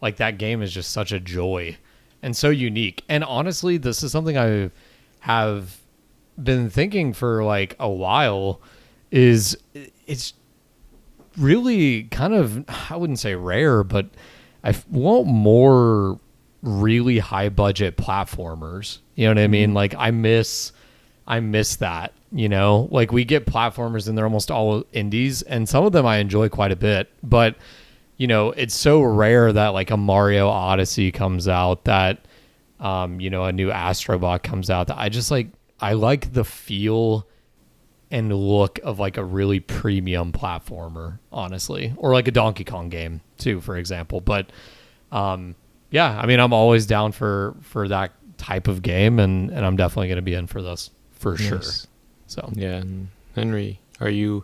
S3: like, that game is just such a joy and so unique. And honestly, this is something I have been thinking for like a while, is it's really kind of, I wouldn't say rare, but I want more really high budget platformers. You know what I mean? Like, I miss that, you know, like, we get platformers and they're almost all indies, and some of them I enjoy quite a bit, but you know, it's so rare that like a Mario Odyssey comes out, that you know, a new Astrobot comes out, that I like the feel and look of like a really premium platformer, honestly, or like a Donkey Kong game too, for example. But yeah, I mean, I'm always down for that type of game, and I'm definitely going to be in for this for sure. So
S1: yeah, and Henry, are you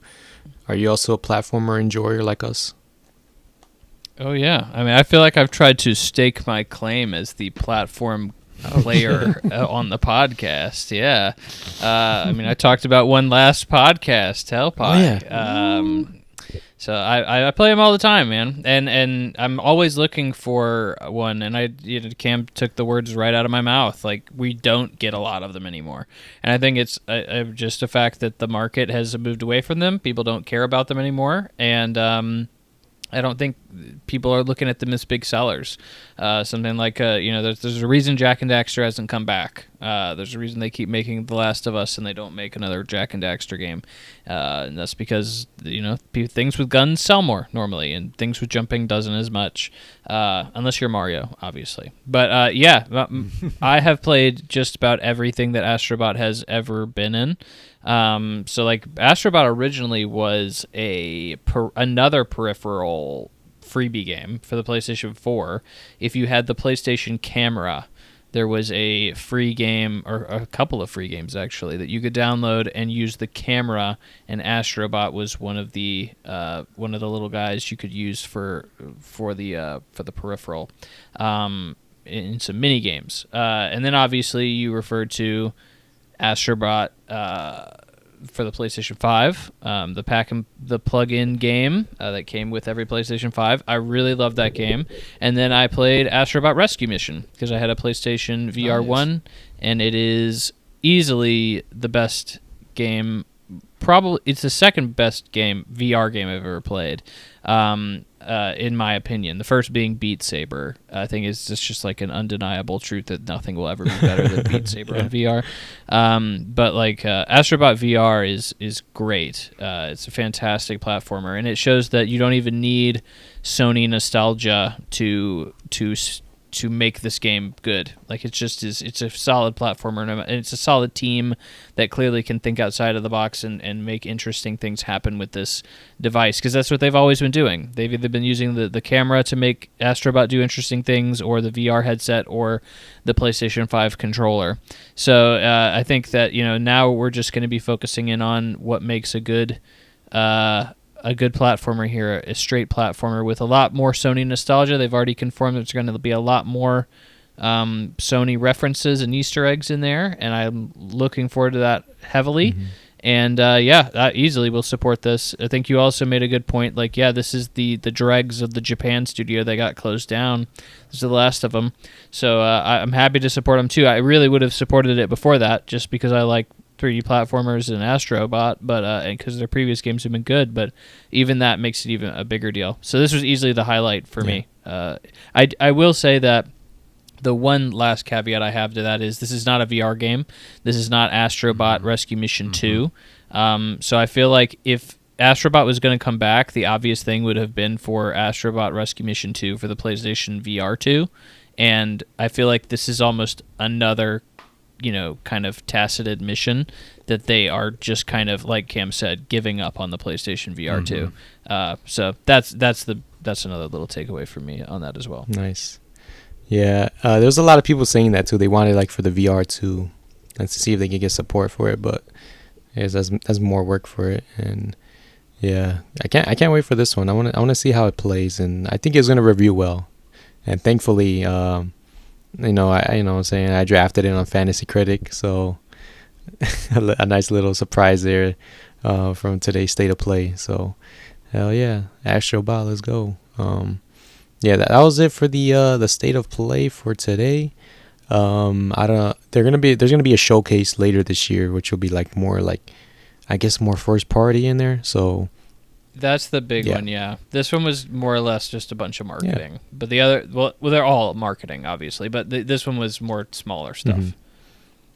S1: also a platformer enjoyer like us?
S2: Oh yeah, I mean, I feel like I've tried to stake my claim as the platform player on the podcast. Yeah, I mean, I talked about one last podcast, Hellblade.
S1: Oh, yeah.
S2: So I play them all the time, man, and I'm always looking for one. And Cam took the words right out of my mouth. Like, we don't get a lot of them anymore, and I think it's just a fact that the market has moved away from them. People don't care about them anymore, and I don't think people are looking at them as big sellers. Something like, you know, there's a reason Jak and Daxter hasn't come back. There's a reason they keep making The Last of Us and they don't make another Jak and Daxter game. And that's because, you know, things with guns sell more normally, and things with jumping doesn't as much, unless you're Mario, obviously. But yeah, I have played just about everything that Astrobot has ever been in. So like, Astrobot originally was another peripheral freebie game for the PlayStation 4. If you had the PlayStation Camera, there was a free game, or a couple of free games actually, that you could download and use the camera, and Astrobot was one of the little guys you could use for the peripheral, in some mini games. And then obviously you referred to Astrobot for the PlayStation 5, the plug-in game that came with every PlayStation 5. I really loved that game. And then I played Astrobot Rescue Mission because I had a PlayStation VR 1, and it is easily the best game it's the second best VR game I've ever played, in my opinion. The first being Beat Saber. I think it's just like an undeniable truth that nothing will ever be better than Beat Saber on VR. But like Astrobot VR is great. It's a fantastic platformer, and it shows that you don't even need Sony nostalgia to make this game good. Like it's a solid platformer, and it's a solid team that clearly can think outside of the box and make interesting things happen with this device, because that's what they've always been doing. They've either been using the camera to make Astrobot do interesting things, or the VR headset, or the PlayStation 5 controller. So I think that now we're just going to be focusing in on what makes a good platformer here, a straight platformer with a lot more Sony nostalgia. They've already confirmed there's going to be a lot more Sony references and Easter eggs in there, and I'm looking forward to that heavily. Mm-hmm. And I easily will support this. I think you also made a good point. Like, this is the dregs of the Japan studio that got closed down. This is the last of them. So I'm happy to support them too. I really would have supported it before that, just because I like 3D platformers and Astrobot, but because their previous games have been good, but even that makes it even a bigger deal. So this was easily the highlight for me. I will say that the one last caveat I have to that is this is not a VR game. This is not Astrobot Rescue Mission 2. So I feel like if Astrobot was going to come back, the obvious thing would have been for Astrobot Rescue Mission 2 for the PlayStation VR 2. And I feel like this is almost another kind of tacit admission that they are just kind of, like Cam said, giving up on the PlayStation VR 2. So that's another little takeaway for me on that as well.
S1: Nice. Yeah, there's a lot of people saying that too. They wanted like for the VR 2 and to see if they could get support for it, but there's more work for it. And yeah, I can't wait for this one. I want to see how it plays, and I think it's gonna review well. And thankfully, I drafted it on Fantasy Critic, so a nice little surprise there from today's State of Play. So hell yeah, Astro Bot, let's go. That was it for the State of Play for today. There's gonna be a showcase later this year, which will be more first party in there. So
S2: that's the big one, yeah. This one was more or less just a bunch of marketing. But the other, well, they're all marketing, obviously. But this one was more smaller stuff.
S1: Mm-hmm.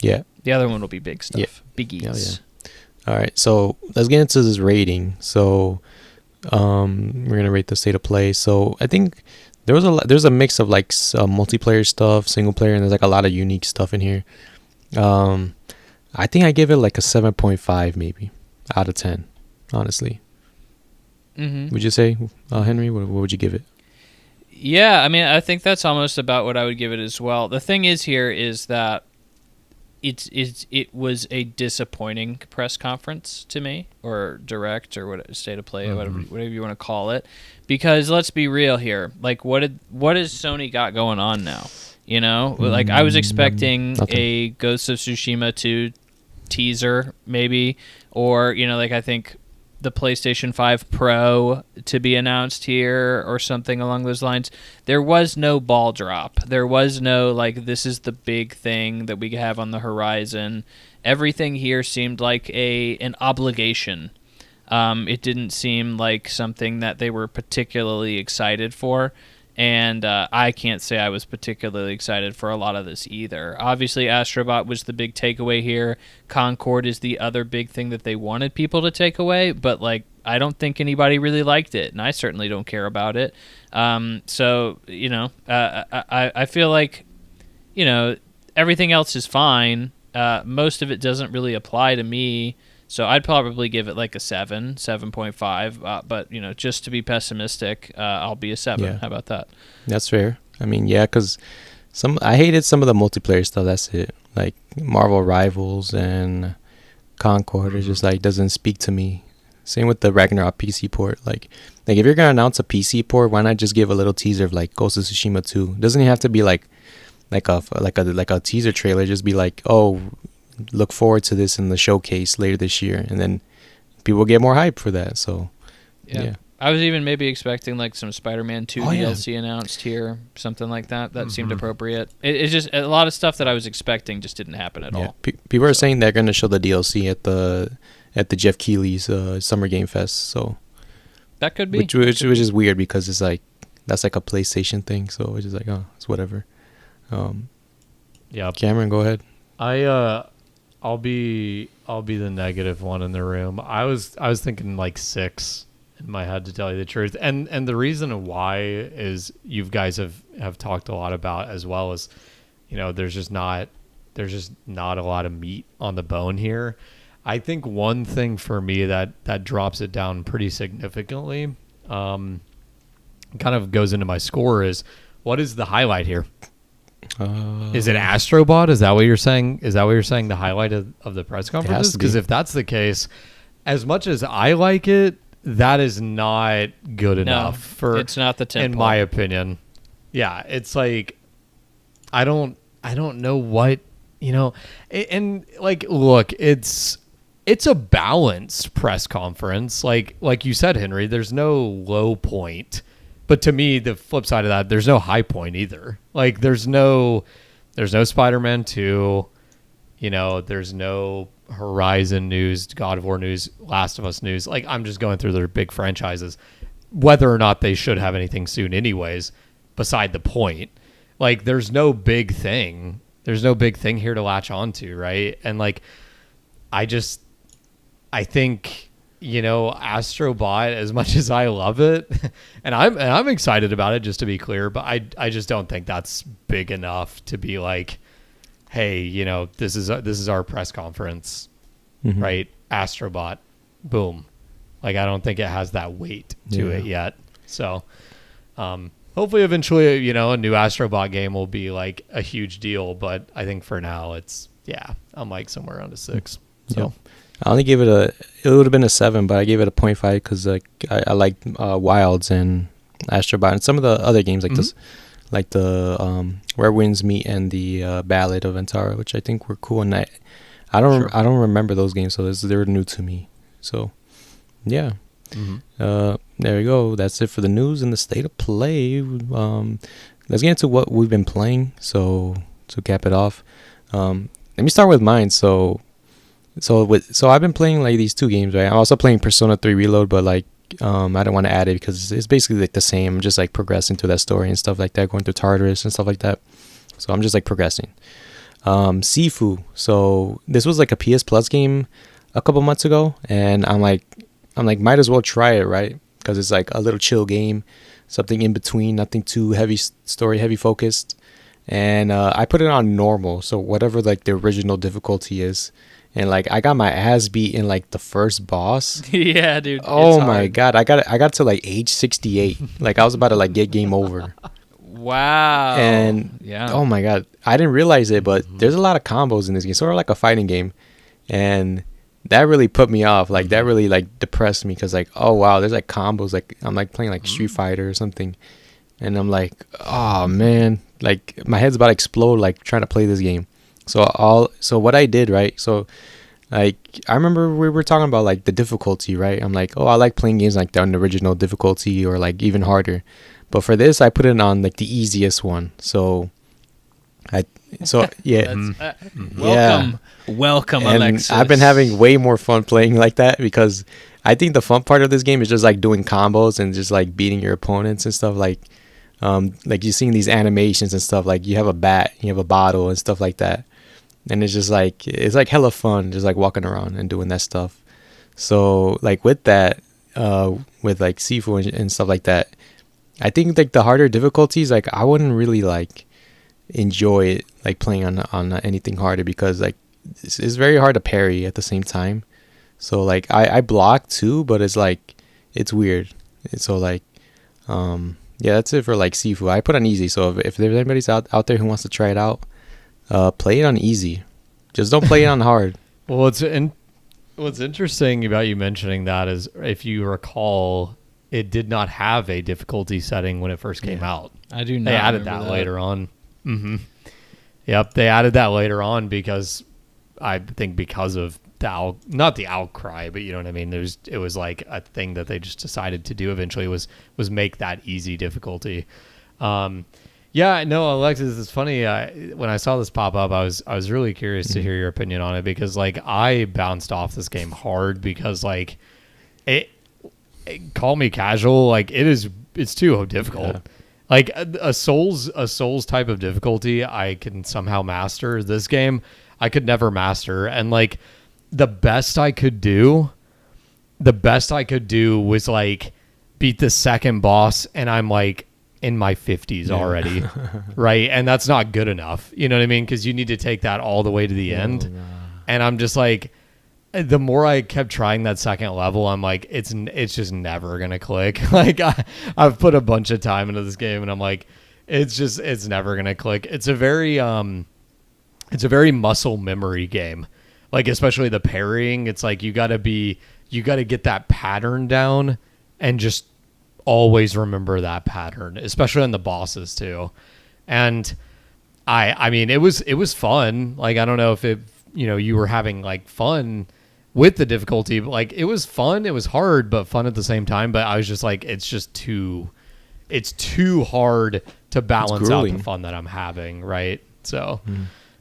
S1: Yeah.
S2: The other one will be big stuff. Biggies.
S1: Yeah. All right, so let's get into this rating. So we're going to rate the State of Play. So I think there's a mix of multiplayer stuff, single player, and there's a lot of unique stuff in here. I think I give it a 7.5 maybe out of 10, honestly. Mm-hmm. Would you say, Henry? What would you give it?
S2: Yeah, I mean, I think that's almost about what I would give it as well. The thing is that it was a disappointing press conference to me, or direct, or State of Play, whatever you want to call it. Because let's be real here, what has Sony got going on now? I was expecting a Ghost of Tsushima 2 teaser, maybe, or I think the PlayStation 5 Pro to be announced here or something along those lines. There was no ball drop. There was no this is the big thing that we have on the horizon. Everything here seemed like an obligation. It didn't seem like something that they were particularly excited for. And I can't say I was particularly excited for a lot of this either. Obviously, Astrobot was the big takeaway here. Concord is the other big thing that they wanted people to take away, but I don't think anybody really liked it, and I certainly don't care about it. I feel like, everything else is fine. Most of it doesn't really apply to me. So I'd probably give it a 7.5. But, just to be pessimistic, I'll be a 7.
S1: Yeah.
S2: How about that?
S1: That's fair. I mean, yeah, because I hated some of the multiplayer stuff. That's it. Marvel Rivals and Concord is just doesn't speak to me. Same with the Ragnarok PC port. If you're going to announce a PC port, why not just give a little teaser of Ghost of Tsushima 2? Doesn't it have to be like a teaser trailer? Just be look forward to this in the showcase later this year, and then people get more hype for that. So yeah.
S2: I was even maybe expecting some Spider-Man 2 DLC announced here, something like that. That seemed appropriate. It's just a lot of stuff that I was expecting just didn't happen at all.
S1: People are saying they're going to show the DLC at at the Jeff Keighley's Summer Game Fest. So
S2: That could be.
S1: which is weird because it's like that's like a PlayStation thing. So it's just like, oh, it's whatever.
S3: Yeah.
S1: Cameron, go ahead.
S3: I'll be the negative one in the room. I was thinking like 6 in my head, to tell you the truth. And the reason why is you guys have talked a lot about, as well as, you know, there's just not a lot of meat on the bone here. I think one thing for me that drops it down pretty significantly, kind of goes into my score, is what is the highlight here? Is it Astro Bot? Is that what you're saying? Is that what you're saying? The highlight of the press conferences? Because if that's the case, as much as I like it, that is not good enough for.
S2: It's not the tempo,
S3: in my opinion. Yeah, it's like I don't know what, you know, and like, look, it's a balanced press conference. Like you said, Henry, there's no low point. But to me, the flip side of that, there's no high point either. Like there's no Spider-Man 2, you know, there's no Horizon news, God of War news, Last of Us news. Like I'm just going through their big franchises, whether or not they should have anything soon anyways, beside the point. Like there's no big thing. There's no big thing here to latch onto, right? And like I think, you know, Astro Bot, as much as I love it, and I'm excited about it, just to be clear, but I just don't think that's big enough to be like, hey, you know, this is our press conference, right? Astro Bot, boom. Like I don't think it has that weight to it yet. So hopefully eventually, you know, a new Astro Bot game will be like a huge deal, but I think for now I'm like somewhere around a 6. So.
S1: Yeah. I only gave it it would have been a 7, but I gave it a 0.5 because like I liked Wilds and Astrobot and some of the other games like this, like the Where Winds Meet and the Ballad of Antara, which I think were cool. And I don't remember those games, so they were new to me. So yeah, there we go. That's it for the news and the state of play. Let's get into what we've been playing. So to cap it off, let me start with mine. So I've been playing like these 2 games, right? I'm also playing Persona 3 Reload, but like I don't want to add it because it's basically like the same. I'm just like progressing through that story and stuff like that, going through Tartarus and stuff like that. So I'm just like progressing. Sifu. So this was like a PS Plus game a couple months ago, and I'm like might as well try it, right? Because it's like a little chill game, something in between, nothing too heavy story, heavy focused. And I put it on normal, so whatever like the original difficulty is. And like I got my ass beat in like the first boss.
S2: Yeah, dude.
S1: Oh my god, I got to like age 68. Like I was about to like get game over.
S2: Wow.
S1: And
S2: yeah.
S1: Oh my god, I didn't realize it, but there's a lot of combos in this game, sort of like a fighting game, and that really put me off. Like that really like depressed me because like, oh wow, there's like combos. Like I'm like playing like Street Fighter or something, and I'm like, oh man, like my head's about to explode like trying to play this game. So what I did, right? So like I remember we were talking about like the difficulty, right? I'm like, oh, I like playing games like on the original difficulty or like even harder. But for this, I put it on like the easiest one. So yeah.
S2: Welcome,
S1: and
S2: Alexis.
S1: I've been having way more fun playing like that because I think the fun part of this game is just like doing combos and just like beating your opponents and stuff like you're seeing these animations and stuff, like you have a bat, you have a bottle and stuff like that. And it's just like, it's like hella fun just like walking around and doing that stuff. So like with that, with like Sifu and stuff like that, I think like the harder difficulties, like I wouldn't really like enjoy it like playing on anything harder because like it's very hard to parry at the same time. So like I block too, but it's like, it's weird. So like, yeah, that's it for like Sifu. I put on easy. So if there's anybody's out there who wants to try it out, play it on easy. Just don't play it on hard.
S3: Well, what's interesting about you mentioning that is, if you recall, it did not have a difficulty setting when it first came out.
S2: I do not.
S3: They added that later on. Yep, they added that later on because I think because of not the outcry, but you know what I mean. It was like a thing that they just decided to do eventually was make that easy difficulty. Yeah, no, Alexis, it's funny. When I saw this pop up, I was really curious to hear your opinion on it because like I bounced off this game hard because like it call me casual, like it's too difficult.
S1: Yeah.
S3: Like a Souls type of difficulty I can somehow master. This game I could never master, and like the best I could do was like beat the second boss, and I'm like in my 50s already, right? And that's not good enough. You know what I mean? Because you need to take that all the way to the end. No. And I'm just like, the more I kept trying that second level, I'm like, it's just never gonna click. Like I've put a bunch of time into this game, and I'm like, it's never gonna click. It's a very muscle memory game. Like especially the parrying, it's like you gotta get that pattern down and just always remember that pattern, especially on the bosses too. And I mean it was fun. Like I don't know if you were having like fun with the difficulty, but like it was fun. It was hard but fun at the same time. But I was just like, it's too hard to balance out the fun that I'm having, right? So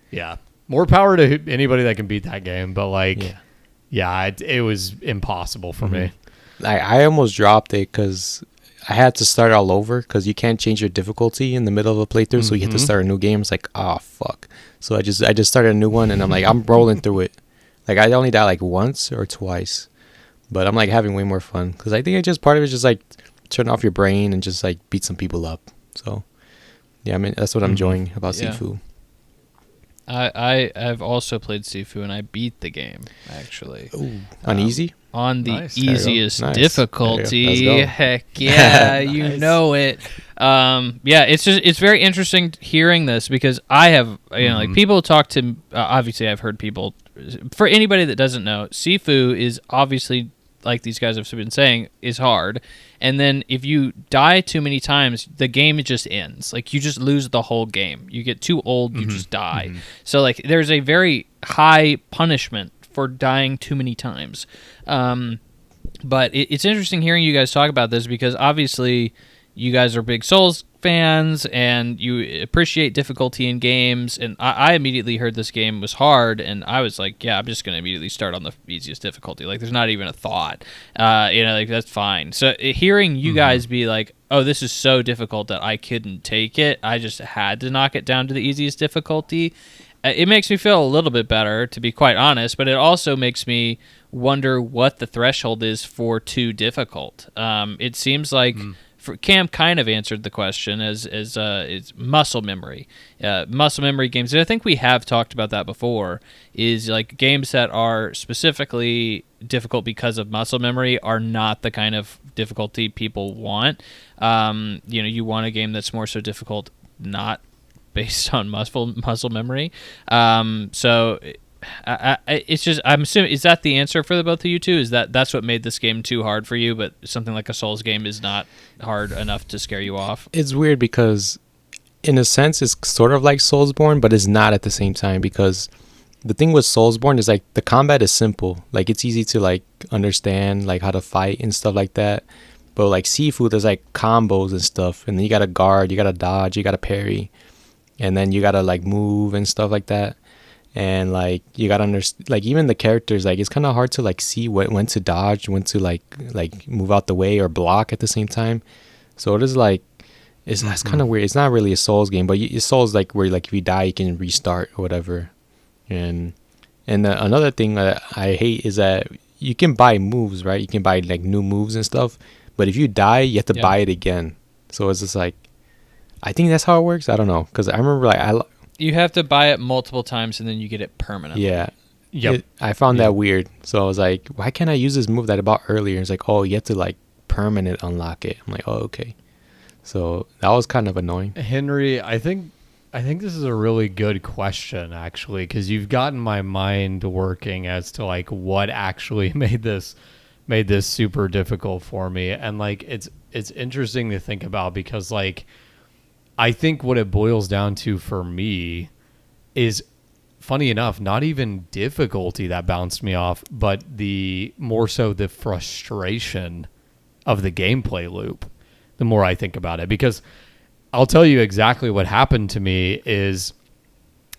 S3: yeah, more power to anybody that can beat that game. But like it was impossible for me.
S1: I almost dropped it because I had to start all over because you can't change your difficulty in the middle of a playthrough, so you have to start a new game. It's like, oh fuck. So I just started a new one, and I'm like, I'm rolling through it. Like I only died like once or twice, but I'm like having way more fun because I think part of it is just like turn off your brain and just like beat some people up. So yeah, I mean that's what I'm enjoying about Sifu.
S2: I've also played Sifu and I beat the game actually.
S1: Ooh, on easy?
S2: On the
S3: Nice.
S2: easy difficulty.
S1: Let's go.
S2: Heck yeah,
S3: Nice.
S2: you know it. Yeah, it's very interesting hearing this because I have like people talk to. Obviously, I've heard people. For anybody that doesn't know, Sifu is obviously, like these guys have been saying, is hard. And then if you die too many times, the game just ends. Like you just lose the whole game. You get too old, you just die. So like there's a very high punishment for dying too many times. But it's interesting hearing you guys talk about this because obviously you guys are big Souls fans and you appreciate difficulty in games. And I immediately heard this game was hard, and I was like, yeah, I'm just going to immediately start on the easiest difficulty. Like, there's not even a thought. Like that's fine. So hearing you guys be like, oh, this is so difficult that I couldn't take it, I just had to knock it down to the easiest difficulty. It makes me feel a little bit better, to be quite honest, but it also makes me wonder what the threshold is for too difficult. It seems like Cam kind of answered the question as it's muscle memory. Muscle memory games, and I think we have talked about that before, is like games that are specifically difficult because of muscle memory are not the kind of difficulty people want. You want a game that's more so difficult, not based on muscle memory. So it's just, I'm assuming, is that the answer for the both of you two? Is that's what made this game too hard for you, but something like a Souls game is not hard enough to scare you off?
S1: It's weird because in a sense it's sort of like Soulsborne, but it's not at the same time, because the thing with Soulsborne is like the combat is simple. Like it's easy to like understand like how to fight and stuff like that. But like Sifu, there's like combos and stuff, and then you gotta guard, you gotta dodge, you gotta parry, and then you gotta like move and stuff like that. And like you gotta understand, like even the characters, like it's kind of hard to like see when to dodge, when to like move out the way or block at the same time. So it is like that's kind of weird. It's not really a Souls game, but Souls like where like if you die you can restart or whatever. And another thing that I hate is that you can buy moves, right? You can buy like new moves and stuff, but if you die you have to buy it again. So it's just like, I think that's how it works. I don't know, because I remember like
S2: you have to buy it multiple times and then you get it permanently.
S1: Yeah. Yep. I found that weird. So I was like, why can't I use this move that I bought earlier? It's like, oh, you have to like permanent unlock it. I'm like, oh, okay. So that was kind of annoying.
S3: Henry, I think this is a really good question, actually, because you've gotten my mind working as to like what actually made this super difficult for me. And like it's interesting to think about, because like I think what it boils down to for me is, funny enough, not even difficulty that bounced me off, but more so the frustration of the gameplay loop, the more I think about it. Because I'll tell you exactly what happened to me is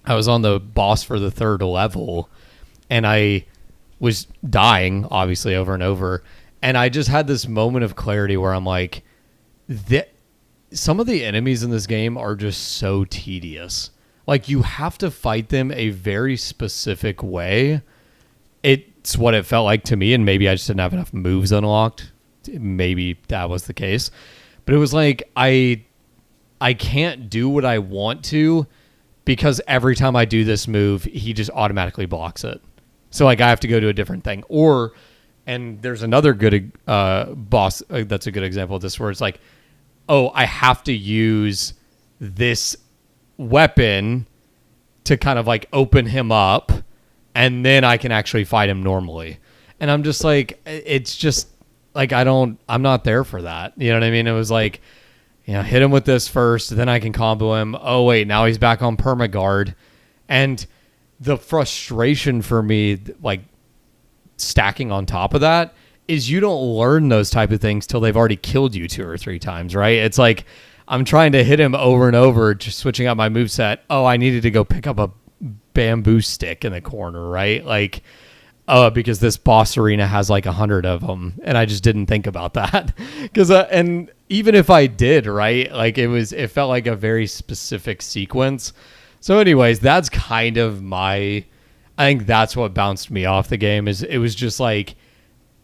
S3: I was on the boss for the 3rd level, and I was dying, obviously, over and over. And I just had this moment of clarity where I'm like, some of the enemies in this game are just so tedious. Like, you have to fight them a very specific way. It's what it felt like to me, and maybe I just didn't have enough moves unlocked. Maybe that was the case. But it was like, I can't do what I want to because every time I do this move, he just automatically blocks it. So, like, I have to go to a different thing. And there's another good boss that's a good example of this, where it's like, oh, I have to use this weapon to kind of like open him up, and then I can actually fight him normally. And I'm just like, it's just like, I'm not there for that. You know what I mean? It was like, hit him with this first, then I can combo him. Oh, wait, now he's back on permaguard. And the frustration for me, like, stacking on top of that, is you don't learn those type of things till they've already killed you 2 or 3 times, right? It's like, I'm trying to hit him over and over, just switching out my moveset. Oh, I needed to go pick up a bamboo stick in the corner, right? Like, because this boss arena has like 100 of them, and I just didn't think about that. And even if I did, right, like it felt like a very specific sequence. So anyways, that's kind of I think that's what bounced me off the game. Is it was just like,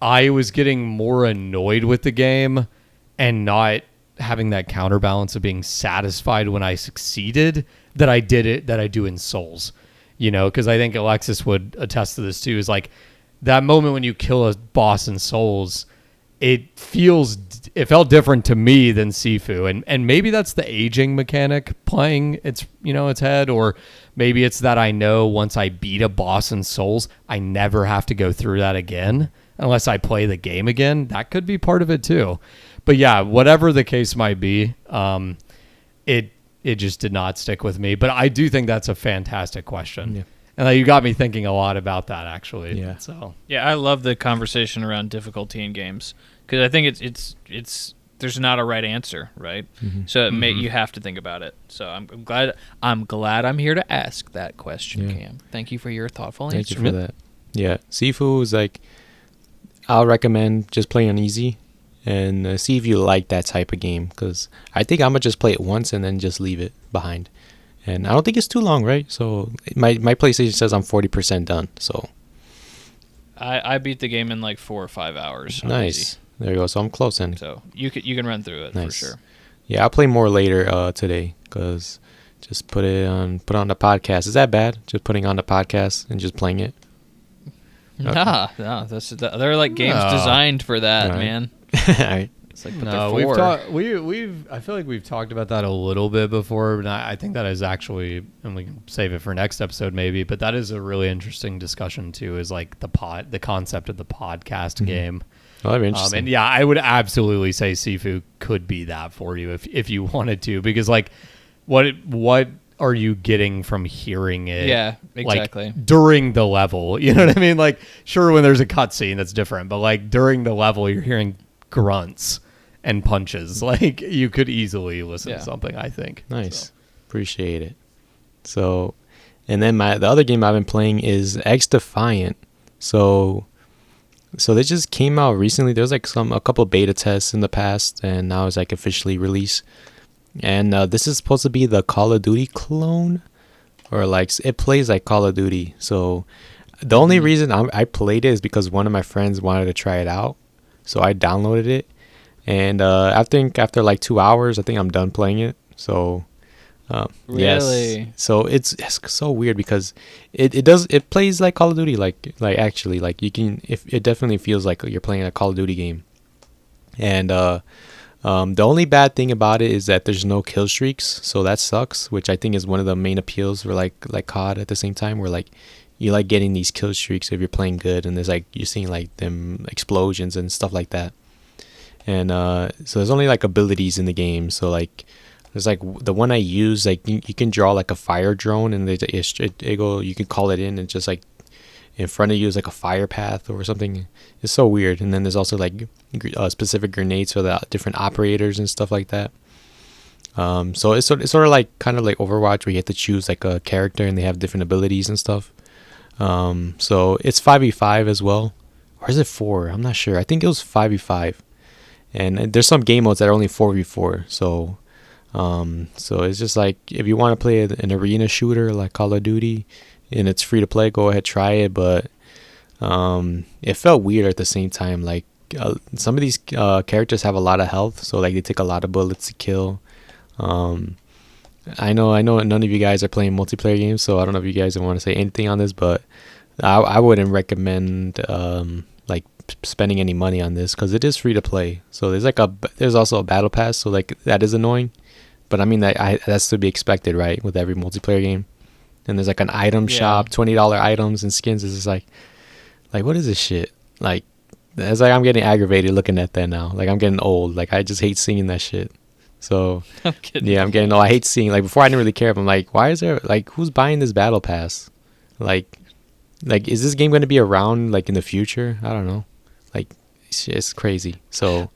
S3: I was getting more annoyed with the game and not having that counterbalance of being satisfied when I succeeded that I do in Souls, because I think Alexis would attest to this too, is like that moment when you kill a boss in Souls, it felt different to me than Sifu. And maybe that's the aging mechanic playing its head, or maybe it's that I know once I beat a boss in Souls, I never have to go through that again unless I play the game again. That could be part of it too. But yeah, whatever the case might be, it just did not stick with me. But I do think that's a fantastic question. Yeah. And you got me thinking a lot about that, actually.
S1: Yeah.
S3: So
S2: yeah, I love the conversation around difficulty in games, because I think it's there's not a right answer, right? Mm-hmm. So you have to think about it. So I'm glad I'm here to ask that question, Cam. Thank you for your thoughtful answer.
S1: Thank you for that. Yeah, Sifu is like, I'll recommend just playing on easy and see if you like that type of game, because I think I'm gonna just play it once and then just leave it behind. And I don't think it's too long, right? So my PlayStation says I'm 40% done. So
S2: I beat the game in like 4 or 5 hours.
S1: Nice. Easy. There you go. So I'm close in.
S2: So you can run through it. Nice. For sure.
S1: Yeah, I'll play more later today, because just put on the podcast. Is that bad? Just putting on the podcast and just playing it?
S2: Okay. No, they're like games designed for that, right. Man.
S1: All right.
S2: It's like,
S3: I feel like we've talked about that a little bit before, but I think that is actually, and we can save it for next episode maybe, but that is a really interesting discussion too, is like the concept of the podcast game.
S1: Oh, that'd be interesting.
S3: And yeah, I would absolutely say Sifu could be that for you if you wanted to, because like what are you getting from hearing it?
S2: Yeah, exactly.
S3: Like, during the level, you know what I mean? Like, sure, when there's a cutscene, that's different, but like during the level, you're hearing grunts and punches. Like, you could easily listen to something, I think.
S1: Nice. So. Appreciate it. So, and then the other game I've been playing is xDefiant. So they just came out recently. There was like a couple of beta tests in the past, and now it's like officially released. And this is supposed to be the Call of Duty clone, or like it plays like Call of Duty. So the only reason I played it is because one of my friends wanted to try it out, so I downloaded it. And I think after like 2 hours, I think I'm done playing it. So
S2: really,
S1: yes. So it's so weird because it plays like Call of Duty, like actually, like you can, if it definitely feels like you're playing a Call of Duty game. And the only bad thing about it is that there's no kill streaks, so that sucks, which I think is one of the main appeals for like COD at the same time, where like you like getting these kill streaks if you're playing good, and there's like you're seeing like them explosions and stuff like that. And so there's only like abilities in the game. So like there's like the one I use, like you can draw like a fire drone, and you can call it in, and just like in front of you is like a fire path or something. It's so weird. And then there's also like specific grenades for the different operators and stuff like that. So it's sort of like kind of like Overwatch, where you have to choose like a character and they have different abilities and stuff. So it's 5v5 as well, or is it 4? I'm not sure. I think it was 5v5, and there's some game modes that are only 4v4. So it's just like, if you want to play an arena shooter like Call of Duty and it's free to play, go ahead, try it. But it felt weird at the same time. Like some of these characters have a lot of health, so like they take a lot of bullets to kill. I know none of you guys are playing multiplayer games, so I don't know if you guys want to say anything on this, but I wouldn't recommend like spending any money on this, because it is free to play. So there's also a battle pass, so like that is annoying, but I mean that's to be expected, right, with every multiplayer game. And there's like an item shop, $20 items and skins. It's just like what is this shit? Like, it's like I'm getting aggravated looking at that now. Like, I'm getting old. Like, I just hate seeing that shit. So I'm getting old. I hate seeing, like, before I didn't really care, but I'm like, why is there, like, who's buying this battle pass? Like is this game going to be around like in the future? I don't know. Like, it's crazy. So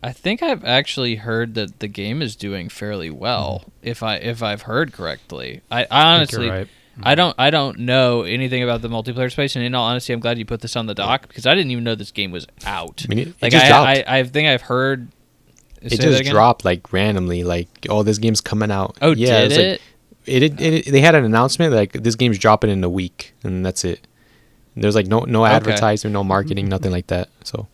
S2: I think I've actually heard that the game is doing fairly well, if I've heard correctly. I honestly,
S3: right.
S2: I don't know anything about the multiplayer space, and in all honesty, I'm glad you put this on the dock, because I didn't even know this game was out.
S1: I mean,
S2: like,
S1: just dropped.
S2: I think I've heard.
S1: It just dropped like randomly, like, oh, this game's coming out.
S2: Oh,
S1: yeah,
S2: did it?
S1: Like, they had an announcement like this game's dropping in a week, and that's it. There's like no advertising, no marketing, nothing like that. So.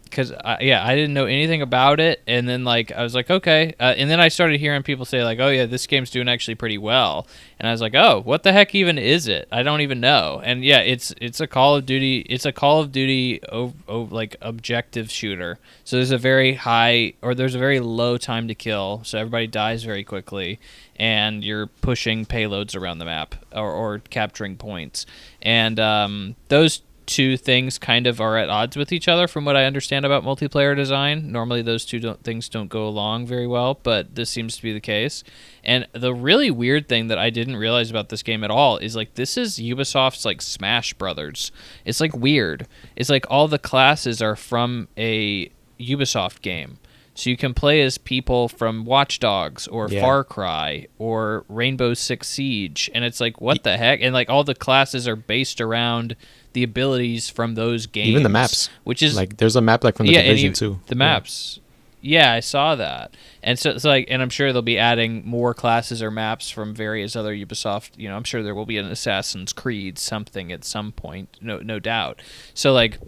S2: Because I didn't know anything about it, and then like I was like, okay, and then I started hearing people say like, oh yeah, this game's doing actually pretty well, and I was like, oh, what the heck even is it? I don't even know. And yeah, it's a Call of Duty, like objective shooter. So there's a very low time to kill, so everybody dies very quickly, and you're pushing payloads around the map or capturing points, and those two things kind of are at odds with each other from what I understand about multiplayer design. Normally those things don't go along very well, but this seems to be the case. And the really weird thing that I didn't realize about this game at all is like, this is Ubisoft's like Smash Brothers. It's like weird. It's like all the classes are from a Ubisoft game. So you can play as people from Watch Dogs or Far Cry or Rainbow Six Siege, and it's like, what the heck? And like all the classes are based around the abilities from those games.
S1: Even the maps,
S2: which is
S1: like, there's a map like from the Division too.
S2: The maps, I saw that, and so it's like, and I'm sure they'll be adding more classes or maps from various other Ubisoft. You know, I'm sure there will be an Assassin's Creed something at some point, no doubt. So like.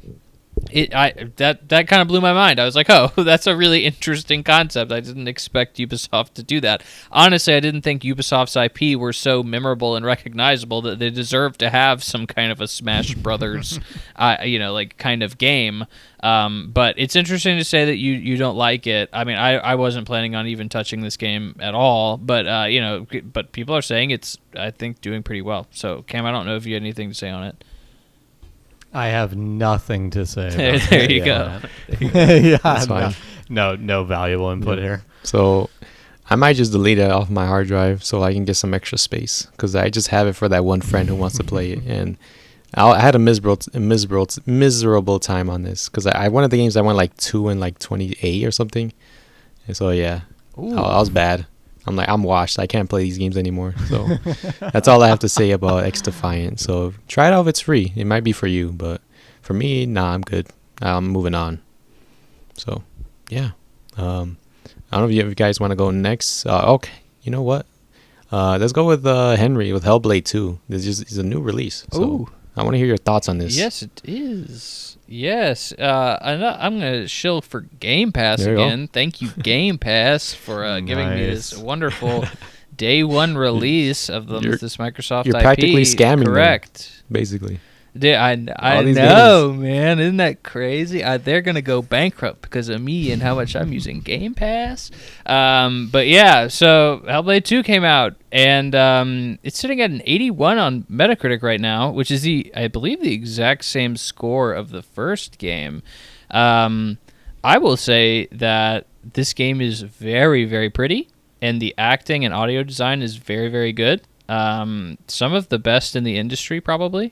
S2: That kind of blew my mind. I was like, oh, that's a really interesting concept. I didn't expect Ubisoft to do that. Honestly, I didn't think Ubisoft's IP were so memorable and recognizable that they deserved to have some kind of a Smash Brothers, like kind of game. But it's interesting to say that you don't like it. I mean, I wasn't planning on even touching this game at all, but but people are saying it's, I think, doing pretty well. So Cam, I don't know if you had anything to say on it.
S3: I have nothing to say.
S2: There you go.
S3: Yeah,
S1: that's fine.
S3: No valuable input here.
S1: So I might just delete it off my hard drive so I can get some extra space, because I just have it for that one friend who wants to play it, and I had a miserable time on this, because I one of the games I went like 2 and like 28 or something, and so yeah, I was bad. I'm like, I'm washed. I can't play these games anymore. So that's all I have to say about xDefiant. So try it out if it's free. It might be for you, but for me, nah, I'm good. I'm moving on. So yeah, I don't know if you guys want to go next. Okay, you know what? Let's go with Henry with Hellblade 2. It's a new release. So I want to hear your thoughts on this.
S2: Yes, it is. Yes, I'm going to shill for Gamepass again. Thank you, Gamepass, for giving me this wonderful day one release of this Microsoft IP.
S1: You're practically scamming
S2: Correct.
S1: them, basically.
S2: I know, man. Isn't that crazy? They're going to go bankrupt because of me and how much I'm using Game Pass. But yeah, so Hellblade 2 came out, and it's sitting at an 81 on Metacritic right now, which is, I believe, the exact same score of the first game. I will say that this game is very, very pretty, and the acting and audio design is very, very good. Some of the best in the industry, probably.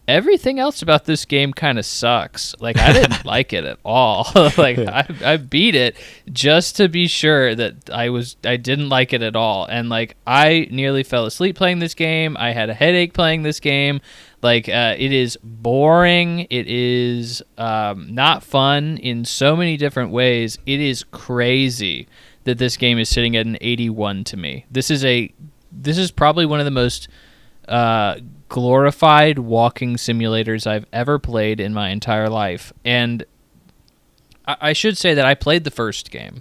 S2: everything else about this game kind of sucks. Like, I didn't like it at all. Like, I beat it just to be sure that I didn't like it at all. And like, I nearly fell asleep playing this game. I had a headache playing this game. Like, it is boring. It is not fun in so many different ways. It is crazy that this game is sitting at an 81 to me. This is probably one of the most glorified walking simulators I've ever played in my entire life. And I should say that I played the first game.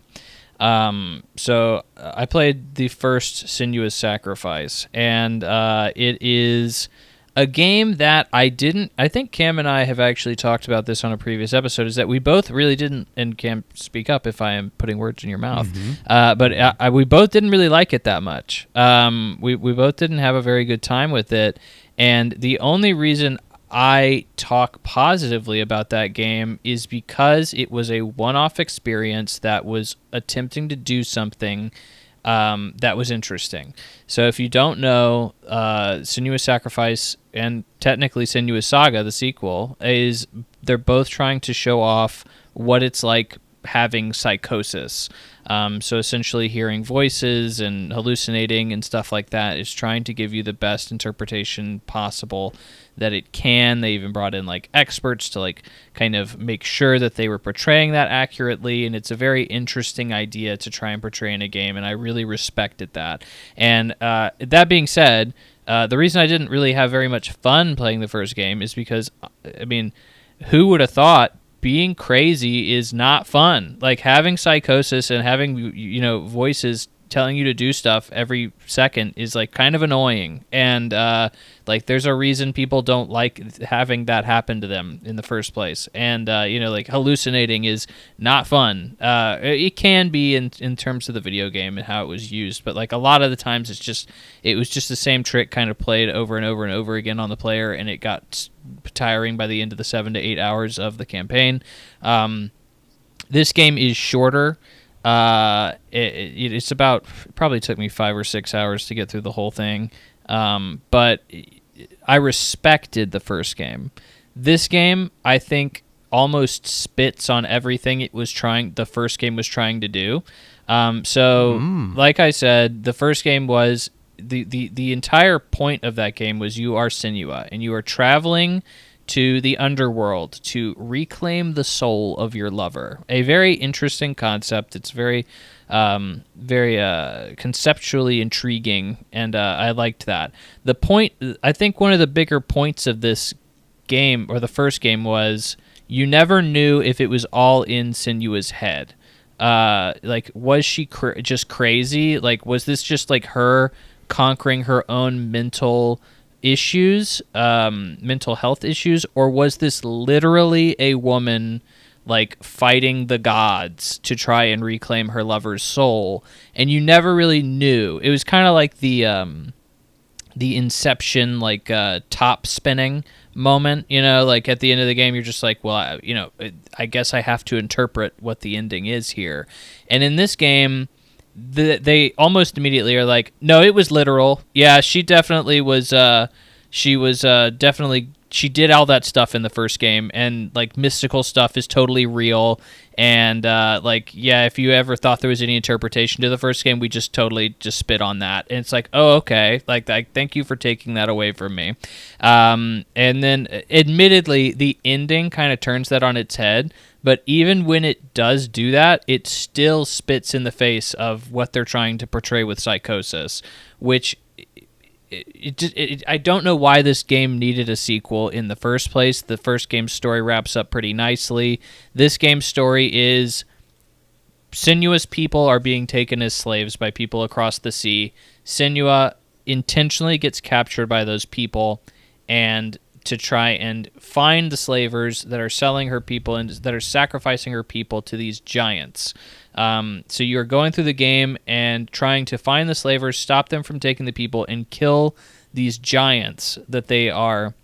S2: So I played the first Senua's Sacrifice, and it is a game that I think Cam and I have actually talked about this on a previous episode, is that we both really didn't, and Cam, speak up if I am putting words in your mouth, but we both didn't really like it that much. We both didn't have a very good time with it, and the only reason I talk positively about that game is because it was a one-off experience that was attempting to do something that was interesting. So if you don't know, Senua's Sacrifice and technically Senua's Saga, the sequel, they're both trying to show off what it's like having psychosis. So essentially hearing voices and hallucinating and stuff like that is trying to give you the best interpretation possible that it can. They even brought in like experts to like kind of make sure that they were portraying that accurately, and it's a very interesting idea to try and portray in a game, and I really respected that. And that being said, the reason I didn't really have very much fun playing the first game is because, I mean, who would have thought being crazy is not fun? Like, having psychosis and having, voices telling you to do stuff every second is like kind of annoying, and like there's a reason people don't like having that happen to them in the first place. And like hallucinating is not fun. It can be in terms of the video game and how it was used, but like a lot of the times it was just the same trick kind of played over and over and over again on the player, and it got tiring by the end of the 7 to 8 hours of the campaign. This game is shorter. It's about, probably took me 5 or 6 hours to get through the whole thing, but I respected the first game. This game, I think, almost spits on everything the first game was trying to do. Like I said, the first game was the entire point of that game was you are Senua, and you are traveling to the underworld to reclaim the soul of your lover. A very interesting concept. It's very conceptually intriguing, and I liked that. The point, I think one of the bigger points of this game, or the first game, was you never knew if it was all in Senua's head. Like, was she just crazy? Like, was this just like her conquering her own mental health issues, or was this literally a woman like fighting the gods to try and reclaim her lover's soul? And you never really knew. It was kind of like the Inception, like top spinning moment, like at the end of the game you're just like, well, I guess I have to interpret what the ending is here. And in this game, they almost immediately are like, no, it was literal. Yeah, she definitely was. She did all that stuff in the first game, and like mystical stuff is totally real. And if you ever thought there was any interpretation to the first game, we just totally just spit on that. And it's like, oh, okay. Like, thank you for taking that away from me. And then, admittedly, the ending kind of turns that on its head. But even when it does do that, it still spits in the face of what they're trying to portray with psychosis, which I don't know why this game needed a sequel in the first place. The first game's story wraps up pretty nicely. This game's story is Senua's people are being taken as slaves by people across the sea. Senua intentionally gets captured by those people and to try and find the slavers that are selling her people and that are sacrificing her people to these giants. So you're going through the game and trying to find the slavers, stop them from taking the people, and kill these giants that they are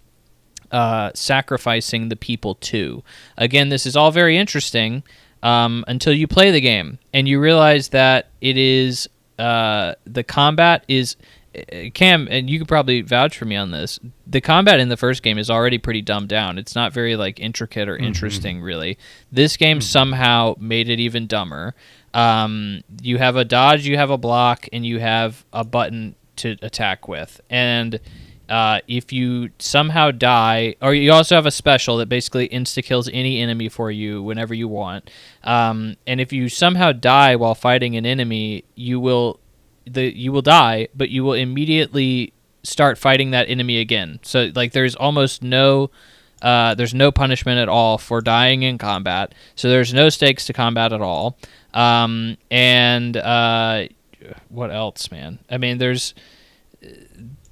S2: sacrificing the people to. Again, this is all very interesting until you play the game and you realize that it is the combat is Cam, and you could probably vouch for me on this. The combat in the first game is already pretty dumbed down. It's not very like intricate or interesting, really. This game somehow made it even dumber. You have a dodge, you have a block, and you have a button to attack with. And if you somehow die, or you also have a special that basically insta-kills any enemy for you whenever you want. And if you somehow die while fighting an enemy, you will die, but you will immediately start fighting that enemy again. So like there's almost no punishment at all for dying in combat. So there's no stakes to combat at all. And what else, man? I mean, there's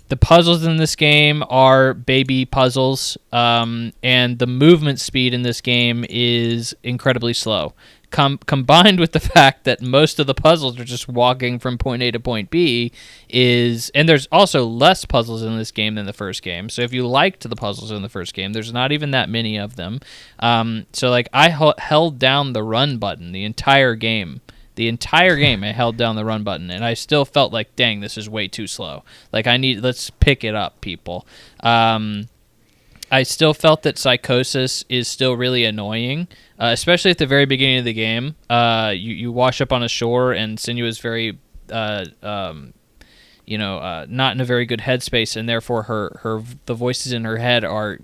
S2: the puzzles in this game are baby puzzles, and the movement speed in this game is incredibly slow. Combined with the fact that most of the puzzles are just walking from point A to point B, and there's also less puzzles in this game than the first game. So if you liked the puzzles in the first game, there's not even that many of them. So like I held down the run button the entire game. I held down the run button, and I still felt like, dang, this is way too slow. Like let's pick it up, people. I still felt that Psychosis is still really annoying, especially at the very beginning of the game. You wash up on a shore, and Senua is very, not in a very good headspace, and therefore the voices in her head are,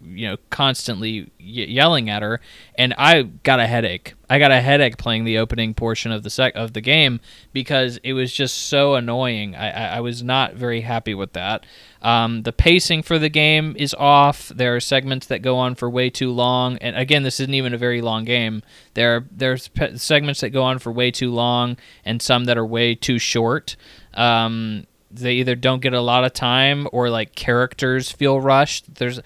S2: constantly yelling at her. And I got a headache. Playing the opening portion of the game because it was just so annoying. I was not very happy with that. The pacing for the game is off. There are segments that go on for way too long. And again, this isn't even a very long game. There's segments that go on for way too long and some that are way too short. They either don't get a lot of time or like characters feel rushed. There's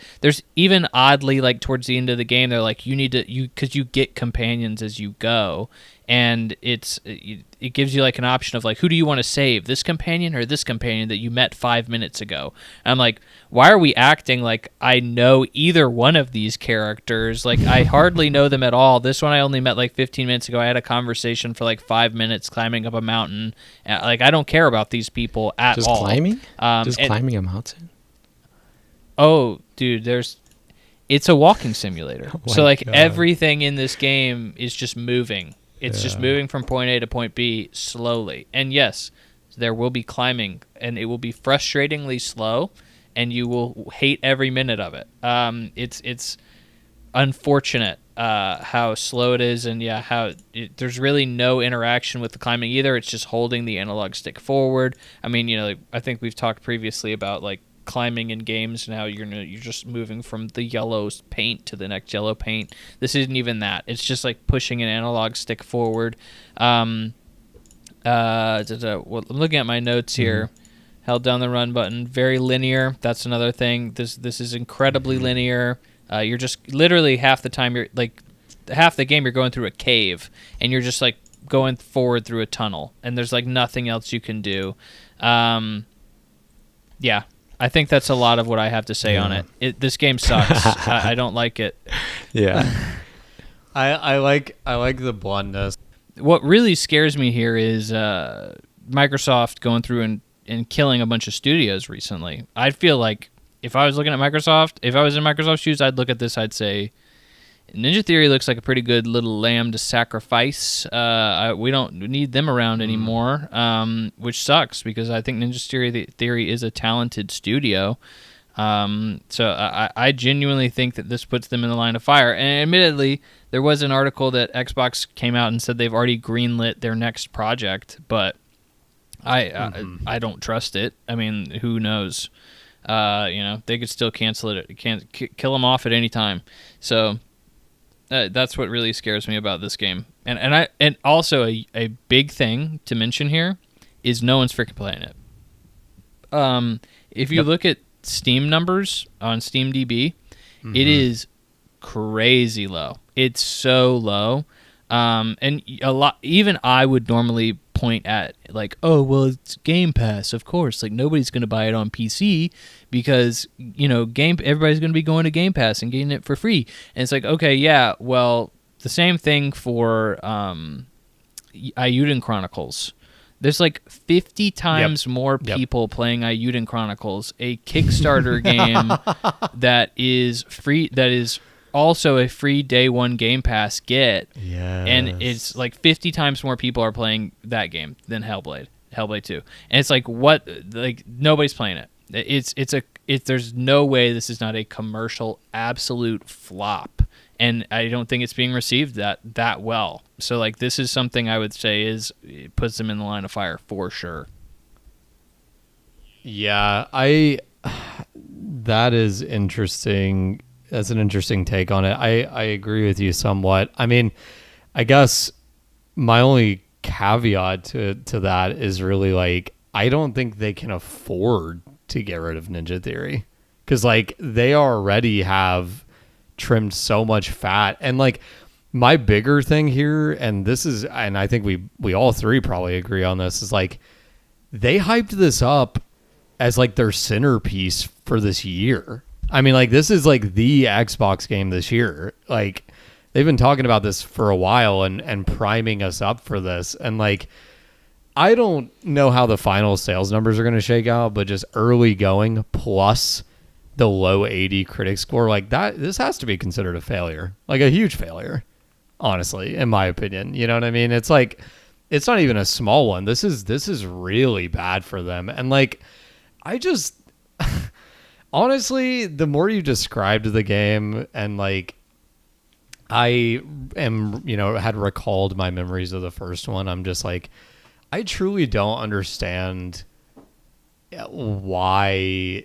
S2: even oddly like towards the end of the game, they're like, because you get companions as you go, and it gives you like an option of like, who do you want to save, this companion or this companion that you met 5 minutes ago? And I'm like, why are we acting like I know either one of these characters? Like I hardly know them at all. This one I only met like 15 minutes ago. I had a conversation for like 5 minutes climbing up a mountain. Like I don't care about these people at all.
S1: Climbing? Climbing a mountain?
S2: Oh, dude, it's a walking simulator.
S1: Oh
S2: So like
S1: God.
S2: Everything in this game is just moving. It's just moving from point A to point B slowly. And yes, there will be climbing, and it will be frustratingly slow, and you will hate every minute of it. It's unfortunate how slow it is, and there's really no interaction with the climbing either. It's just holding the analog stick forward. I mean, I think we've talked previously about like climbing in games and how you're just moving from the yellow paint to the next yellow paint. This isn't even that. It's just like pushing an analog stick forward. I'm looking at my notes here. Held down the run button. Very linear. That's another thing. This is incredibly linear. You're just literally half the time half the game you're going through a cave, and you're just like going forward through a tunnel, and there's like nothing else you can do. Yeah. I think that's a lot of what I have to say on it. This game sucks. I don't like it.
S1: Yeah.
S3: I like the bluntness.
S2: What really scares me here is Microsoft going through and killing a bunch of studios recently. I feel like if I was looking at Microsoft, if I was in Microsoft's shoes, I'd look at this, I'd say, Ninja Theory looks like a pretty good little lamb to sacrifice. We don't need them around anymore, which sucks because I think Ninja Theory is a talented studio. So I genuinely think that this puts them in the line of fire. And admittedly, there was an article that Xbox came out and said they've already greenlit their next project, but I don't trust it. I mean, who knows? They could still cancel it. It can't kill them off at any time. So. That's what really scares me about this game, and also a big thing to mention here is no one's freaking playing it. If you look at Steam numbers on SteamDB, it is crazy low. It's so low, and a lot. Even I would normally point at like, oh well, it's Game Pass, of course. Like nobody's going to buy it on PC because everybody's going to be going to Game Pass and getting it for free. And it's like, okay, yeah, well, the same thing for Eiyuden Chronicles. There's like 50 times more people playing Ayuden Chronicles, a Kickstarter game that is free, that is also a free day one Game Pass get.
S3: Yes.
S2: And it's like 50 times more people are playing that game than Hellblade 2. And it's like, what, like, nobody's playing it. There's no way this is not a commercial absolute flop. And I don't think it's being received that well. So, like, this is something I would say it puts them in the line of fire for sure.
S3: Yeah, that is interesting. That's an interesting take on it. I agree with you somewhat. I mean, I guess my only caveat to that is really, like, I don't think they can afford to get rid of Ninja Theory. Because, like, they already have trimmed so much fat. And, like, my bigger thing here, and I think we all three probably agree on this, is like, they hyped this up as like their centerpiece for this year. I mean, like, this is like the Xbox game this year. Like, they've been talking about this for a while and priming us up for this. And, like, I don't know how the final sales numbers are going to shake out, but just early going plus the low 80 critic score, like, that, this has to be considered a failure, like a huge failure, honestly, in my opinion. You know what I mean? It's like, it's not even a small one. This is really bad for them. And, like, I just honestly, the more you described the game, and, like, I am, had recalled my memories of the first one, I'm just like, I truly don't understand why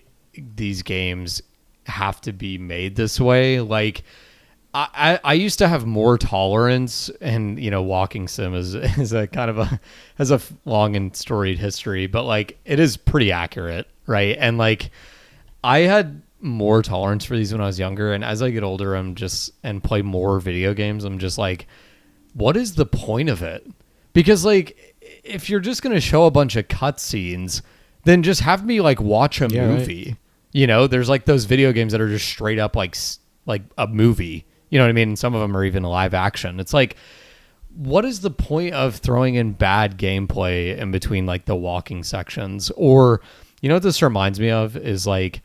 S3: these games have to be made this way. Like, I used to have more tolerance, and, walking sim is a kind of has a long and storied history, but, like, it is pretty accurate, right? And, like, I had more tolerance for these when I was younger, and as I get older, and play more video games, I'm just like, what is the point of it? Because, like, if you're just gonna show a bunch of cutscenes, then just have me, like, watch a movie. Right. There's, like, those video games that are just straight up like a movie. You know what I mean? And some of them are even live action. It's like, what is the point of throwing in bad gameplay in between, like, the walking sections? Or, what this reminds me of is, like,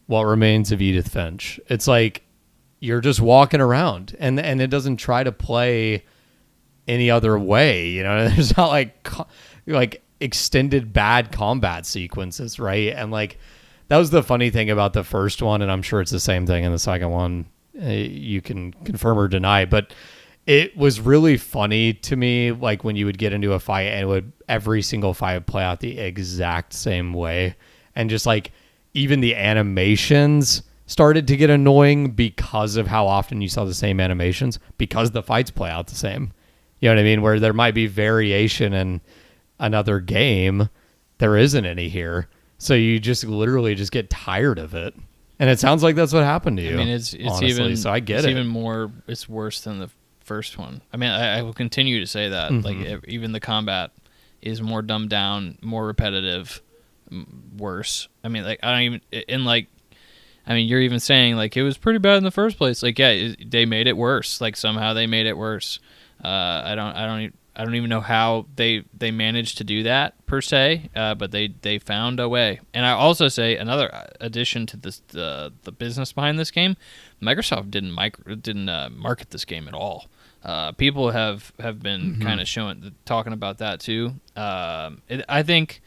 S3: What Remains of Edith Finch. It's like, you're just walking around, and it doesn't try to play any other way. There's not like extended bad combat sequences, right? And, like, that was the funny thing about the first one, and I'm sure it's the same thing in the second one. You can confirm or deny, but it was really funny to me, like, when you would get into a fight and every single fight would play out the exact same way, and just, like, even the animations started to get annoying because of how often you saw the same animations, because the fights play out the same. You know what I mean? Where there might be variation in another game, there isn't any here. So you just literally just get tired of it. And it sounds like that's what happened to you.
S2: I mean, it's honestly, even, so I get it. Even more, it's worse than the first one. I mean, I will continue to say that. Mm-hmm. Like, even the combat is more dumbed down, more repetitive, worse. I mean, like, I don't even, and, like, I mean, you're even saying, like, it was pretty bad in the first place. Like, yeah, they made it worse. Like, somehow they made it worse. I don't even know how they managed to do that per se, but they found a way. And I also say another addition to this, the business behind this game, Microsoft didn't market this game at all. People have been kind of talking about that too. I think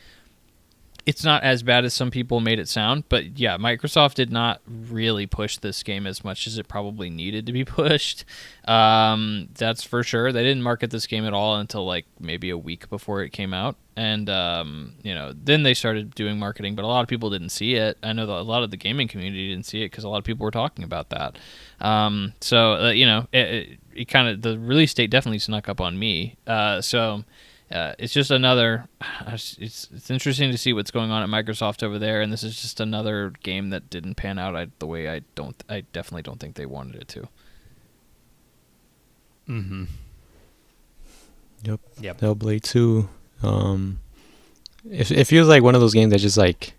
S2: it's not as bad as some people made it sound, but yeah, Microsoft did not really push this game as much as it probably needed to be pushed. That's for sure. They didn't market this game at all until, like, maybe a week before it came out. And, then they started doing marketing, but a lot of people didn't see it. I know that a lot of the gaming community didn't see it because a lot of people were talking about that. It kind of, the release date definitely snuck up on me. It's just another. It's interesting to see what's going on at Microsoft over there, and this is just another game that didn't pan out the way I definitely don't think they wanted it to.
S3: Mm-hmm.
S1: Yep. Hellblade 2. It feels like one of those games that just, like,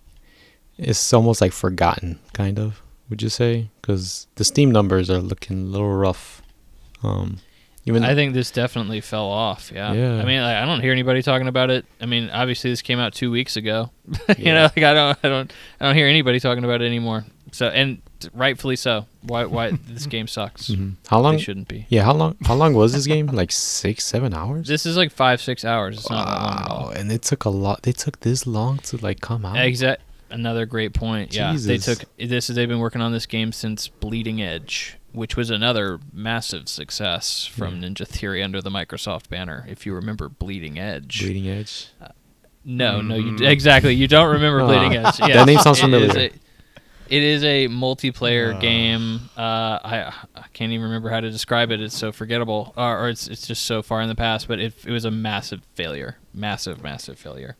S1: it's almost like forgotten, kind of. Would you say? Because the Steam numbers are looking a little rough. Even
S2: I think this definitely fell off. Yeah.
S1: Yeah.
S2: I mean, I don't hear anybody talking about it. I mean, obviously this came out 2 weeks ago. You
S1: Yeah.
S2: know, like I don't hear anybody talking about it anymore. So, and rightfully so. Why this game sucks?
S1: how long?
S2: They shouldn't be.
S1: Yeah, how long was this game? Like 6-7 hours?
S2: This is like 5-6 hours. It's not that long at all.
S1: Wow, and it took a lot. They took this long to like come out.
S2: Exact. Another great point. Yeah,
S1: Jesus.
S2: they took this. They've been working on this game since Bleeding Edge, which was another massive success from Ninja Theory under the Microsoft banner. If you remember Bleeding Edge.
S1: Bleeding Edge.
S2: No, exactly. You don't remember Bleeding Edge. Yeah,
S1: That name sounds familiar.
S2: It is a multiplayer game. I can't even remember how to describe it. It's so forgettable, or it's just so far in the past. But it was a massive failure, massive failure.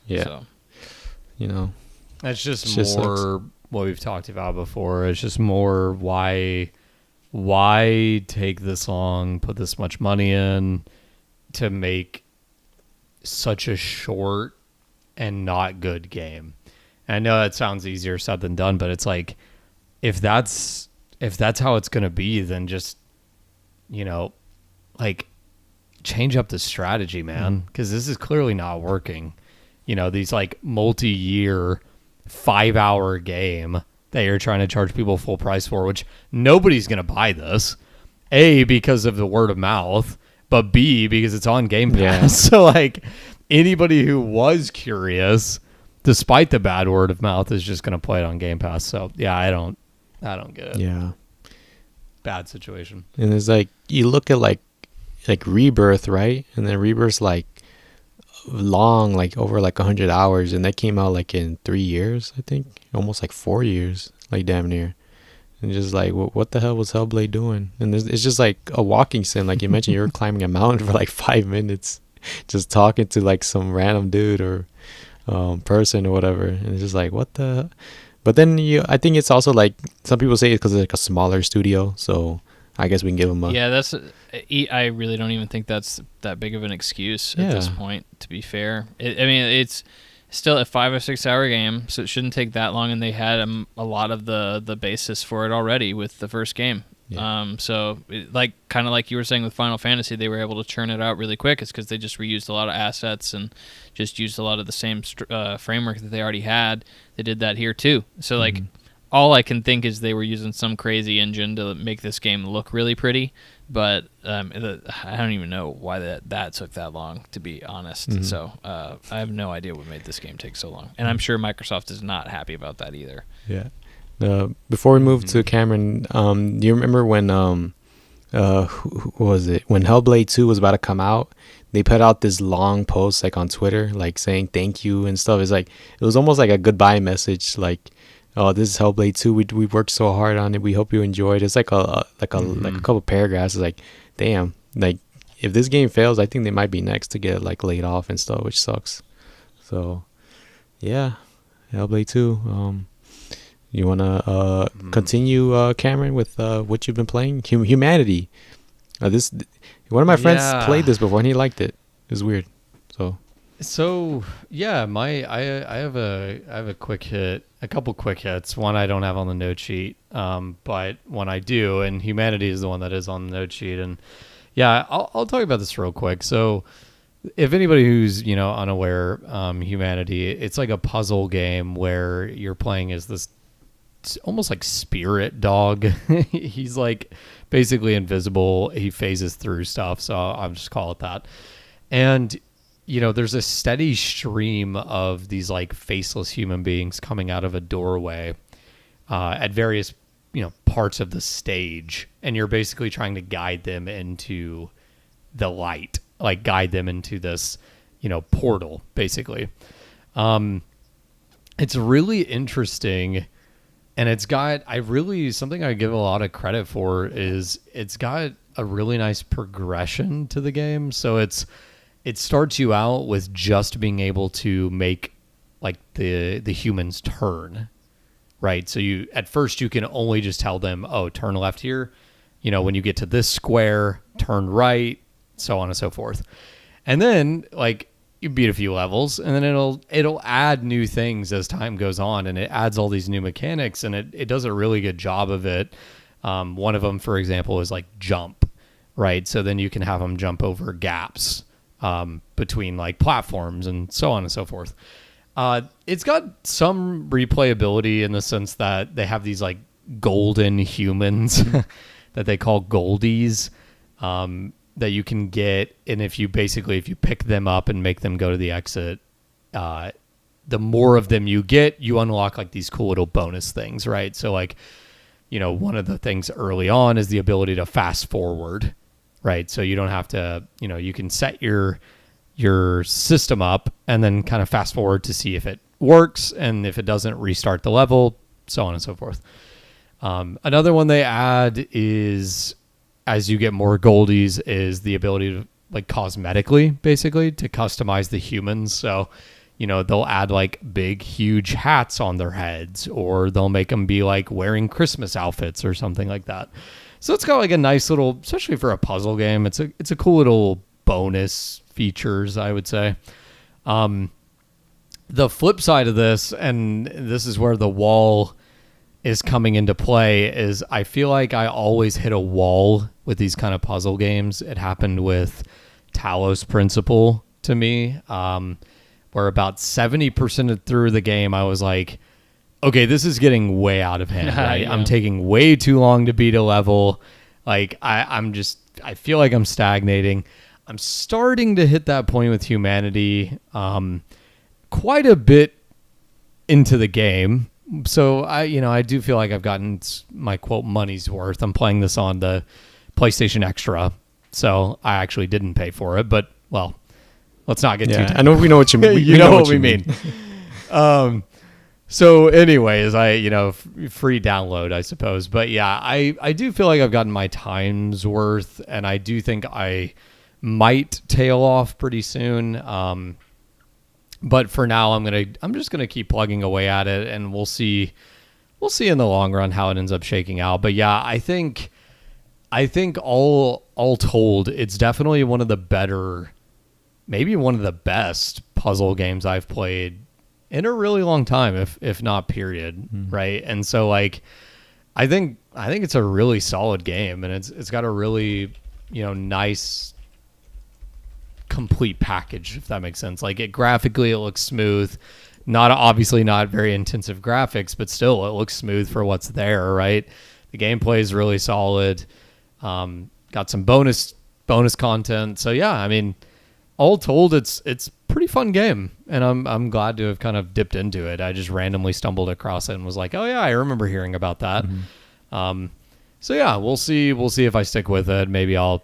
S1: Yeah.
S2: So.
S1: You know.
S3: That's just
S1: It
S3: more
S1: sucks.
S3: what we've talked about before. It's just more why take this long, put this much money in to make such a short and not good game. And I know that sounds easier said than done, but it's like if that's how it's gonna be, then just like change up the strategy, man, because this is clearly not working. These like multi-year 5-hour game that you're trying to charge people full price for, which nobody's going to buy this. A, because of the word of mouth, but B, because it's on Game Pass.
S1: Yeah.
S3: So like anybody who was curious, despite the bad word of mouth, is just going to play it on Game Pass. So yeah, I don't get it.
S1: Yeah.
S3: Bad situation.
S1: And it's like you look at like Rebirth, right? And then Rebirth's like long, like over like 100 hours, and that came out like in 3 years, I think, almost like 4 years, like damn near. And just like what the hell was Hellblade doing? And it's just like a walking sim, like you mentioned. You're climbing a mountain for like 5 minutes, just talking to like some random dude or person or whatever, and it's just like what the. But then I think it's also like some people say it's because it's like a smaller studio, so I guess we can give them a.
S2: Yeah, I really don't even think that's that big of an excuse at this point, to be fair. I mean, it's still a 5 or 6 hour game, so it shouldn't take that long, and they had a lot of the basis for it already with the first game.
S1: Yeah.
S2: So kind of like you were saying with Final Fantasy, they were able to churn it out really quick. It's because they just reused a lot of assets and just used a lot of the same framework that they already had. They did that here too. So like all I can think is they were using some crazy engine to make this game look really pretty, but I don't even know why that took that long, to be honest. So I have no idea what made this game take so long, and I'm sure Microsoft is not happy about that either.
S1: Yeah. Before we move to Cameron, do you remember when who was it? When Hellblade 2 was about to come out, they put out this long post like on Twitter, like saying thank you and stuff. It's like it was almost like a goodbye message, like, oh, this is Hellblade 2. We worked so hard on it. We hope you enjoyed. It's like a couple paragraphs. It's like, damn, like if this game fails, I think they might be next to get like laid off and stuff, which sucks. So, yeah, Hellblade 2. You wanna continue, Cameron, with what you've been playing? Humanity. This one of my friends played this before and he liked it. It was weird.
S3: So yeah, I have a quick hit, a couple quick hits. One I don't have on the note sheet, but one I do, and Humanity is the one that is on the note sheet. And yeah, I'll talk about this real quick. So if anybody who's unaware, Humanity, it's like a puzzle game where you're playing as this almost like spirit dog. He's like basically invisible. He phases through stuff, so I'll just call it that. And there's a steady stream of these like faceless human beings coming out of a doorway at various parts of the stage, and you're basically trying to guide them into the light, like guide them into this portal basically. It's really interesting, and it's got something I give a lot of credit for is it's got a really nice progression to the game. So it starts you out with just being able to make like the humans turn, right? So at first you can only just tell them, oh, turn left here. When you get to this square, turn right, so on and so forth. And then like you beat a few levels, and then it'll add new things as time goes on, and it adds all these new mechanics, and it does a really good job of it. One of them, for example, is like jump, right? So then you can have them jump over gaps between like platforms and so on and so forth. It's got some replayability in the sense that they have these like golden humans that they call goldies that you can get. And if you pick them up and make them go to the exit, the more of them you get, you unlock like these cool little bonus things, right? So like, one of the things early on is the ability to fast forward, right? So you don't have to, you can set your system up and then kind of fast forward to see if it works, and if it doesn't, restart the level, so on and so forth. Another one they add is, as you get more goldies, is the ability to like cosmetically, basically, to customize the humans. So, they'll add like big, huge hats on their heads, or they'll make them be like wearing Christmas outfits or something like that. So it's got like a nice little, especially for a puzzle game, it's a cool little bonus features, I would say. The flip side of this, and this is where the wall is coming into play, is I feel like I always hit a wall with these kind of puzzle games. It happened with Talos Principle to me, where about 70% through the game, I was like, okay, this is getting way out of hand, right? Yeah. I'm taking way too long to beat a level. Like, I feel like I'm stagnating. I'm starting to hit that point with Humanity quite a bit into the game. So I do feel like I've gotten my quote money's worth. I'm playing this on the PlayStation Extra, so I actually didn't pay for it. But well, let's not get too.
S1: I know we know what you mean.
S3: You know what we mean. So, anyways, free download, I suppose. But yeah, I do feel like I've gotten my time's worth, and I do think I might tail off pretty soon. But for now, I'm just gonna keep plugging away at it, and we'll see in the long run how it ends up shaking out. But yeah, I think all told, it's definitely one of the better, maybe one of the best puzzle games I've played in a really long time, if not period, right? And so like, I think it's a really solid game, and it's got a really nice complete package, if that makes sense. Like, graphically it looks smooth, obviously not very intensive graphics, but still it looks smooth for what's there, right? The gameplay is really solid. Got some bonus content. So yeah, I mean, all told, it's pretty fun game, and I'm glad to have kind of dipped into it. I just randomly stumbled across it and was like, oh yeah, I remember hearing about that. So yeah, we'll see if I stick with it. Maybe I'll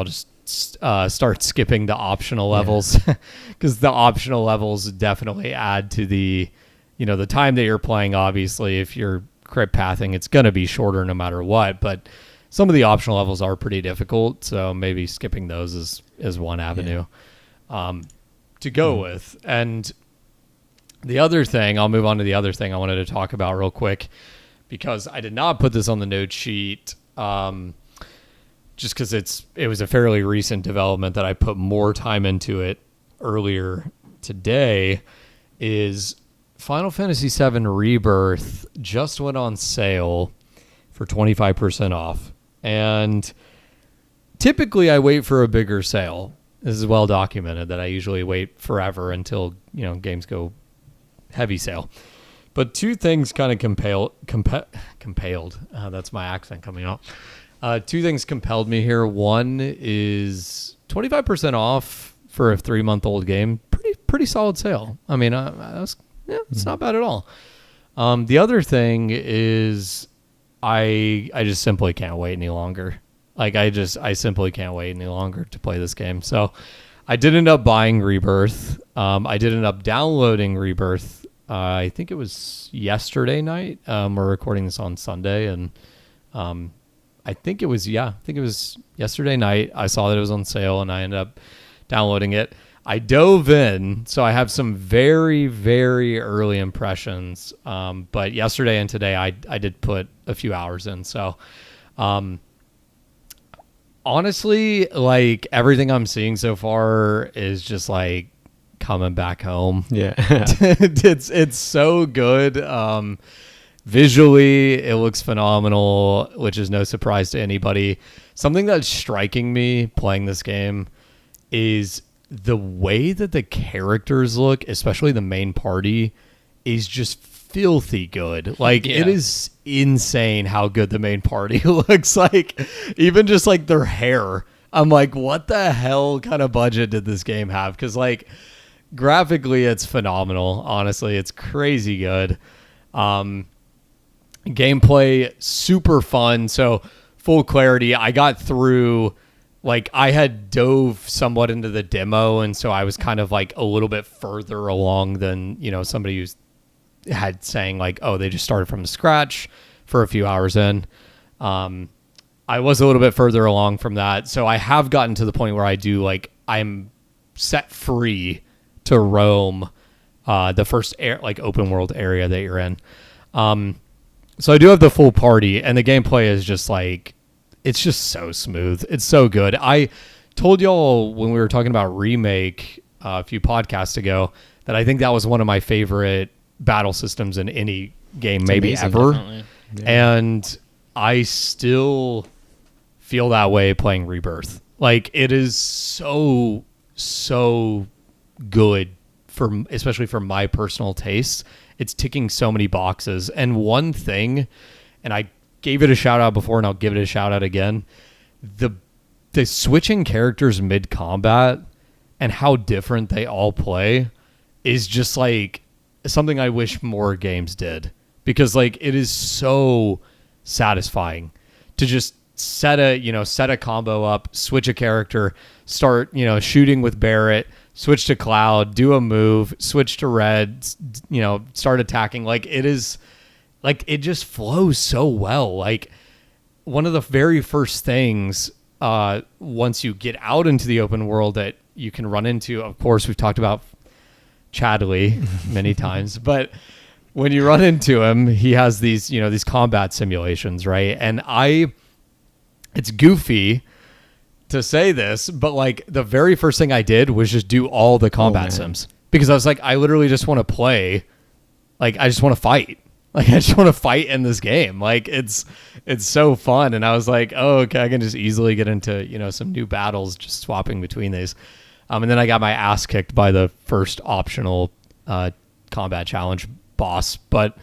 S3: just start skipping the optional levels, because the optional levels definitely add to the the time that you're playing. Obviously, if you're crit pathing, it's going to be shorter no matter what, but some of the optional levels are pretty difficult, so maybe skipping those is one avenue to go with. And the other thing, I'll move on to the other thing I wanted to talk about real quick, because I did not put this on the note sheet, just because it was a fairly recent development that I put more time into it earlier today, is Final Fantasy VII Rebirth just went on sale for 25% off. And typically I wait for a bigger sale. This is well documented that I usually wait forever until, games go heavy sale. But two things kind of compelled. That's my accent coming out. Two things compelled me here. One is 25% off for a 3-month-old game. Pretty solid sale. I mean, it's not bad at all. The other thing is I just simply can't wait any longer. Like, I simply can't wait any longer to play this game. So I did end up buying Rebirth. I did end up downloading Rebirth. I think it was yesterday night. We're recording this on Sunday, and I think it was yesterday night. I saw that it was on sale, and I ended up downloading it. I dove in, so I have some very, very early impressions. But yesterday and today, I did put a few hours in. So, honestly, like, everything I'm seeing so far is just like coming back home.
S1: Yeah.
S3: It's so good. Visually, it looks phenomenal, which is no surprise to anybody. Something that's striking me playing this game is the way that the characters look, especially the main party, is just filthy good. Like, it is insane how good the main party looks. Like, even just like their hair, I'm like, what the hell kind of budget did this game have? Because like graphically it's phenomenal. Honestly, it's crazy good. Gameplay super fun. So full clarity, I got through, like, I had dove somewhat into the demo, and so I was kind of like a little bit further along than, you know, somebody who's had saying like, oh, they just started from scratch for a few hours in. I was a little bit further along from that. So I have gotten to the point where I do, like, I'm set free to roam the first open world area that you're in. So I do have the full party, and the gameplay is just like, it's just so smooth. It's so good. I told y'all when we were talking about Remake a few podcasts ago that I think that was one of my favorite battle systems in any game, it's maybe amazing, ever. Yeah. And I still feel that way playing Rebirth. Like, it is so good especially for my personal taste. It's ticking so many boxes. And one thing, and I gave it a shout out before and I'll give it a shout out again, the switching characters mid combat and how different they all play is just like something I wish more games did, because like it is so satisfying to just set a combo up, switch a character, start, shooting with Barrett, switch to Cloud, do a move, switch to Red, start attacking. Like, it is, like, it just flows so well. Like, one of the very first things once you get out into the open world that you can run into, of course, we've talked about Chadley many times, but when you run into him, he has these, these combat simulations, right? And it's goofy to say this, but like the very first thing I did was just do all the combat sims, because I was like, I literally just want to play. Like, I just want to fight. Like, I just want to fight in this game. Like, it's so fun. And I was like, oh, okay, I can just easily get into, some new battles, just swapping between these. And then I got my ass kicked by the first optional combat challenge boss. But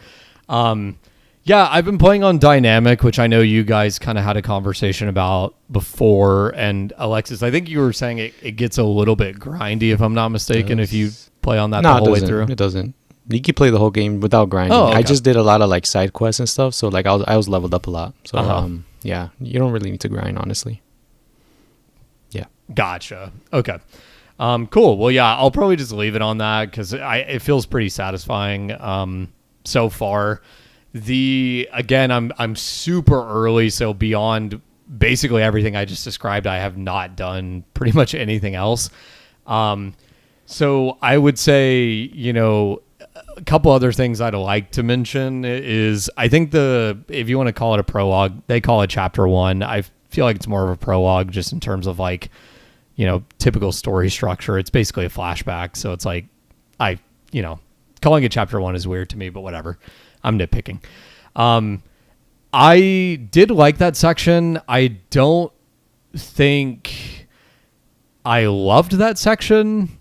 S3: yeah, I've been playing on Dynamic, which I know you guys kind of had a conversation about before. And Alexis, I think you were saying it gets a little bit grindy, if I'm not mistaken, if you play on that the whole way through.
S1: It doesn't. You can play the whole game without grinding.
S3: Oh, okay.
S1: I just did a lot of like side quests and stuff, so like I was leveled up a lot. So yeah, you don't really need to grind, honestly. Yeah.
S3: Gotcha. Okay. Cool. Well, yeah, I'll probably just leave it on that because it feels pretty satisfying so far. I'm super early, so beyond basically everything I just described, I have not done pretty much anything else. So I would say, a couple other things I'd like to mention is, I think if you want to call it a prologue, they call it chapter 1. I feel like it's more of a prologue just in terms of like, typical story structure. It's basically a flashback. So it's like, calling it chapter 1 is weird to me, but whatever. I'm nitpicking. I did like that section. I don't think I loved that section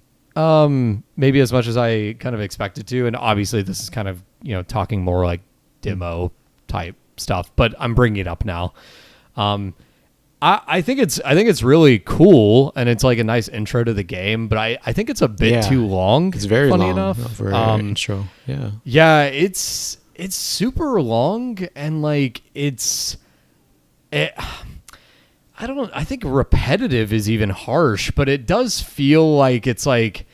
S3: maybe as much as I kind of expected to. And obviously this is kind of, talking more like demo type stuff, but I'm bringing it up now. I think it's really cool, and it's like a nice intro to the game, but I think it's a bit too long.
S1: It's very
S3: funny
S1: long
S3: enough
S1: for an intro. Yeah.
S3: Yeah, it's super long, and like I think repetitive is even harsh, but it does feel like it's like,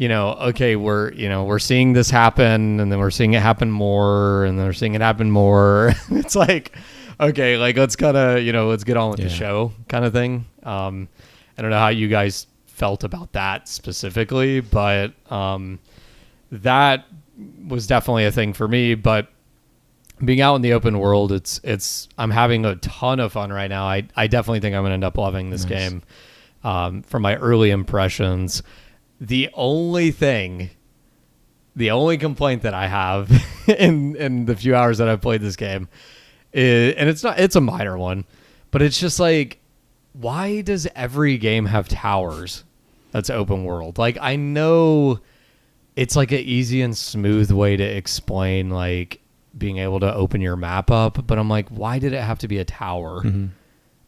S3: okay, we're seeing this happen, and then we're seeing it happen more, and then we're seeing it happen more. It's like, okay, like let's kind of, let's get on with the show kind of thing. I don't know how you guys felt about that specifically, but that was definitely a thing for me. But being out in the open world, I'm having a ton of fun right now. I definitely think I'm going to end up loving this game from my early impressions. The only thing the only complaint that I have in the few hours that I've played this game is, and it's a minor one, but it's just like, why does every game have towers that's open world? Like, I know it's like an easy and smooth way to explain like being able to open your map up, but I'm like, why did it have to be a tower?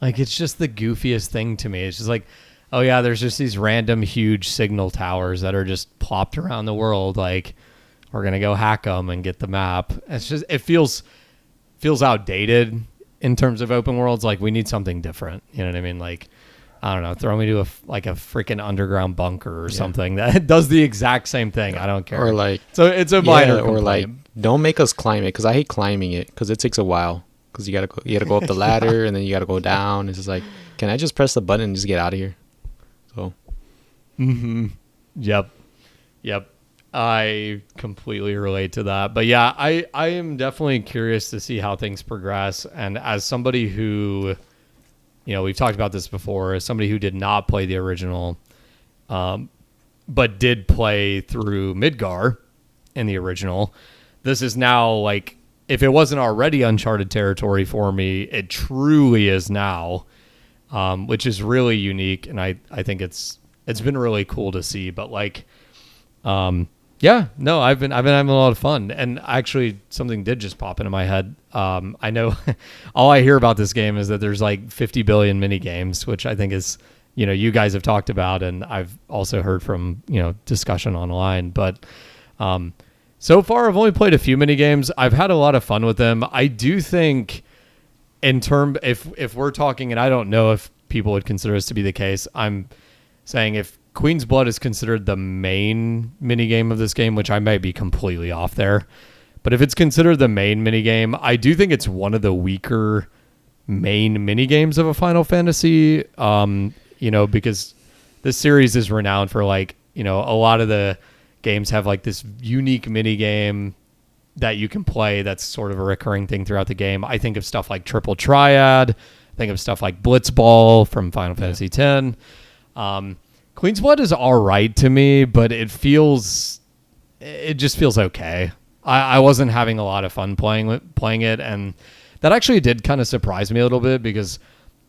S3: Like, it's just the goofiest thing to me. It's just like, oh yeah, there's just these random huge signal towers that are just plopped around the world. Like, we're gonna go hack them and get the map. It's just, it feels outdated in terms of open worlds. Like, we need something different. You know what I mean? Like, I don't know, throw me to a freaking underground bunker or something that does the exact same thing. I don't care.
S1: Or like,
S3: so it's a minor
S1: or
S3: complaint.
S1: like, don't make us climb it, because I hate climbing it, because it takes a while. Because you gotta go up the ladder and then you gotta go down. It's just like, can I just press the button and just get out of here? So.
S3: Yep. I completely relate to that. But yeah, I am definitely curious to see how things progress. And as somebody who, you know, we've talked about this before, as somebody who did not play the original, but did play through Midgar in the original, this is now like, if it wasn't already uncharted territory for me, it truly is now, which is really unique. And I think it's been really cool to see. But like, yeah, no, I've been having a lot of fun. And actually, something did just pop into my head. I know all I hear about this game is that there's like 50 billion mini games, which I think is, you know, you guys have talked about, and I've also heard from, you know, discussion online. But so far, I've only played a few mini games. I've had a lot of fun with them. I do think, if we're talking, and I don't know if people would consider this to be the case, I'm saying if Queen's Blood is considered the main mini game of this game, which I might be completely off there, but if it's considered the main mini game, I do think it's one of the weaker main mini games of a Final Fantasy. You know, because this series is renowned for, like, you know, a lot of the games have like this unique mini game that you can play that's sort of a recurring thing throughout the game. I think of stuff like Triple Triad. I think of stuff like Blitzball from Final Fantasy X. Queen's Blood is all right to me, but it just feels okay. I wasn't having a lot of fun playing it, and that actually did kind of surprise me a little bit, because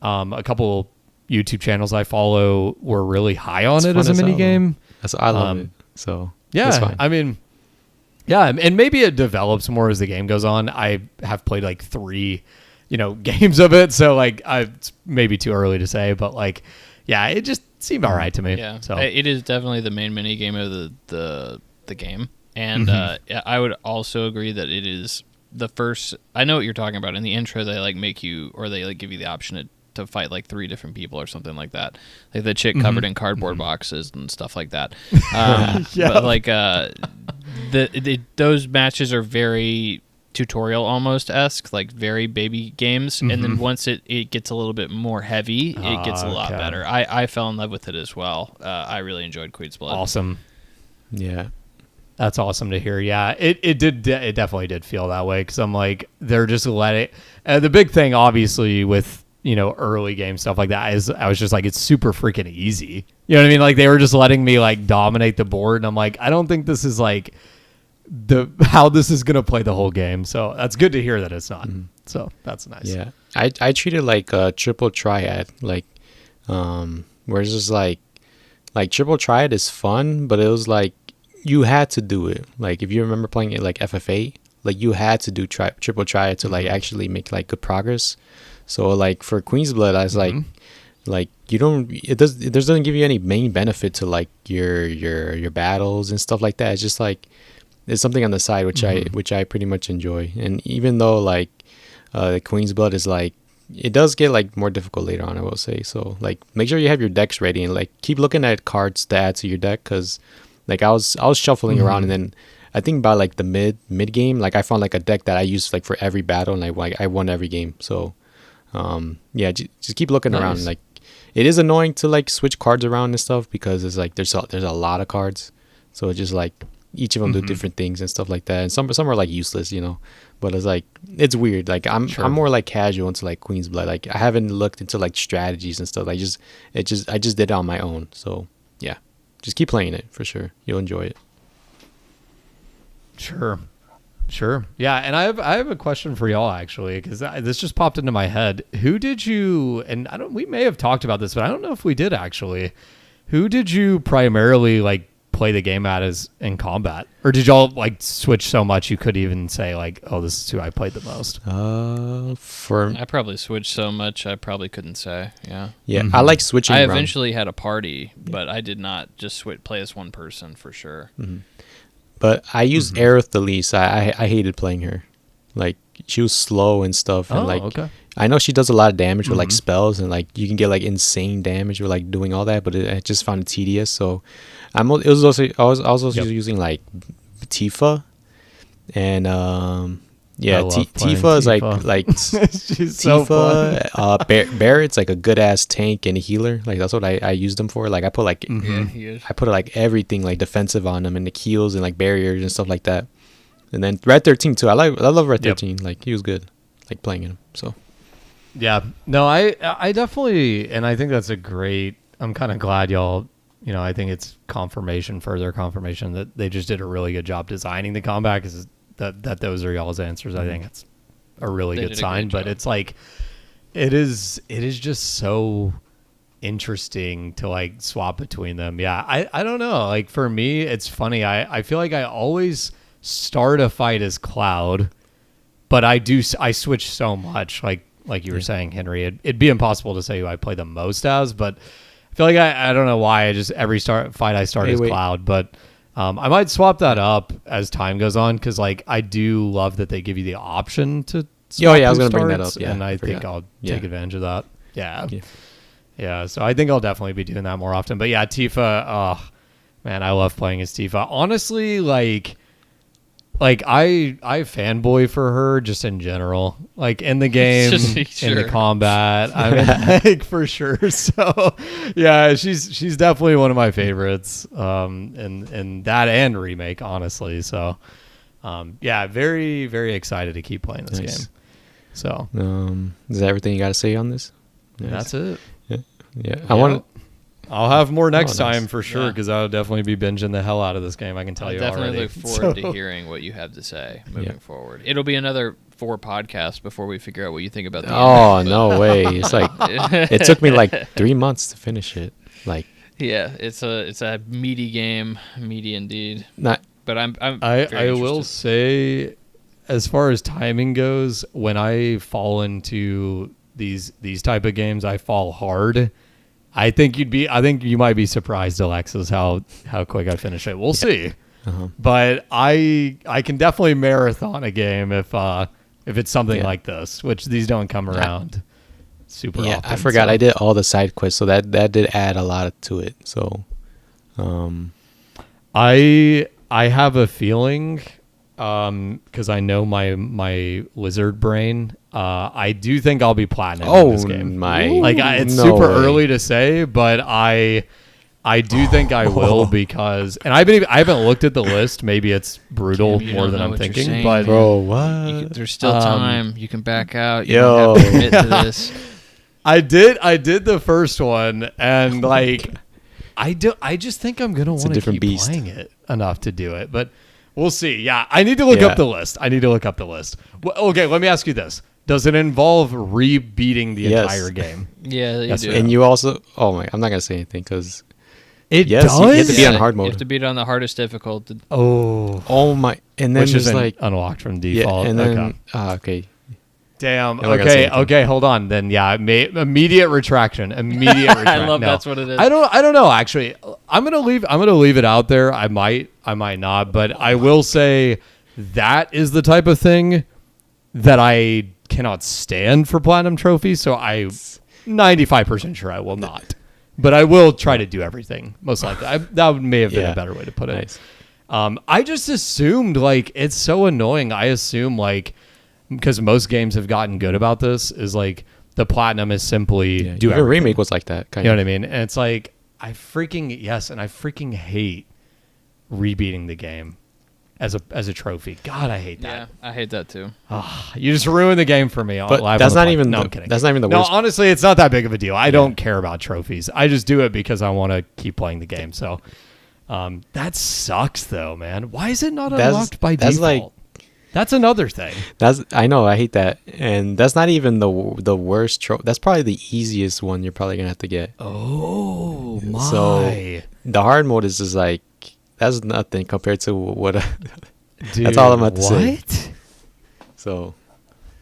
S3: a couple YouTube channels I follow were really high on it as a mini game.
S1: I love it. So
S3: yeah,
S1: it's fine.
S3: I mean, yeah, and maybe it develops more as the game goes on. I have played like 3, you know, games of it, so like it's maybe too early to say, but like, yeah, it just seemed all right to me.
S2: Yeah,
S3: so
S2: it is definitely the main mini game of the game, and I would also agree that it is the first. I know what you're talking about. In the intro, they like make you, or they like give you the option to fight like 3 different people or something like that, like the chick covered in cardboard boxes and stuff like that.
S3: Yeah.
S2: But like those matches are very tutorial almost esque, like very baby games, and then once it gets a little bit more heavy, it gets a lot better. I fell in love with it as well. I really enjoyed Queen's Blood.
S3: Awesome.
S1: Yeah.
S3: That's awesome to hear. Yeah, it definitely did feel that way, because I'm like, they're just letting the big thing obviously with, you know, early game stuff like that is I was just like, it's super freaking easy. You know what I mean? Like, they were just letting me like dominate the board, and I'm like, I don't think this is like how this is gonna play the whole game. So that's good to hear that it's not. So that's nice.
S1: Yeah, I treat it like a Triple Triad, like where it's just like Triple Triad is fun, but it was like you had to do it. Like, if you remember playing it like FF8, like you had to do Triple Triad to like actually make like good progress. So like for Queen's Blood, I was like you don't, it doesn't give you any main benefit to like your battles and stuff like that. It's just like, it's something on the side which I pretty much enjoy. And even though like Queen's Blood is like, it does get like more difficult later on, I will say. So like, make sure you have your decks ready, and like keep looking at cards to add to your deck, because like I was shuffling around, and then I think by like the mid game, like I found like a deck that I used like for every battle, and I won every game. So yeah, just keep looking around. Like, it is annoying to like switch cards around and stuff, because it's like there's a lot of cards, so it's just like each of them do different things and stuff like that, and some are like useless, you know. But it's like, it's weird. Like I'm more like casual into like Queen's Blood. Like, I haven't looked into like strategies and stuff. I just did it on my own. So yeah, just keep playing it for sure. You'll enjoy it.
S3: Sure. Yeah, and I have a question for y'all actually, because this just popped into my head. Who did you? And we may have talked about this, but I don't know if we did actually. Who did you primarily like play the game at as in combat, or did y'all like switch so much you could even say like, oh, this is who I played the most?
S2: I probably switched so much I probably couldn't say. Yeah.
S1: I like switching.
S2: I
S1: around.
S2: eventually had a party, but I did not just play as one person for sure.
S1: But I used Aerith the least. I hated playing her. Like, she was slow and stuff, and
S3: okay.
S1: I know she does a lot of damage with like spells, and like you can get like insane damage with like doing all that, but I just found it tedious. So I was also using like Tifa, and Tifa is like
S3: She's so
S1: Tifa. Barrett's like a good ass tank and a healer. Like that's what I use them for. Like I put like I put like everything like defensive on them and the heals and like barriers and stuff like that. And then Red 13 too. I love Red 13. Like he was good, like playing him. So
S3: yeah, no, I definitely, and I think that's a great. I'm kind of glad y'all. You know, I think it's further confirmation that they just did a really good job designing the combat. Because that those are y'all's answers. I think it's a really good sign. But it's like, it is just so interesting to like swap between them. Yeah, I don't know. Like for me, it's funny. I feel like I always start a fight as Cloud, but I switch so much. Like you were saying, Henry, it'd be impossible to say who I play the most as, but I feel like I don't know why every fight I start as Cloud, but I might swap that up as time goes on, because like I do love that they give you the option to swap
S1: I was going to bring that up,
S3: and I think I'll take advantage of that. Yeah, so I think I'll definitely be doing that more often. But yeah, Tifa, oh man, I love playing as Tifa. Honestly, like I fanboy for her just in general, like in the game, in the combat. I mean, like for sure. So yeah, she's definitely one of my favorites. In that and Remake, honestly. So yeah, very, very excited to keep playing this game. So
S1: is that everything you got to say on this?
S3: That's it.
S1: Yeah.
S3: I'll have more next time for sure, because I'll definitely be binging the hell out of this game. I can tell you already.
S2: Definitely look forward to hearing what you have to say moving forward. It'll be another 4 podcasts before we figure out what you think about the game.
S1: No way! It's like it took me like 3 months to finish it. Like
S2: it's a meaty game, meaty indeed.
S1: Not,
S2: but
S3: I will say, as far as timing goes, when I fall into these type of games, I fall hard. I think you might be surprised, Alexis, how quick I finish it. We'll see. But I can definitely marathon a game if it's something like this, which these don't come around super often.
S1: I forgot I did all the side quests, so that did add a lot to it. So
S3: I have a feeling, because I know my lizard brain, I do think I'll be platinum in this game. It's super early to say, but I do think I will, because, and I haven't looked at the list. Maybe it's brutal more than I'm thinking, but
S1: bro, what?
S2: There's still time. You can back out. You don't have to admit to this.
S3: I did the first one, and like I just think I'm gonna want to keep playing it enough to do it, but we'll see. Yeah, I need to look up the list. Well, okay, let me ask you this. Does it involve rebeating the entire game?
S2: Yeah, you do.
S1: And you also... Oh, my... I'm not going to say anything, because...
S3: It does?
S1: You have to beat on hard mode.
S2: You have to beat it on the hardest difficulty.
S1: Oh, my... And then
S3: which is
S1: like...
S3: unlocked from default.
S1: Yeah, and then... Okay.
S3: Damn. Okay, hold on. Then, yeah, immediate retraction.
S2: I love that's what it is.
S3: I don't know, actually. I'm gonna leave it out there. I might not, but I will say that is the type of thing that I cannot stand for platinum trophies, so I'm 95% sure I will not. But I will try to do everything, most likely. That may have been a better way to put it. I just assumed, like, it's so annoying. I assume, like, because most games have gotten good about this, is like the platinum is simply do everything.
S1: Remake was like that,
S3: kind of. You know what I mean? And it's like, I freaking hate rebeating the game as a trophy. God, I hate that.
S2: Yeah, I hate that too.
S3: You just ruined the game for me.
S1: But that's not even. No, I'm kidding. That's not even the worst.
S3: No, honestly, it's not that big of a deal. I don't care about trophies. I just do it because I want to keep playing the game. So, That sucks though, man. Why is it not
S1: That's-
S3: unlocked by
S1: that's
S3: default? That's another thing.
S1: I know, I hate that. And that's not even the worst trophy. That's probably the easiest one you're probably going to have to get.
S3: Oh my.
S1: So the hard mode is just like, that's nothing compared to what
S3: Dude,
S1: that's all I'm about to say.
S3: What?
S1: So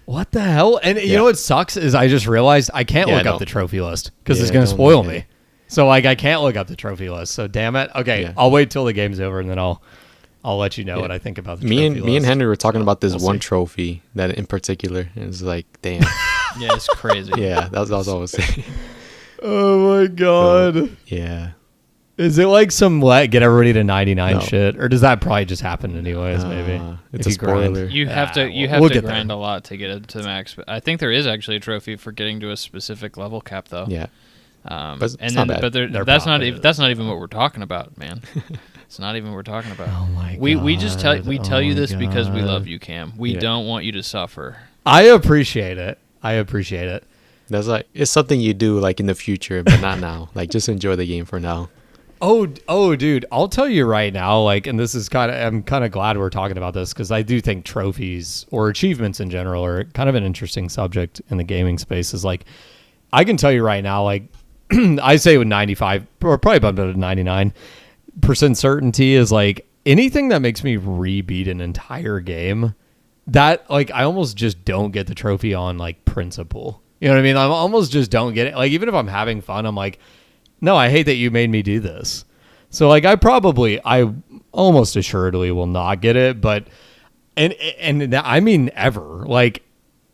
S3: What the hell? And you know what sucks is I just realized I can't
S1: Yeah,
S3: look
S1: I
S3: up
S1: know.
S3: the trophy list because it's
S1: Yeah,
S3: going to
S1: don't
S3: spoil
S1: look at
S3: me.
S1: it.
S3: So like I can't look up the trophy list. So damn it. Okay,
S1: Yeah.
S3: I'll wait till the game's over and then I'll let you know
S1: Yeah.
S3: what I think about the
S1: me
S3: trophy
S1: and
S3: list.
S1: me and Henry were talking about this
S3: we'll
S1: one
S3: see.
S1: trophy that in particular. And it's like, damn.
S2: Yeah, it's crazy.
S1: Yeah, that was all I was saying.
S3: Oh my god.
S1: Yeah.
S3: Is it like some get everybody to 99
S1: No.
S3: shit, or does that probably just happen anyways? Maybe
S1: It's
S3: If
S1: a
S3: you grind?
S1: spoiler.
S2: You have to
S3: we'll
S2: to
S3: get
S2: grind
S3: there.
S2: a lot to get it to max. But I think there is actually a trophy for getting to a specific level cap though.
S1: Yeah.
S2: But
S1: But it's
S2: and
S1: not
S2: then
S1: bad.
S2: but
S3: There
S2: that's not
S3: probably
S2: even that's not even what we're talking about, man. It's not even what we're talking about.
S3: Oh my
S2: We just tell
S3: God.
S2: tell
S3: Oh
S2: you
S3: my
S2: this because we
S3: God.
S2: love you, Cam. We
S1: Yeah.
S2: don't want you to suffer.
S3: I appreciate it.
S1: That's like, it's something you do like in the future, but not now. Like, just enjoy the game for now.
S3: Oh, dude, I'll tell you right now, like, and this is I'm kind of glad we're talking about this because I do think trophies or achievements in general are kind of an interesting subject in the gaming space. Is like, I can tell you right now, like, I say with 95 or probably about 99% certainty is like anything that makes me rebeat an entire game, that like I almost just don't get the trophy on like principle. You know what I mean? I almost just don't get it. Like even if I'm having fun, I'm like, no, I hate that you made me do this. So like I almost assuredly will not get it, but and I mean ever. Like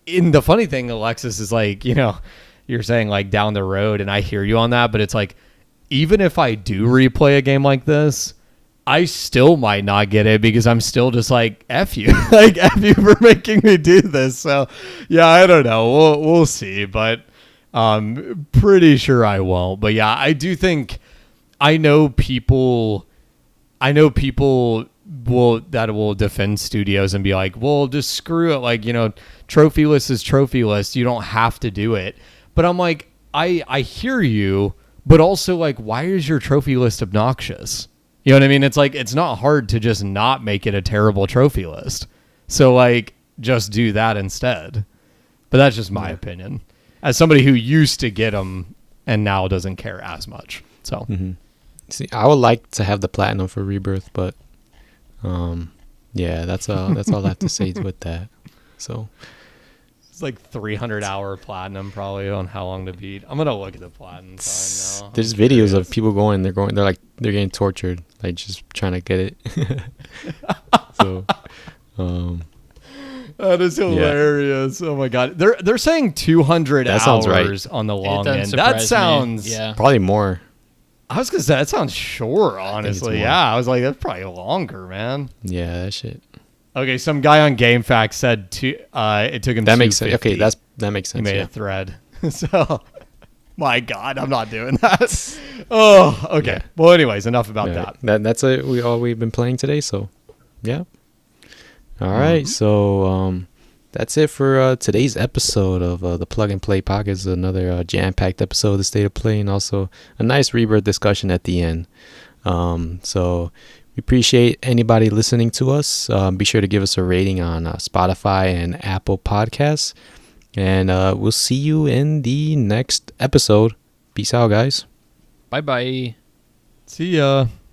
S3: in the funny thing, Alexis, is like, you know, you're saying like down the road, and I hear you on that, but it's like even if I do replay a game like this, I still might not get it because I'm still just like F you. Like F you for making me do this. So yeah, I don't know. We'll see, but pretty sure I won't. But yeah, I do think I know people will defend studios and be like, well, just screw it. Like, you know, trophy list is trophy list. You don't have to do it. But I'm like, I hear you, but also like, why is your trophy list obnoxious? You know what I mean? It's like, it's not hard to just not make it a terrible trophy list. So like, just do that instead. But that's just my opinion as somebody who used to get them and now doesn't care as much. So
S1: See, I would like to have the platinum for Rebirth, but yeah, that's all I have to say with that. So
S3: it's like 300-hour platinum probably on how long to beat. I'm gonna look at the platinum time now.
S1: there's videos of people they're getting tortured, like just trying to get it. So
S3: that is hilarious. Oh my god, they're saying 200
S1: That
S3: hours
S1: sounds right.
S3: on the long
S2: doesn't
S3: end.
S2: surprise
S3: That
S2: me.
S3: sounds.
S2: Yeah.
S1: probably more.
S3: I was gonna say that sounds short. Honestly,
S1: more.
S3: yeah. I was like, that's probably longer, man.
S1: Yeah, that shit.
S3: Okay, some guy on GameFAQs said it took him.
S1: That makes sense.
S3: 250.
S1: Okay, that makes
S3: He
S1: sense.
S3: made
S1: Yeah.
S3: a thread. So, my God, I'm not doing that. Oh, okay.
S1: Yeah.
S3: Well, anyways, enough about
S1: Yeah,
S3: that.
S1: that's it. We've been playing today. So, yeah. All right. So that's it for today's episode of the Plug and Play Podcast. Another jam-packed episode of the State of Play, and also a nice Rebirth discussion at the end. So we appreciate anybody listening to us. Be sure to give us a rating on Spotify and Apple Podcasts. And we'll see you in the next episode. Peace out, guys.
S2: Bye bye.
S3: See ya.